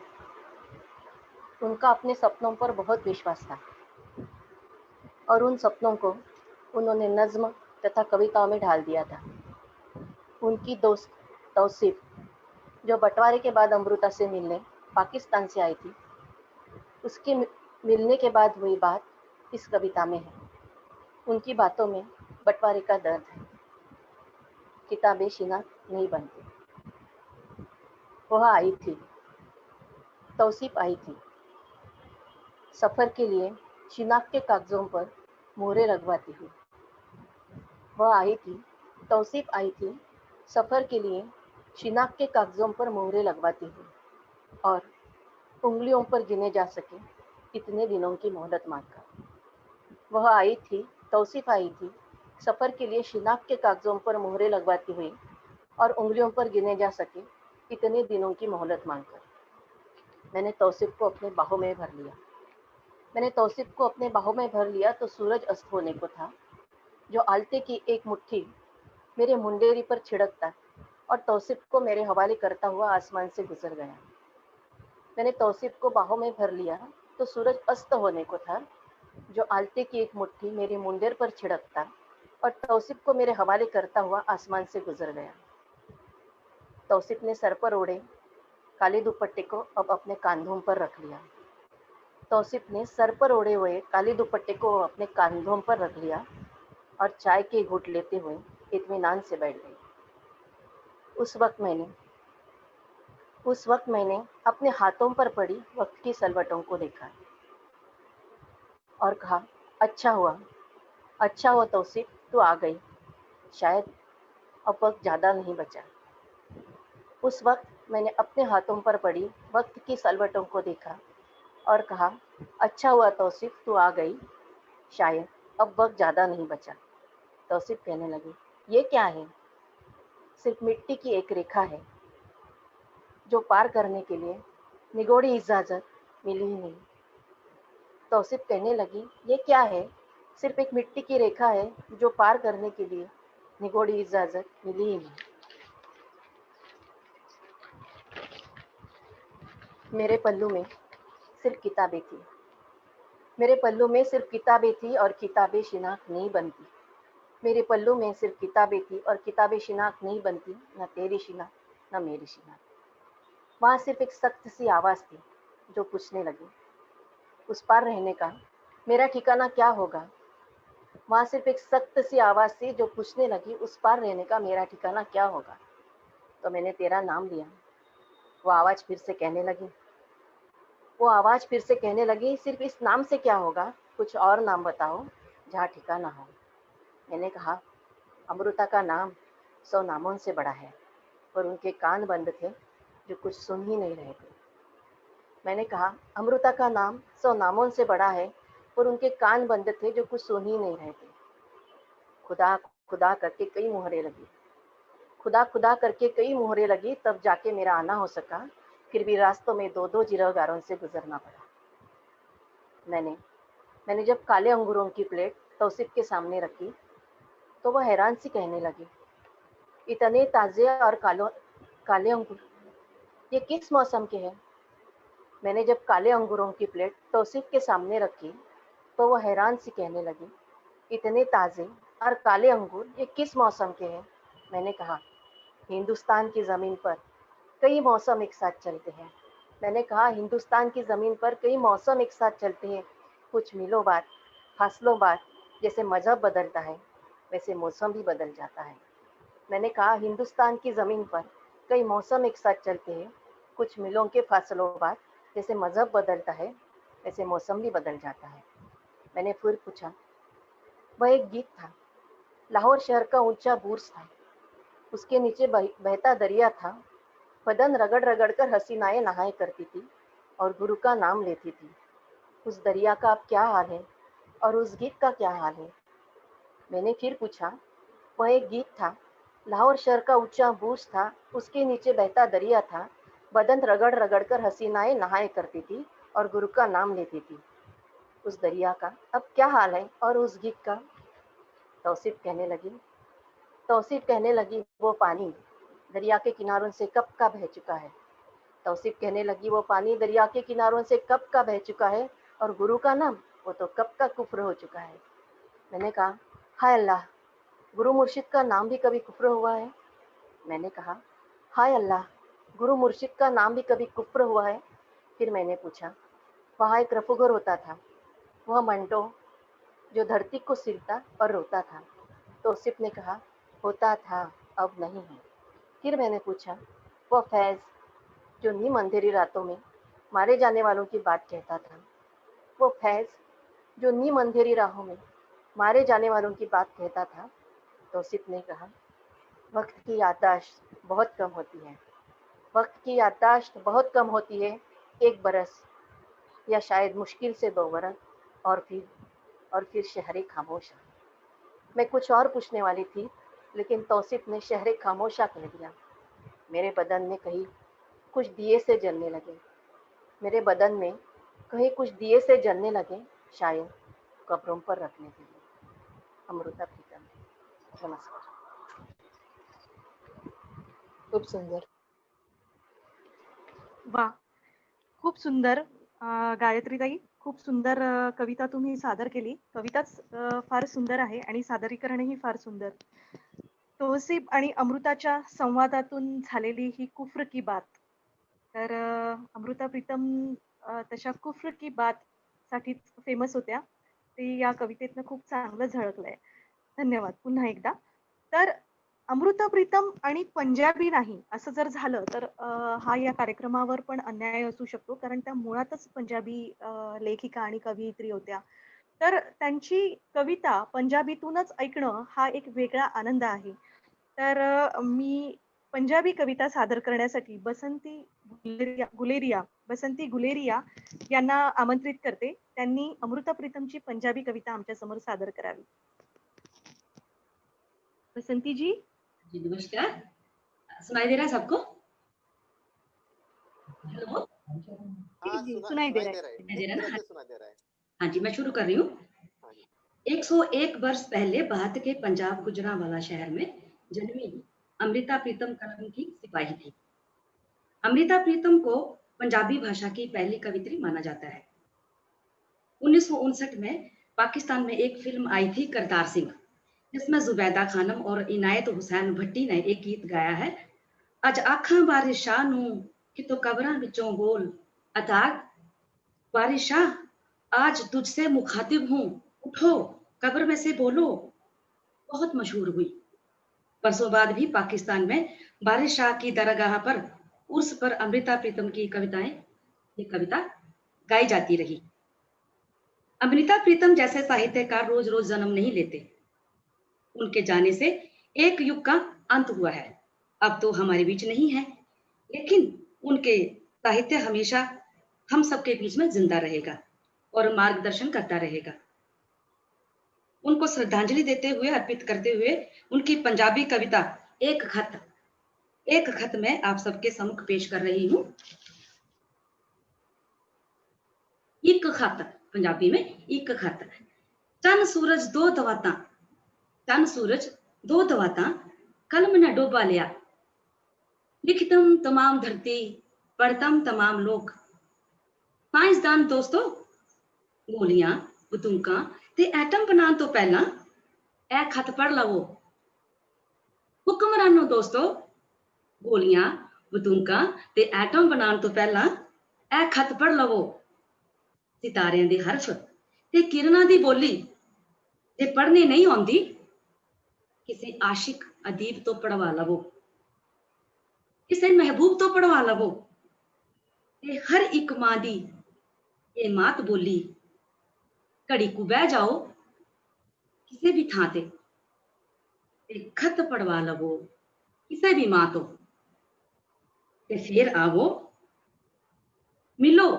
उनका अपने सपनों पर बहुत विश्वास था और उन सपनों को उन्होंने नज्म तथा कविताओं में ढाल दिया था. उनकी दोस्त तौसीफ, जो बंटवारे के बाद अमृता से मिलने पाकिस्तान से आई थी, उसके मिलने के बाद हुई बात इस कविता में है. उनकी बातों में बंटवारे का दर्द है. किताबें शिनाख्त नहीं बनती. वह आई थी, तौसीफ आई थी, सफर के लिए शिनाख्त के कागजों पर मोहरें लगवाती हुई. वह आई थी, तौसीफ आई थी, सफर के लिए शिनाख्त के कागजों पर मोहरें लगवाती हुई और उंगलियों पर गिने जा सके इतने दिनों की मोहलत मांगकर. वह आई थी, तौसीफ आई थी, सफर के लिए शिनाख्त के कागजों पर मोहरें लगवाती हुई और उंगलियों पर गिने जा सके इतने दिनों की मोहलत मांगकर. मैंने तौसीफ को अपने बाहों में भर लिया। मैंने तौसीफ को अपने बाहों में भर लिया तो सूरज अस्त होने को था। जो आलते की एक मुट्ठी मेरे मुंडेरी पर छिड़कता और तौसीफ को मेरे हवाले करता हुआ आसमान से गुजर गया। मैंने तौसीफ को बाहों में भर लिया तो सूरज अस्त होने को था। जो आलते की एक मुट्ठी मेरे मुंडेर पर छिड़कता और तौसीफ को मेरे हवाले करता हुआ आसमान से गुजर गया। तौसीफ ने सर पर ओढ़े काले दुपट्टे को अब अपने कांधों पर रख लिया। तौसीफ ने सर पर ओढ़े हुए काले दुपट्टे को अपने कांधों पर रख लिया और चाय के घूंट लेते हुए इत्मीनान से बैठ गई। उस वक्त मैंने अपने हाथों पर पड़ी वक्त की सलवटों को देखा और कहा, अच्छा हुआ तौसीफ, तू आ गई। शायद अब वक्त ज़्यादा नहीं बचा। उस वक्त मैंने अपने हाथों पर पड़ी वक्त की सलवटों को देखा और कहा, अच्छा हुआ तौसीफ, तू आ गई। शायद अब वक्त ज़्यादा नहीं बचा। तौसीफ कहने लगी, ये क्या है? सिर्फ मिट्टी की एक रेखा है जो पार करने के लिए निगोड़ी इजाज़त मिली ही नहीं। तौसीफ कहने लगी, ये क्या है? सिर्फ एक मिट्टी की रेखा है जो पार करने के लिए निगोड़ी इजाज़त मिली ही नहीं। मेरे पल्लू में सिर्फ किताबें थी। मेरे पल्लू में सिर्फ किताबें थी और किताबें शिनाख्त नहीं बनती। मेरे पल्लू में सिर्फ किताबें थी और किताबें शिनाख्त नहीं बनती, न तेरी शिनाख्त न मेरी शिनाख्त। वहाँ सिर्फ एक सख्त सी आवाज़ थी जो पूछने लगी, उस पार रहने का मेरा ठिकाना क्या होगा? वहाँ सिर्फ एक सख्त सी आवाज़ थी जो पूछने लगी, उस पार रहने का मेरा ठिकाना क्या होगा? तो मैंने तेरा नाम लिया। वो आवाज़ फिर से कहने लगी, सिर्फ इस नाम से क्या होगा? कुछ और नाम बताओ जहाँ ठिकाना हो। मैंने कहा, अमृता का नाम 100 नामों से बड़ा है, पर उनके कान बंद थे जो कुछ सुन ही नहीं रहे थे। मैंने कहा, अमृता का नाम 100 नामों से बड़ा है, पर उनके कान बंद थे जो कुछ सुन ही नहीं रहे थे। खुदा खुदा करके कई मुहरें लगी, तब जाके मेरा आना हो सका। फिर भी रास्तों में 2-2 जिरहगारों से गुजरना पड़ा। मैंने जब काले अंगूरों की प्लेट तौसीफ के सामने रखी तो वह हैरान सी कहने लगी, इतने ताज़े और काले अंगूर, ये किस मौसम के हैं? मैंने जब काले अंगूरों की प्लेट तौसीफ के सामने रखी तो वह हैरान सी कहने लगी, इतने ताज़े और काले अंगूर, ये किस मौसम के हैं? मैंने कहा, हिंदुस्तान की ज़मीन पर कई मौसम एक साथ चलते हैं। मैंने कहा, हिंदुस्तान की ज़मीन पर कई मौसम एक साथ चलते हैं। कुछ मीलों बाद, फासलों बाद, जैसे मज़हब बदलता है वैसे मौसम भी बदल जाता है। मैंने कहा, हिंदुस्तान की ज़मीन पर कई मौसम एक साथ चलते हैं। कुछ मीलों के फासलों बाद, जैसे मज़हब बदलता है वैसे मौसम भी बदल जाता है। मैंने फिर पूछा, वह एक गीत था। लाहौर शहर का ऊंचा बुर्ज था, उसके नीचे बहता दरिया था। बदन रगड़ रगड़ कर हसीनाएं नहाए करती थी और गुरु का नाम लेती थी। उस दरिया का अब क्या हाल है और उस गीत का क्या हाल है? मैंने फिर पूछा, वह एक गीत था। लाहौर शहर का ऊंचा बुर्ज था, उसके नीचे बहता दरिया था। बदन रगड़ रगड़ कर हसीनाएं नहाए करती थी और गुरु का नाम लेती थी। उस दरिया का अब क्या हाल है और उस गीत का? तौसीफ कहने लगी, वो पानी दरिया के किनारों से कब का बह चुका है। तौसीफ कहने लगी, वो पानी दरिया के किनारों से कब का बह चुका है और गुरु का नाम, वो तो कब का कुफ्र हो चुका है। मैंने कहा, हाय अल्लाह, गुरु मुर्शिद का नाम भी कभी कुफ्र हुआ है? मैंने कहा, हाय अल्लाह, गुरु मुर्शिद का नाम भी कभी कुफ्र हुआ है? फिर मैंने पूछा, वहाँ एक रफूगर होता था, वह मंटो जो धरती को सिलता और रोता था। तौसीफ ने कहा, होता था, अब नहीं है। फिर मैंने पूछा, वह फैज़ जो नीम अंधेरी रातों में मारे जाने वालों की बात कहता था, वो फैज़ जो नीम अंधेरी राहों में मारे जाने वालों की बात कहता था। तौसीफ ने कहा, वक्त की याददाश्त बहुत कम होती है, 1 बरस या शायद मुश्किल से 2 बरस और फिर शहर खामोश। मैं कुछ और पूछने वाली थी, लेकिन तौसीफ ने शहर खामोशा कह दिया। मेरे बदन में कहीं कुछ दिए से जलने लगे। मेरे बदन में कहीं कुछ दिए से जलने लगे, शायद कब्रों पर रखने के लिए। अमृता प्रीतम। नमस्कार। खूप सुंदर. वा, खूप सुंदर. गायत्रीताई, खूप सुंदर कविता तुम्ही सादर केली. कविताच फार सुंदर आहे आणि सादरीकरणही फार सुंदर. तौसिफ आणि अमृताच्या संवादातून झालेली ही कुफ्र की बात. तर अमृता प्रीतम तशा कुफ्र की बात साठी फेमस होत्या. ते या कवितेतनं खूप चांगलं झळकलंय. धन्यवाद पुन्हा एकदा. तर अमृता प्रीतम आणि पंजाबी नाही असं जर झालं तर हा या कार्यक्रमावर पण अन्याय असू शकतो, कारण त्या मुळातच पंजाबी लेखिका आणि कवयित्री होत्या. तर त्यांची कविता पंजाबीतूनच ऐकणं हा एक वेगळा आनंद आहे. तर मी पंजाबी कविता सादर करण्यासाठी बसंती गुलेरिया यांना आमंत्रित करते. त्यांनी अमृता प्रीतमची पंजाबी कविता आमच्या समोर सादर करावी. बसंती जी. जी नमस्कार. सुनाई दे रहा है सबको? हेलो, जी, सुनाई दे रहा है. सुनाई दे रहा है ना? सुना दे रहा है. हाँ जी, मैं शुरू कर रही हूँ. हाँ जी. 101 वर्ष पहले भारत के पंजाब गुजरांवाला शहर में जन्मी अमृता प्रीतम कलम की सिपाही थी. अमृता प्रीतम को पंजाबी भाषा की पहली कवित्री माना जाता है. 1959 में पाकिस्तान में एक फिल्म आई थी करतार सिंह, जिसमें जुबैदा खानम और इनायत हुसैन भट्टी ने एक गीत गाया है. अज आखां बारिशाह नू कि तो कबरां विचों बोल, अताक बारिशाह आज तुझसे मुखातिब हूँ, उठो कब्र में से बोलो, बहुत मशहूर हुई. बरसों बाद भी पाकिस्तान में बारिशाह की दरगाह पर उर्स पर अमृता प्रीतम की ये कविता गाई जाती रही. अमृता प्रीतम जैसे साहित्यकार रोज रोज जन्म नहीं लेते. उनके जाने से एक युग का अंत हुआ है. अब तो हमारे बीच नहीं है, लेकिन उनके साहित्य हमेशा हम सबके बीच में जिंदा रहेगा और मार्गदर्शन करता रहेगा. उनको श्रद्धांजलि देते हुए, अर्पित करते हुए उनकी पंजाबी कविता एक खत में आप सबके सम्मुख पेश कर रही हूँ. एक खत, पंजाबी में एक खत. चन सूरज दो दवाता कलम न डोबा लिया, लिखतम तमाम धरती पढ़तम तमाम लोग. साइंसदान दोस्तों, गोलियां बंदूकां ते एटम बनाने तो पहला ए खत पढ़ लवो. हुक्मरानों दोस्तों, गोलियां बंदूकां ते एटम बनाने तो पहला ए खत पढ़ लवो. सितारियां दे हरफ ते किरणां दी बोली जे पढ़ने नहीं आउंदी, किसी आशिक अदीब तो पढ़वा लवो, किसी महबूब तो पढ़वा लवो. ते हर एक मां दी ये मात बोली, घड़ी को बह जाओ किसी भी थां ते खत पढ़वा लवो किसी भी मां तो. ते फिर आवो मिलो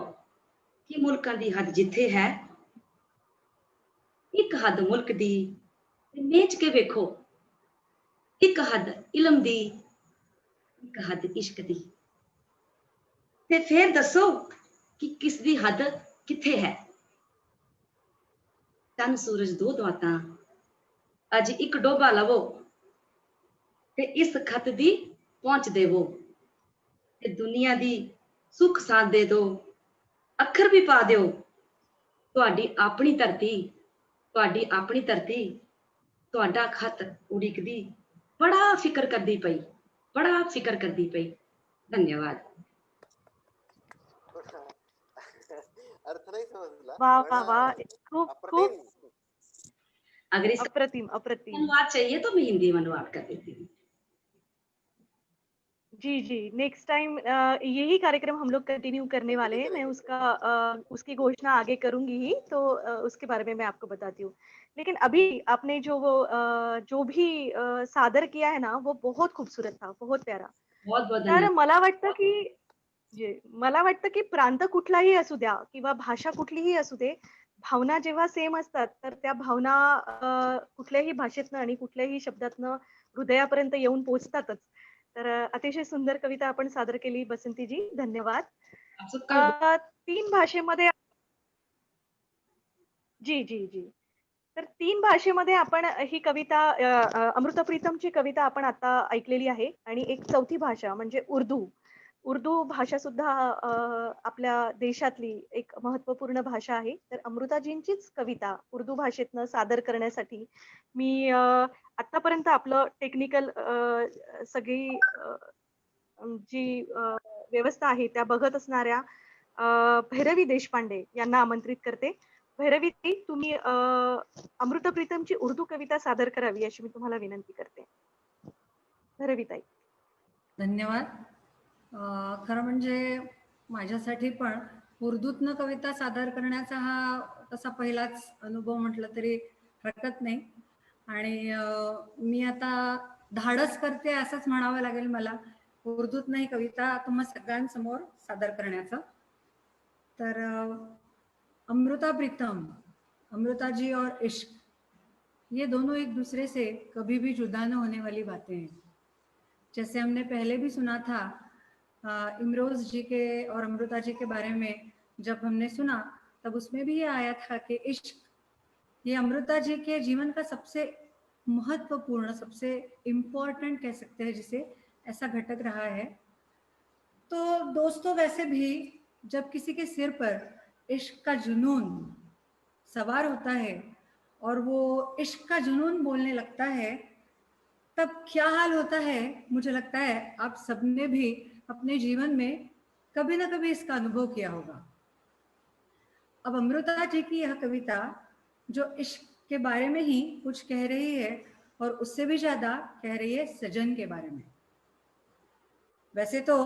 कि मुल्कां दी हद जिथे है, एक हद मुल्क दी मेच के वेखो, एक हद इलम दी, एक हद इश्क दी. ते फिर दसो कि किस दी हद किथे है. चन सूरज दो दवातां अज एक डोबा लवो, ते इस खत दी पहुंच देवो. ते दुनिया दी सुख साथ दे दो, अखर भी पा दिओ. तुहाडी अपनी धरती, तुहाडा खत उड़ीकदी, बड़ा फिकर करदी पई. धन्यवाद. अर्थ नाही समजला. वा पण, वा वा, खूप अप्रतिम. खूप अगर इसका अप्रतिम. अनुवाद चाहिए तो मैं हिंदी में अनुवाद कर देती हूँ. जी जी, नेक्स्ट टाइम यही कार्यक्रम हम लोग कंटिन्यू करने वाले हैं. मैं उसकी घोषणा आगे करूंगी ही, तो उसके बारे में मैं आपको बताती हूँ. लेकिन अभी आपने जो भी सादर किया है ना, वो बहुत खूबसूरत था, बहुत प्यारा. बहुत बहुत तर धन्यवाद. मला वाटतं की प्रांत कुठलाही असू द्या किंवा भाषा कुठलीही असू दे, भावना जेव्हा सेम असतात तर त्या भावना कुठल्याही भाषेतनं आणि कुठल्याही शब्दातनं हृदयापर्यंत येऊन पोहोचतातच. तर अतिशय सुंदर कविता आपण सादर केली बसंतीजी, धन्यवाद. असं काय 3 भाषेमध्ये जी, जी, जी. तर 3 भाषेमध्ये आपण ही कविता अमृता प्रीतमची कविता आपण आता ऐकलेली आहे आणि एक चौथी भाषा म्हणजे उर्दू. उर्दू भाषा सुद्धा आपल्या देशातली एक महत्त्वपूर्ण भाषा आहे. तर अमृताजींचीच कविता उर्दू भाषेतनं सादर करण्यासाठी मी आत्तापर्यंत आपलं टेक्निकल सगळी जी व्यवस्था आहे त्या बघत असणाऱ्या भैरवी देशपांडे यांना आमंत्रित करते. भैरवी ताई, तुम्ही अमृता प्रीतमची उर्दू कविता सादर करावी अशी मी तुम्हाला विनंती करते. भैरवी ताई. धन्यवाद. खरं म्हणजे माझ्यासाठी पण उर्दूतनं कविता सादर करण्याचा हा तसा पहिलाच अनुभव म्हटलं तरी हरकत नाही. आणि मी आता धाडस करते असंच म्हणावं लागेल मला उर्दूतनं ही कविता तुम्हा सगळ्यांसमोर सादर करण्याचं. तर अमृता प्रीतम, अमृता जी और इश्क, ये दोनों एक दूसरे से कभी भी जुदा न होने वाली बातें हैं. जैसे हमने पहले भी सुना था इमरोज जी के और अमृता जी के बारे में, जब हमने सुना तब उसमें भी ये आया था कि इश्क ये अमृता जी के जीवन का सबसे महत्वपूर्ण, सबसे इम्पोर्टेंट कह सकते हैं जिसे, ऐसा घटक रहा है. तो दोस्तों वैसे भी जब किसी के सिर पर इश्क का जुनून सवार होता है और वो इश्क का जुनून बोलने लगता है, तब क्या हाल होता है मुझे लगता है आप सबने भी अपने जीवन में कभी ना कभी इसका अनुभव किया होगा. अब अमृता जी की यह कविता जो इश्क के बारे में ही कुछ कह रही है और उससे भी ज्यादा कह रही है सजन के बारे में. वैसे तो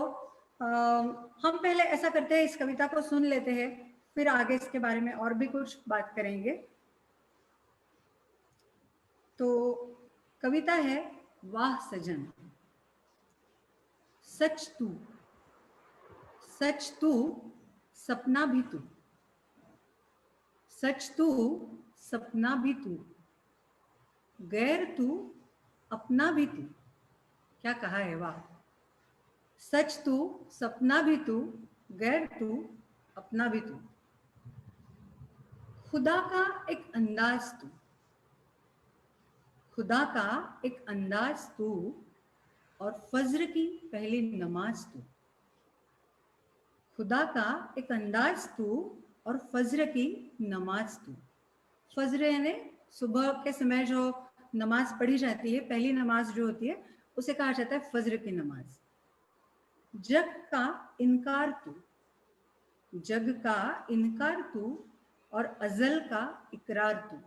हम पहले ऐसा करते हैं, इस कविता को सुन लेते हैं, फिर आगे इसके बारे में और भी कुछ बात करेंगे. तो कविता है वाह सजन. सच तू, सच तू, सपना भी तू, सच तू, सपना भी तू, गैर तू, अपना भी तू. क्या कहा है, वाह. सच तू, सपना भी तू, गैर तू, अपना भी तू. खुदा का एक अंदाज तू, खुदा का एक अंदाज तू, और फज्र की पहली नमाज तू. खुदा का एक अंदाज तू और फज्र की नमाज तू. फज्र यानी सुबह के समय जो नमाज पढ़ी जाती है, पहली नमाज जो होती है उसे कहा जाता है फज्र की नमाज. जग का इनकार तू, जग का इनकार तू, और अजल का इकरार तू.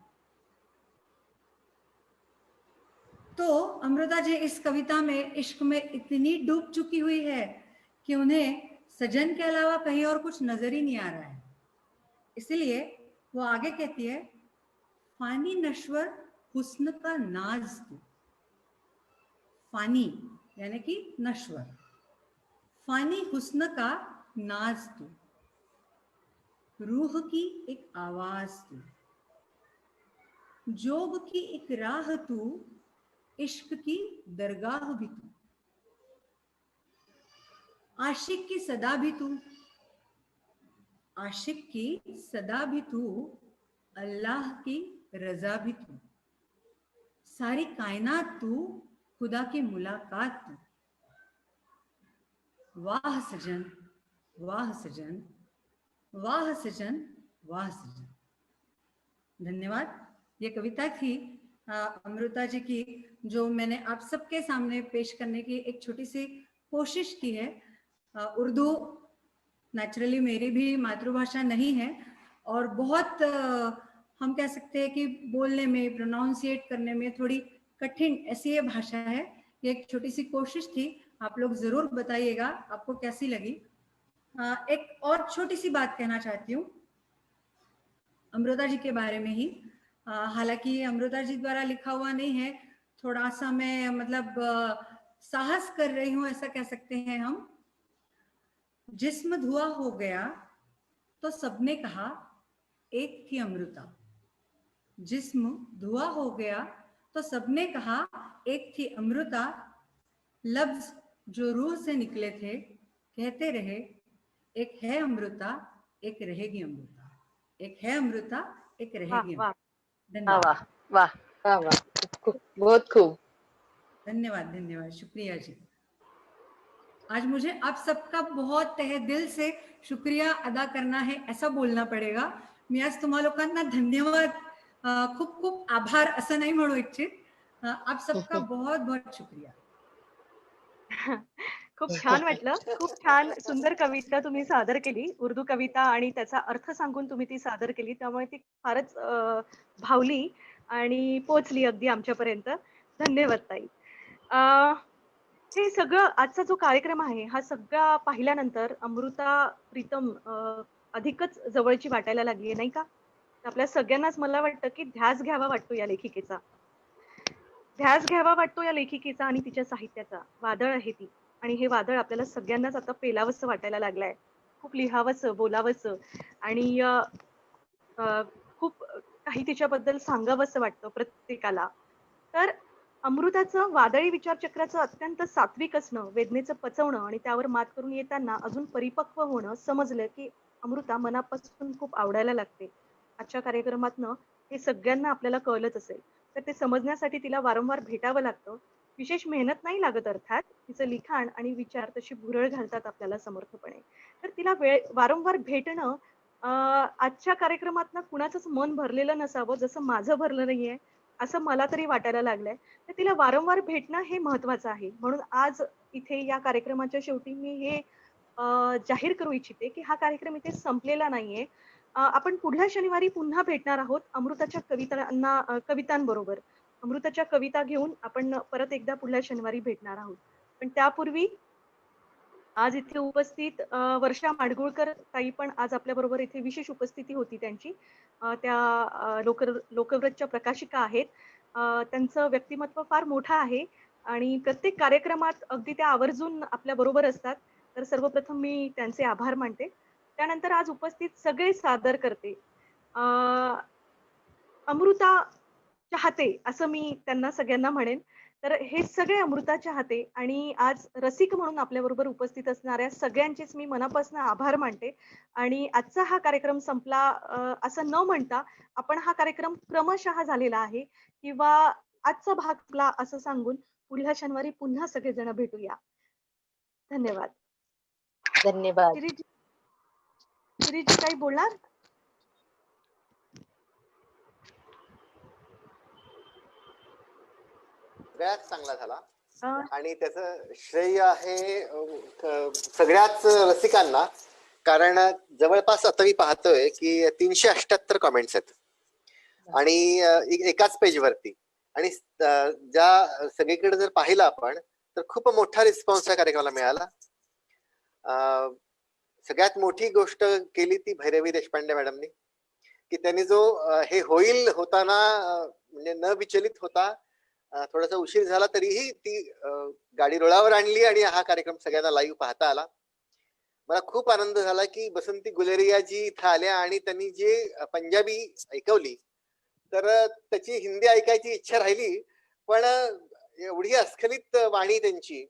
तो अमृता जी इस कविता में इश्क में इतनी डूब चुकी हुई है कि उन्हें सजन के अलावा कहीं और कुछ नजर ही नहीं आ रहा है. इसलिए वो आगे कहती है, फानी नश्वर हुस्न का नाज तू. फानी यानी कि नश्वर, फानी हुस्न का नाज तू, रूह की एक आवाज तू, जोग की एक राह तू, इश्क की दरगाह भी तू. आशिक की सदा भी तू, आशिक की सदा भी तू, अल्लाह की रजा भी तू. सारी कायनात तू, खुदा की मुलाकात तू. वाह सजन, वाह सजन, वाह सजन, वाह सजन. धन्यवाद. ये कविता थी अमृता जी की, जो मैंने आप सबके सामने पेश करने की एक छोटी सी कोशिश की है. उर्दू नेचुरली मेरी भी मातृभाषा नहीं है और बहुत हम कह सकते हैं कि बोलने में, प्रोनाउंसिएट करने में थोड़ी कठिन ऐसी ये भाषा है. ये एक छोटी सी कोशिश थी, आप लोग जरूर बताइएगा आपको कैसी लगी. एक और छोटी सी बात कहना चाहती हूँ अमृता जी के बारे में ही. हालांकि अमृता जी द्वारा लिखा हुआ नहीं है, थोड़ा सा मैं मतलब साहस कर रही हूँ ऐसा कह सकते हैं हम. जिस्म धुआं हो गया तो सबने कहा एक थी अमृता. जिस्म धुआं हो गया तो सबने कहा एक थी अमृता. लफ्ज जो रूह से निकले थे कहते रहे एक है अमृता, एक रहेगी अमृता, एक है अमृता, एक वाह रहेगी वाह अमृता। वाह धन्यवाद, वाह वाह वाह वाह, खूप बहुत खूब. धन्यवाद, धन्यवाद, शुक्रिया जी। आज मुझे आप सबका बहुत तहे दिल से शुक्रिया अदा करना है, ऐसा बोलना पडेगा. मी आज तुम्हा लोकांना धन्यवाद, खूप खूप आभार असं नाही म्हणू इच्छित. आप सबका बहुत बहुत शुक्रिया. खूप छान वाटलं. खूप छान सुंदर कविता तुम्ही सादर केली. उर्दू कविता आणि त्याचा अर्थ सांगून तुम्ही ती सादर केली. त्यामुळे ती फारच भावली आणि पोहोचली अगदी आमच्यापर्यंत. धन्यवाद ताई. अ, हे सगळं आजचा जो कार्यक्रम आहे, हा सगळा पाहिल्यानंतर अमृता प्रीतम अधिकच जवळची वाटायला लागली आहे, नाही का? आपल्या सगळ्यांनाच मला वाटतं, की ध्यास घ्यावा वाटतो या लेखिकेचा. ध्यास घ्यावा वाटतो या लेखिकेचा आणि तिच्या साहित्याचा. वादळ आहे ती आणि हे वादळ आपल्याला सगळ्यांनाच आता पेलावंसं वाटायला लागलंय. खूप लिहावंसं, बोलावंसं आणि अ, खूप काही तिच्याबद्दल सांगावंसं वाटतं प्रत्येकाला. तर अमृताचं वादळी विचारचक्राचं अत्यंत सात्विक असणं, वेदनेचं पचवणं आणि त्यावर मात करून येताना अजून परिपक्व होणं समजलं, की अमृता मनापासून खूप आवडायला लागते. आजच्या कार्यक्रमातनं हे सगळ्यांना आपल्याला कळलंच असेल. तर ते समजण्यासाठी तिला वारंवार भेटावं लागतं. विशेष मेहनत नाही लागत अर्थात. तिचं लिखाण आणि विचार तशी भुरळ घालतात आपल्याला समर्थपणे. तर तिला वारंवार भेटणं आजच्या कार्यक्रमातनं कुणाचंच मन भरलेलं नसावं, जसं माझं भरलं नाहीये, असं मला तरी वाटायला लागलंय. तर तिला वारंवार भेटणं हे महत्वाचं आहे. म्हणून आज इथे या कार्यक्रमाच्या शेवटी मी हे जाहीर करू इच्छिते, की हा कार्यक्रम इथे संपलेला नाहीये. आपण पुढल्या शनिवारी पुन्हा भेटणार आहोत अमृताच्या कवितांबरोबर. अमृताच्या कविता घेऊन आपण परत एकदा पुढल्या शनिवारी भेटणार आहोत. पण त्यापूर्वी आज इथे उपस्थित वर्षा माडगुळकर ताई पण आज आपल्याबरोबर इथे विशेष उपस्थिती होती त्यांची. त्या लोकव्रतच्या प्रकाशिका आहेत. त्यांचं व्यक्तिमत्व फार मोठं आहे आणि प्रत्येक कार्यक्रमात अगदी त्या आवर्जून आपल्याबरोबर असतात. तर सर्वप्रथम मी त्यांचे आभार मानते. त्यानंतर आज उपस्थित सगळे सादर करते. अमृता चाहते असं मी त्यांना सगळ्यांना म्हणेन. तर हे सगळे अमृता चाहते आणि आज रसिक म्हणून आपल्याबरोबर उपस्थित असणाऱ्या सगळ्यांचेच मी मनापासून आभार मानते आणि आजचा हा कार्यक्रम संपला असं न म्हणता आपण हा कार्यक्रम क्रमशः झालेला आहे किंवा आजचा भाग संपला असं सांगून पुढल्या शनिवारी पुन्हा सगळेजण भेटूया. धन्यवाद. धन्यवाद. शिरीजी काही बोलणार? सगळ्यात चांगला झाला अं, आणि त्याचं श्रेय आहे सगळ्याच रसिकांना. कारण जवळपास आता मी पाहतोय की 378 कमेंट्स आहेत आणि एकाच पेजवरती आणि ज्या सगळीकडे जर पाहिलं आपण तर खूप मोठा रिस्पॉन्स या कार्यक्रमाला मिळाला. सगळ्यात मोठी गोष्ट केली ती भैरवी देशपांडे मॅडमनी, की त्यांनी जो हे होईल होताना म्हणजे न विचलित होता, थोडासा उशीर झाला तरीही ती गाडी रुळावर आणली आणि हा कार्यक्रम सगळ्यांना लाईव्ह पाहता आला. मला खूप आनंद झाला की बसंती गुलेरिया जी इथं आल्या आणि त्यांनी जी पंजाबी ऐकवली तर त्याची हिंदी ऐकायची इच्छा राहिली, पण एवढी अस्खलित वाणी त्यांची.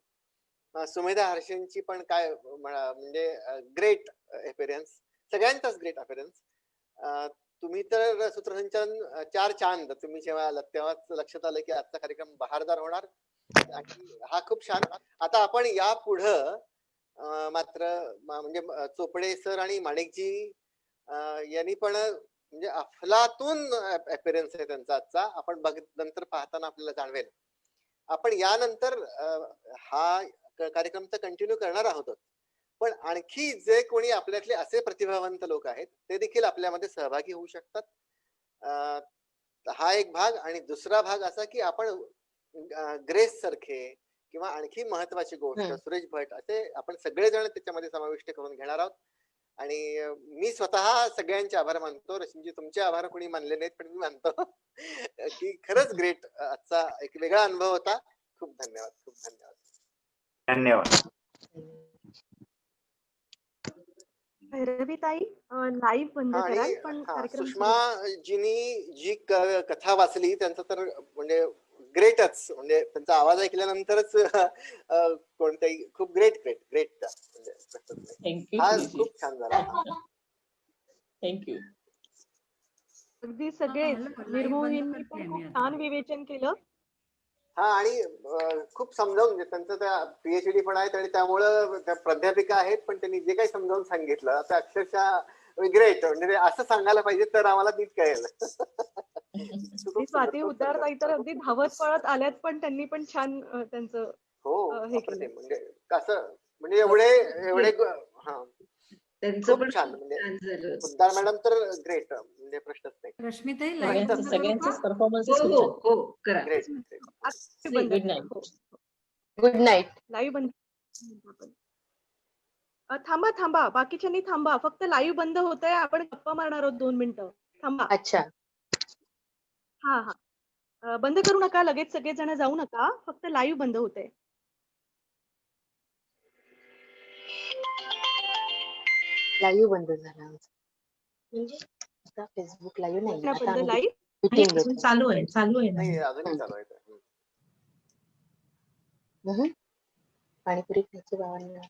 सुमेधा हर्षेंची पण काय म्हणजे ग्रेट अपिअरन्स, सगळ्यांचाच ग्रेट अपिअरन्स. तुम्ही तर सूत्रसंचालन 4 चांद तुम्ही जेव्हा आलात तेव्हाच लक्षात आलं की आजचा कार्यक्रम बहारदार होणार आणि हा खूप छान. आता आपण या पुढं मात्र म्हणजे चोपडे सर आणि माणिकजी यांनी पण म्हणजे अफलातून अपिअरन्स आहे त्यांचा आजचा. आपण नंतर पाहताना आपल्याला जाणवेल. आपण यानंतर हा कार्यक्रम तर कंटिन्यू करणार आहोत, पण आणखी जे कोणी आपल्यातले असे प्रतिभावंत लोक आहेत ते देखील आपल्यामध्ये सहभागी होऊ शकतात. हा एक भाग. आणि दुसरा भाग असा की आपण ग्रेस सारखे किंवा आणखी महत्वाची गोष्ट सुरेश भट असे आपण सगळेजण त्याच्यामध्ये समाविष्ट करून घेणार आहोत. आणि मी स्वतः सगळ्यांचे आभार मानतो. रश्मीजी तुमचे आभार कोणी मानले नाहीत पण मी मानतो की खरंच ग्रेट. आजचा एक वेगळा अनुभव होता. खूप धन्यवाद. खूप धन्यवाद. धन्यवाद. भैरवी ताई लाईव्ह बंद कराल पण कार्यक्रम सुषमाजींनी जी कथा वाचली त्यांचं तर म्हणजे ग्रेटच. म्हणजे त्यांचा आवाज ऐकल्यानंतरच कोणत्याही खूप ग्रेट ग्रेट ग्रेट म्हणजे थँक्यू हा श्रीजी. खूप छान झाला. थँक्यू. अगदी सगळे हॅलो, live बंद निर्मोहींनी करते पण मी खूप आता. छान विवेचन केलं. हा आणि खूप समजावून म्हणजे त्यांचं त्या पीएचडी पण आहेत आणि त्यामुळं त्या प्राध्यापिका आहेत, पण त्यांनी जे काही समजावून सांगितलं आता अक्षरशः ग्रेट, म्हणजे असं सांगायला पाहिजे तर आम्हाला तीच कळेल. आणि स्वाती उद्धारताई तर अगदी धावत पळत आल्यात, पण त्यांनी पण छान त्यांचं हो हे केलं. अप्रतिम, म्हणजे कसं म्हणजे एवढे हा त्यांचं खूप पण छान, खूप म्हणजे छान झालं. उद्धार मॅडम तर ग्रेट, म्हणजे प्रश्नच नाही. रश्मीताई लाईव्ह बंद करू का? सगळ्यांचेच परफॉर्मन्स हो खूप हो छान. हो करा. ग्रेट. बंद गुड करा. नाईट. हो. Good night. लाईव्ह बंद आपण. थांबा बाकीच्यांनी थांबा, फक्त लाईव्ह बंद होतंय, आपण गप्पा मारणार आहोत 2 मिनिटं. थांबा. अच्छा. हा बंद करू नका, लगेच सगळेजण जाऊ नका, फक्त लाईव्ह बंद होतंय. लाईव्ह बंद झाला आमचा. म्हणजे आता फेसबुक लाईव्ह नाही, आता बंद आम्ही लाईव्ह. मीटिंग घेतो. चालू आहे नाही अजूनही चालू आहे. पाणीपुरी खायची बाबांना.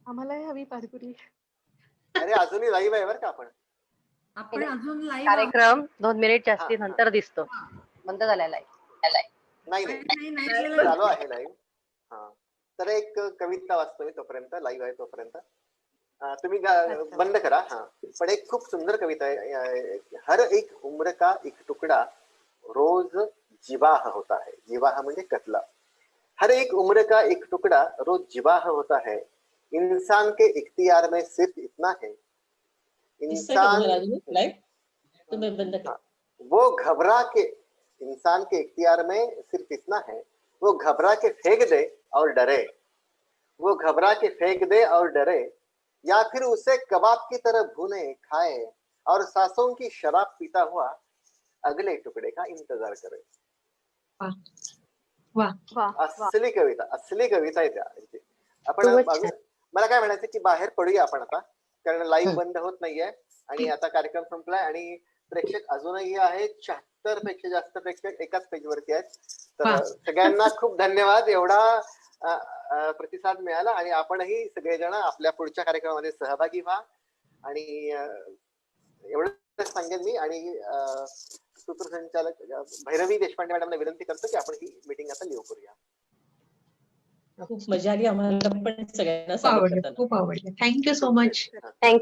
आम्हालाही हवी पाणीपुरी. अरे अजूनही लाईव्ह आहे बरं का आपण. आपण अजून लाईव्ह कार्यक्रम 2 मिनिट जास्ती हा. नंतर दिसतो. बंद झालेला आहे. नाही चालू आहे लाईव्ह. हा तर एक कविता वाचतोय तोपर्यंत, लाईव्ह आहे तोपर्यंत. तुम्ही बंद करा. हा पण एक खूप सुंदर कविता आहे. हर एक उम्र का एक टुकड़ा रोज जिवाह होता है. जिवाह म्हणजे कतला. हर एक उम्र का एक टुकड़ा रोज जिवाह होता है. इंसान के इख्तियार में सिर्फ इतना है. इंसान तुम्ही बंद करा. वो घबरा के, इंसान के इख्तियार में सिर्फ इतना है, वो घबरा के फेंक दे और डरे. वो घबरा के फेंक दे और डरे, या फिर उसे कबाब की तरह भुने खाए और सांसों की शराब पीता हुआ अगले टुकड़े का इंतजार करे. असली कविता आहे त्या. आपण मला काय म्हणायचं की बाहेर पडूया आपण आता, कारण लाईव्ह बंद होत नाहीये आणि आता कार्यक्रम संपलाय आणि प्रेक्षक अजूनही आहेत. 76 पेक्षा जास्त प्रेक्षक एकाच पेज वरती आहेत. तर सगळ्यांना खूप धन्यवाद. एवढा प्रतिसाद मिळाला आणि आपणही सगळेजण आपल्या पुढच्या कार्यक्रमामध्ये सहभागी व्हा. आणि एवढं सांगेन मी. आणि सूत्रसंचालक भैरवी देशपांडे मॅडमला विनंती करतो की आपण ही मीटिंग आता लिहू करूया. खूप मजा आली आम्हाला पण सगळ्यांना. खूप आवडलं. Thank you so much. थँक्यू.